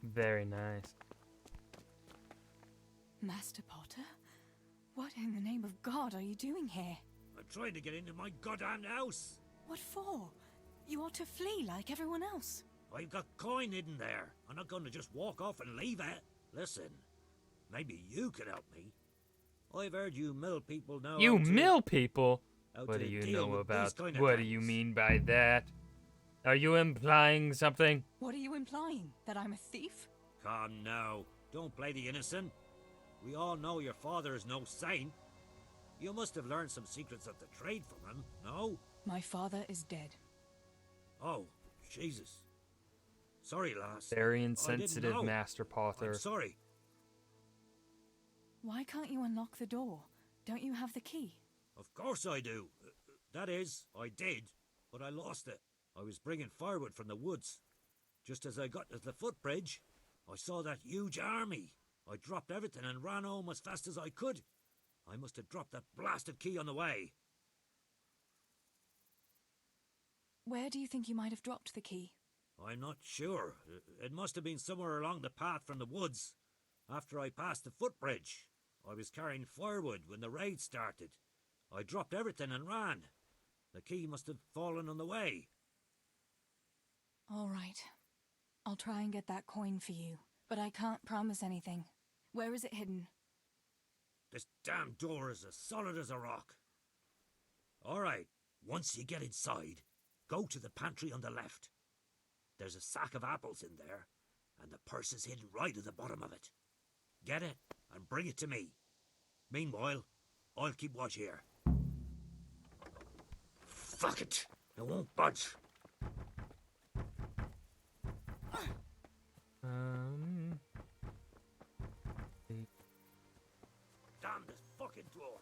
Very nice. Master Potter? What in the name of God are you doing here? I'm trying to get into my goddamn house. What for? You ought to flee like everyone else. I've got coin hidden there. I'm not going to just walk off and leave it. Listen, maybe you could help me. I've heard you mill people know. You how to- mill people? how What to do you deal know with these about? kind of What do you things. mean by that? Are you implying something? What are you implying? That I'm a thief? Come now, don't play the innocent. We all know your father is no saint. You must have learned some secrets of the trade from him, no? My father is dead. Oh, Jesus. Sorry, lass. Very I didn't insensitive, know. Master Potter. I'm sorry. Why can't you unlock the door? Don't you have the key? Of course I do. That is, I did, but I lost it. I was bringing firewood from the woods. Just as I got to the footbridge, I saw that huge army. I dropped everything and ran home as fast as I could. I must have dropped that blasted key on the way. Where do you think you might have dropped the key? I'm not sure. It must have been somewhere along the path from the woods. After I passed the footbridge, I was carrying firewood when the raid started. I dropped everything and ran. The key must have fallen on the way. All right. I'll try and get that coin for you, but I can't promise anything. Where is it hidden? This damn door is as solid as a rock. All right, once you get inside, go to the pantry on the left. There's a sack of apples in there, and the purse is hidden right at the bottom of it. Get it and bring it to me. Meanwhile, I'll keep watch here. Fuck it, it won't budge. Damn this fucking door.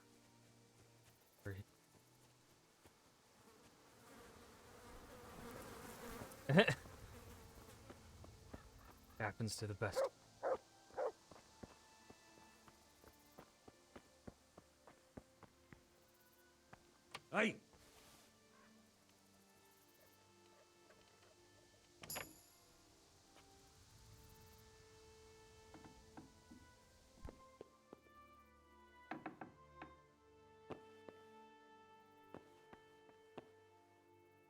Happens to the best. Hey!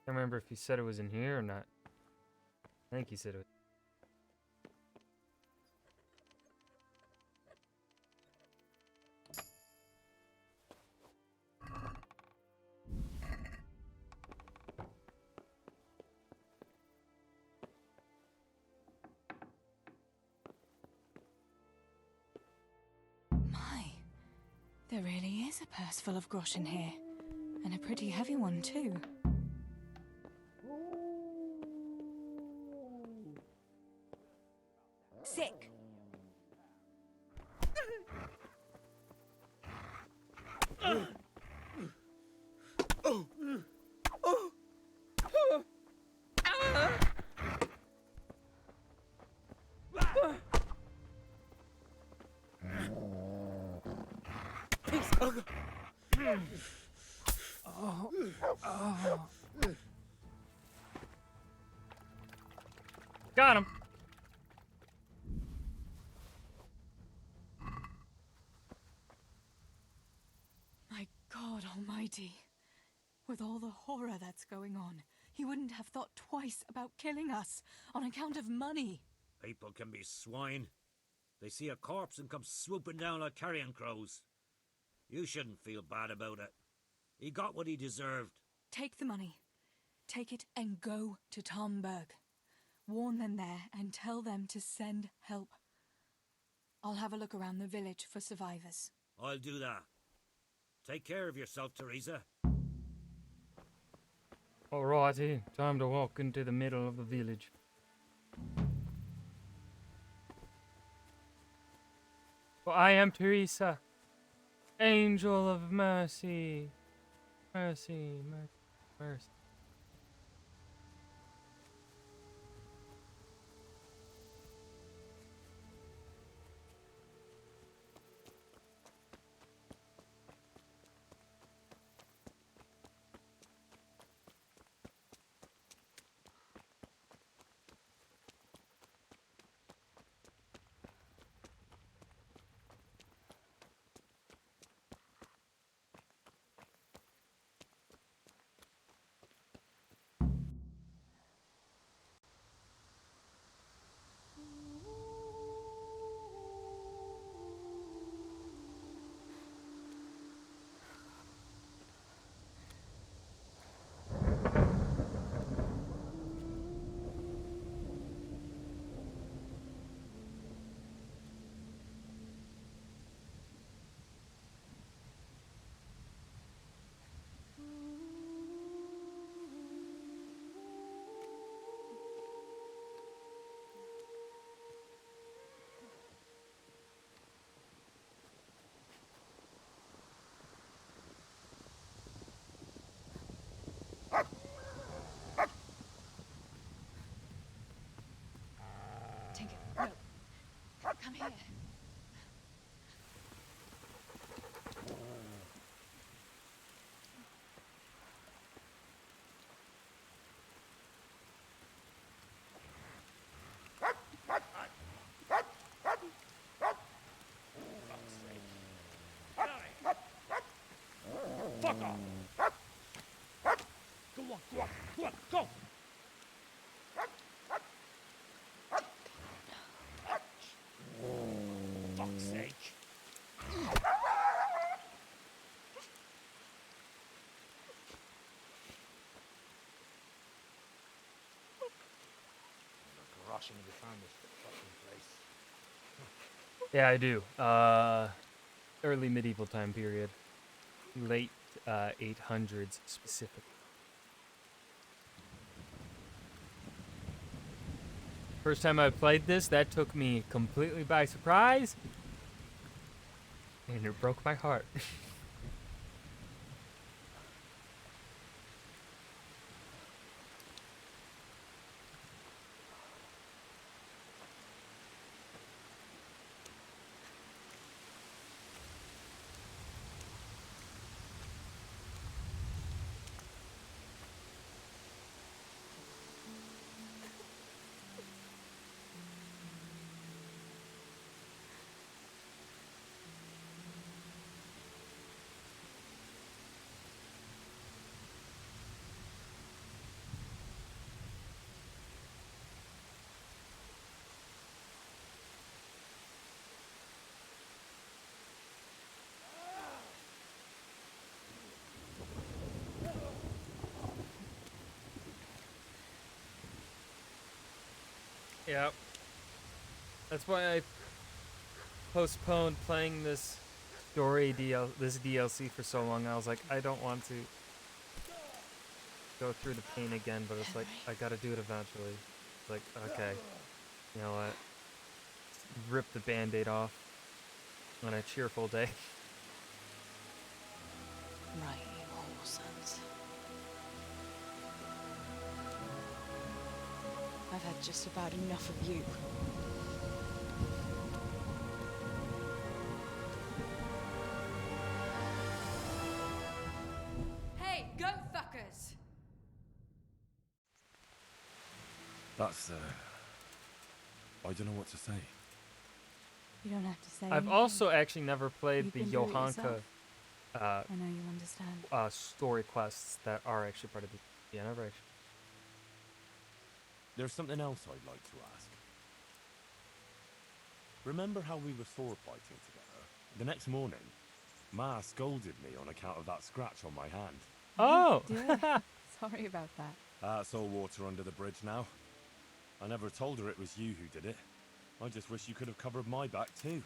I can't remember if he said it was in here or not. I think he said it was. There really is a purse full of groschen here. And a pretty heavy one, too. Sick. Got him. My God almighty. With all the horror that's going on, he wouldn't have thought twice about killing us on account of money. People can be swine. They see a corpse and come swooping down like carrion crows. You shouldn't feel bad about it. He got what he deserved. Take the money. Take it and go to Tomberg. Warn them there and tell them to send help. I'll have a look around the village for survivors. I'll do that. Take care of yourself, Teresa. Alrighty, time to walk into the middle of the village. For I am Teresa, angel of mercy. Mercy, mercy, mercy. Tinker, no. Come here. Fuck off! Go on, go on, go on, go! Fuck's sake! Rushing to find this fucking place. Yeah, I do. Early medieval time period. Late 800s specifically. First time I played this, that took me completely by surprise. And it broke my heart. Yep. That's why I postponed playing this this DLC for so long. I was like, I don't want to go through the pain again, but it's like I gotta do it eventually. It's like, okay, you know what? Rip the band-aid off on a cheerful day. Right, you whoresons. I've had just about enough of you. Hey, go fuckers! That's, I don't know what to say. You don't have to say I've anything. also actually never played You've the been through it Johanka yourself. I know you understand. story quests that are actually part of the. Yeah, never actually. There's something else I'd like to ask. Remember how we were sword fighting together? The next morning, Ma scolded me on account of that scratch on my hand. Oh! Dear. Sorry about that. It's all water under the bridge now. I never told her it was you who did it. I just wish you could have covered my back too.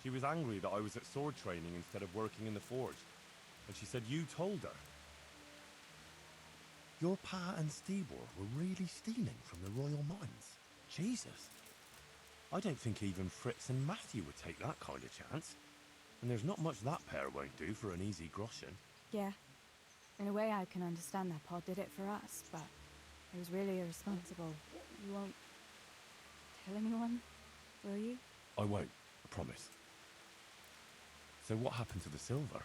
She was angry that I was at sword training instead of working in the forge. And she said you told her. Your pa and Stibor were really stealing from the royal mines. Jesus. I don't think even Fritz and Matthew would take that kind of chance. And there's not much that pair won't do for an easy groschen. Yeah. In a way, I can understand that Pa did it for us, but it was really irresponsible. You won't tell anyone, will you? I won't, I promise. So what happened to the silver?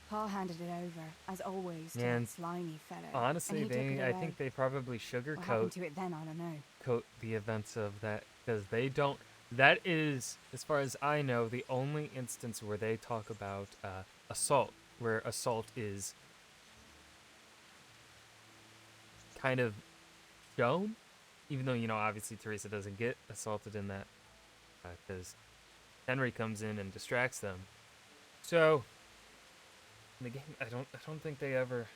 Pa handed it over, as always, to Yeah, that slimy fellow. Honestly, and he took it I away. think they probably What happened sugarcoat to it then, I don't know. coat the events of that because they don't. That is, as far as I know, the only instance where they talk about assault, where assault is kind of shown, even though, you know, obviously Teresa doesn't get assaulted in that because Henry comes in and distracts them. So in the game, I don't think they ever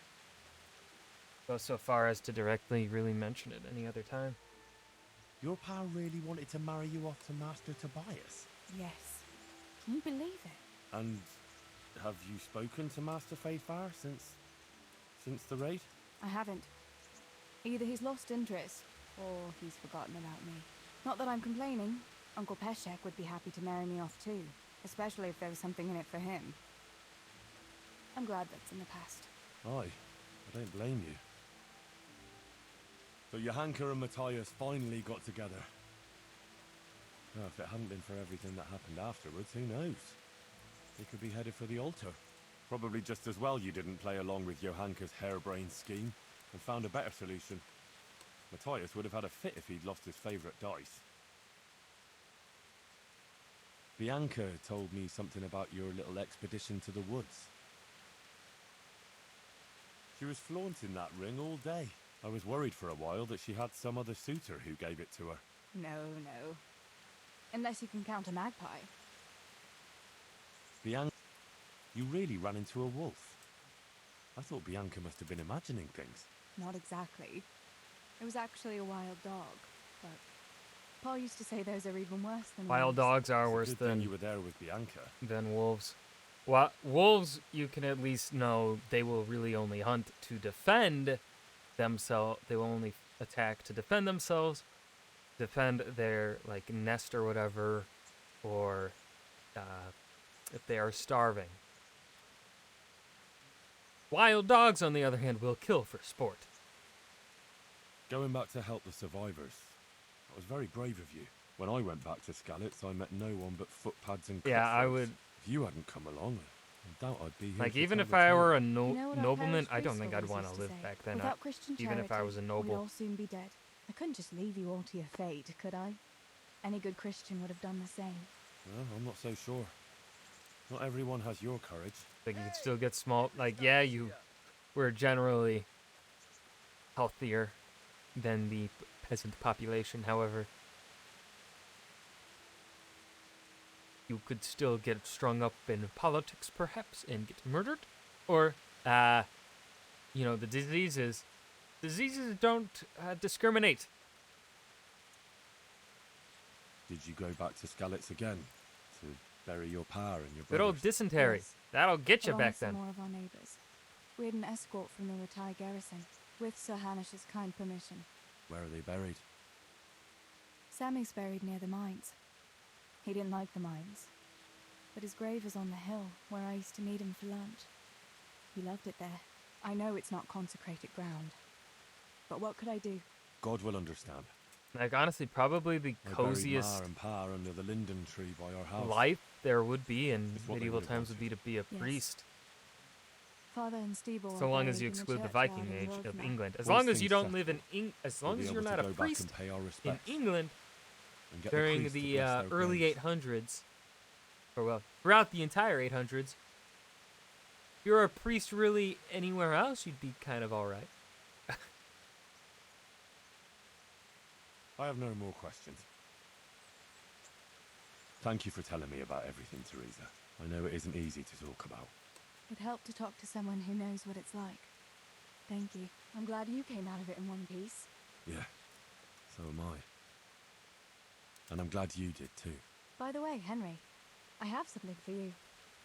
go so far as to directly really mention it any other time. Your pa really wanted to marry you off to Master Tobias? Yes. Can you believe it? And have you spoken to Master Fayfar since the raid? I haven't. Either he's lost interest, or he's forgotten about me. Not that I'm complaining. Uncle Peshek would be happy to marry me off too, especially if there was something in it for him. I'm glad that's in the past. Aye, I don't blame you. So Johanka and Matthias finally got together. Well, if it hadn't been for everything that happened afterwards, who knows? They could be headed for the altar. Probably just as well you didn't play along with Johanka's harebrained scheme and found a better solution. Matthias would have had a fit if he'd lost his favourite dice. Bianca told me something about your little expedition to the woods. She was flaunting that ring all day. I was worried for a while that she had some other suitor who gave it to her. No. Unless you can count a magpie. Bianca, you really ran into a wolf. I thought Bianca must have been imagining things. Not exactly. It was actually a wild dog, but Pa used to say those are even worse than Wild wolves. dogs are It's a worse good thing than you were there with Bianca. wolves. Wolves, you can at least know they will really only hunt to defend themselves. They will only attack to defend themselves, defend their like nest or whatever, or if they are starving. Wild dogs, on the other hand, will kill for sport. Going back to help the survivors. That was very brave of you. When I went back to Skalitz, I met no one but footpads and Yeah, I cutthroats. would. If you hadn't come along, I doubt I'd be here. Like, to even tell if the I tale. were a You know what our nobleman, parish I don't priest think I'd always want to used live say? back then. Without Christian Even if I charity, was a we'd noble. all soon be dead. I couldn't just leave you all to your fate, could I? Any good Christian would have done the same. Well, I'm not so sure. Not everyone has your courage. Like, you could still get small. Like, yeah, you were generally healthier than the peasant population. However, you could still get strung up in politics, perhaps, and get murdered. Or, the diseases don't discriminate. Did you go back to Skalitz again? To Bury your pa and your Good old brothers. dysentery. Yes. That'll get you Along back with some then. more of our neighbours. We had an escort from the retired garrison, with Sir Hanish's kind permission. Where are they buried? Sammy's buried near the mines. He didn't like the mines, but his grave is on the hill where I used to meet him for lunch. He loved it there. I know it's not consecrated ground, but what could I do? God will understand. Like, honestly, probably the I buried coziest Ma and Pa under the linden tree by our house. life there would be in It's what they medieval would've times would be to be a Yes. priest. Father and Steeble So are long as buried you in exclude the churchyard Viking in age of Rovna. England. As Once long as you things don't live in as long we'll as be you're able not to a go back priest and pay our in respects England and get during priest to the bless their early graves. 800s, or well, throughout the entire 800s, if you're a priest really anywhere else, you'd be kind of all right. I have no more questions. Thank you for telling me about everything, Teresa. I know it isn't easy to talk about. It helped to talk to someone who knows what it's like. Thank you. I'm glad you came out of it in one piece. Yeah, so am I. And I'm glad you did too. By the way, Henry, I have something for you.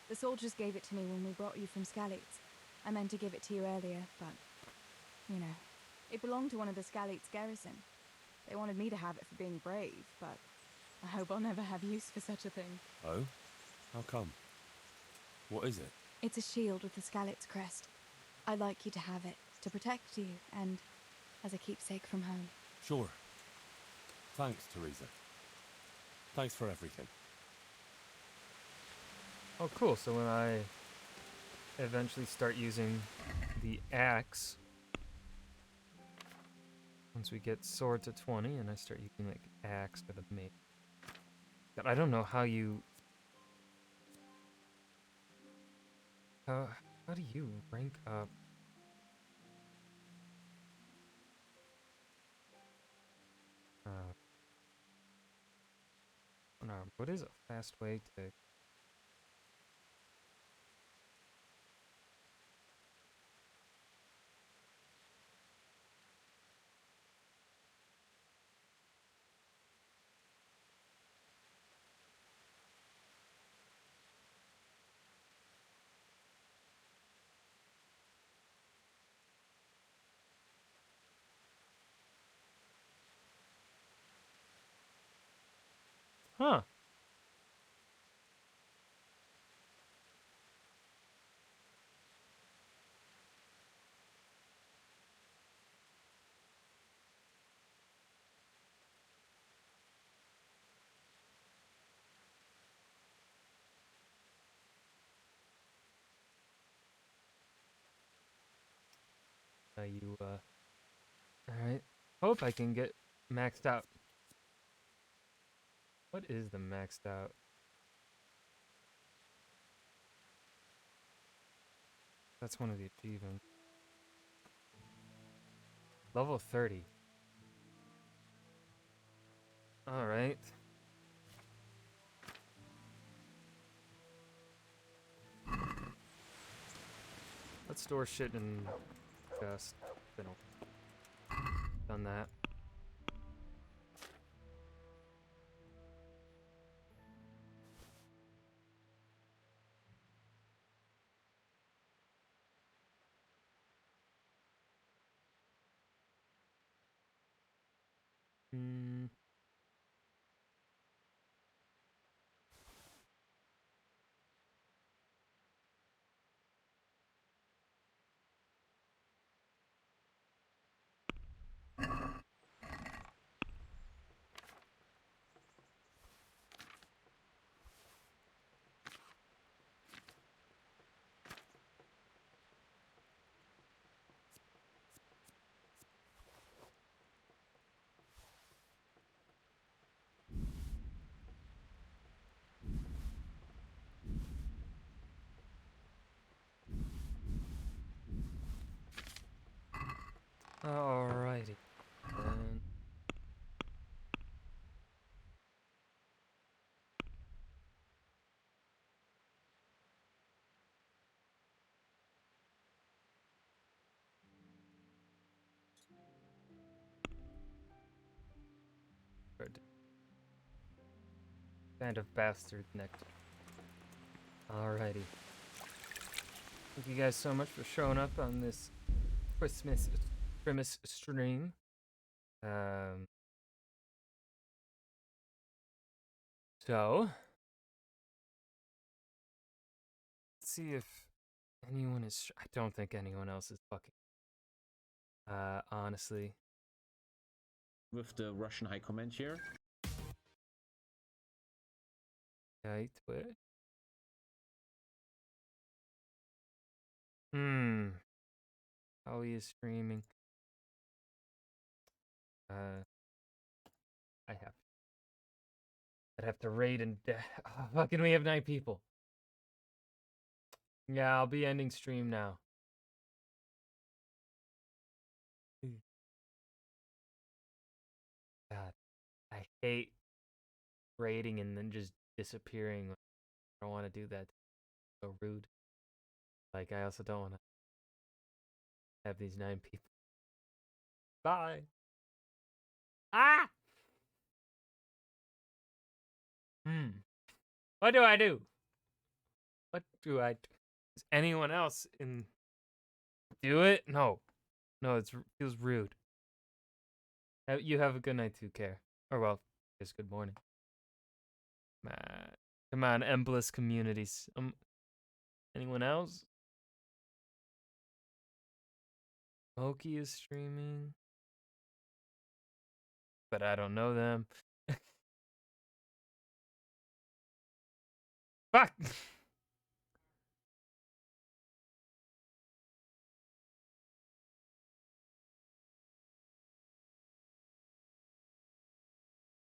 The soldiers gave it to me when we brought you from Skalitz. I meant to give it to you earlier, but, you know, it belonged to one of the Skalitz garrison. They wanted me to have it for being brave, but I hope I'll never have use for such a thing. Oh? How come? What is it? It's a shield with the Skalitz crest. I'd like you to have it, to protect you, and as a keepsake from home. Sure. Thanks, Teresa. Thanks for everything. Oh, cool. So when I eventually start using the axe, once we get sword to 20, and I start using like axe for the mace. God, I don't know how you. How do you rank up? No, what is a fast way to? Huh. Alright. Hope I can get maxed out. What is the maxed out? That's one of the achievements. Level 30. Alright. Let's store shit in chest. Done that. Hmm. Alrighty. Then. Good. Band of bastard next. Alrighty. Thank you guys so much for showing up on this Christmas stream. So, let's see if anyone is. I don't think anyone else is fucking. Honestly. With the Russian High Command here. Okay, Twitch. How he is streaming. I'd have to raid and fucking we have 9 people. Yeah, I'll be ending stream now. God, I hate raiding and then just disappearing. I don't want to do that. So rude. Like, I also don't want to have these 9 people. Bye. Ah! What do I do? What do I do? Does anyone else do it? No. No, it feels rude. You have a good night too, Care. Or well, just good morning. Come on, Embless communities. Anyone else? Moki is streaming. But I don't know them. Fuck!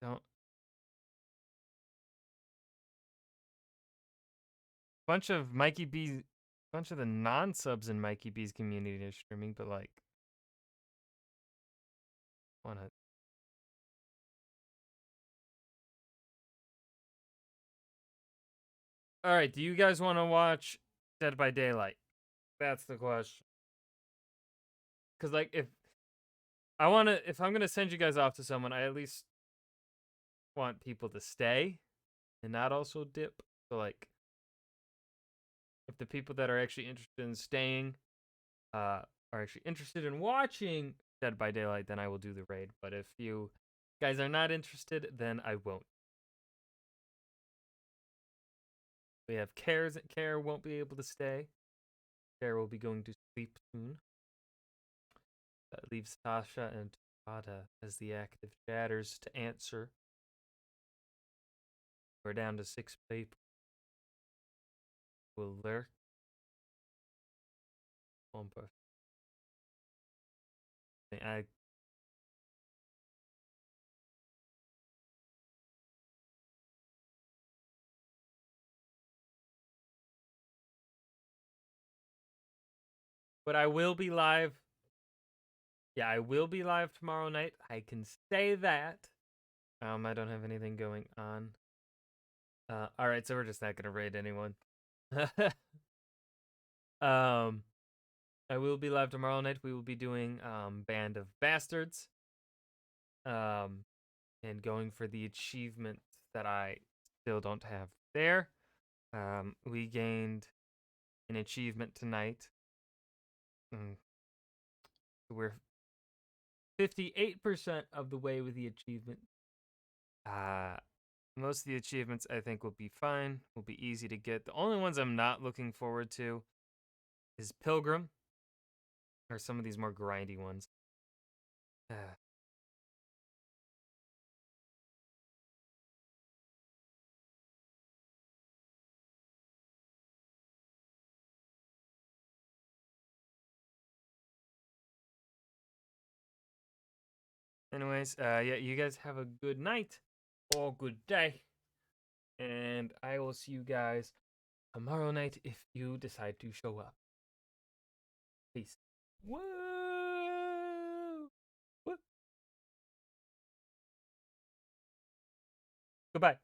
Don't. Bunch of the non-subs in Mikey B's community are streaming, but like, wanna. All right, do you guys want to watch Dead by Daylight? That's the question. Cause like, if I'm gonna send you guys off to someone, I at least want people to stay and not also dip. So like, if the people that are actually interested in staying are actually interested in watching Dead by Daylight, then I will do the raid. But if you guys are not interested, then I won't. We have Care won't be able to stay. Care will be going to sleep soon. That leaves Tasha and Tada as the active chatters to answer. We're down to 6 people. Will lurk. One person. But I will be live. Yeah, I will be live tomorrow night. I can say that. I don't have anything going on. All right, so we're just not gonna raid anyone. I will be live tomorrow night. We will be doing Band of Bastards. And going for the achievement that I still don't have there. We gained an achievement tonight. We're 58% of the way with the achievement. Most of the achievements I think will be fine, will be easy to get. The only ones I'm not looking forward to is Pilgrim, or some of these more grindy ones. Anyways, yeah, you guys have a good night or good day. And I will see you guys tomorrow night if you decide to show up. Peace. Woo! Woo! Goodbye.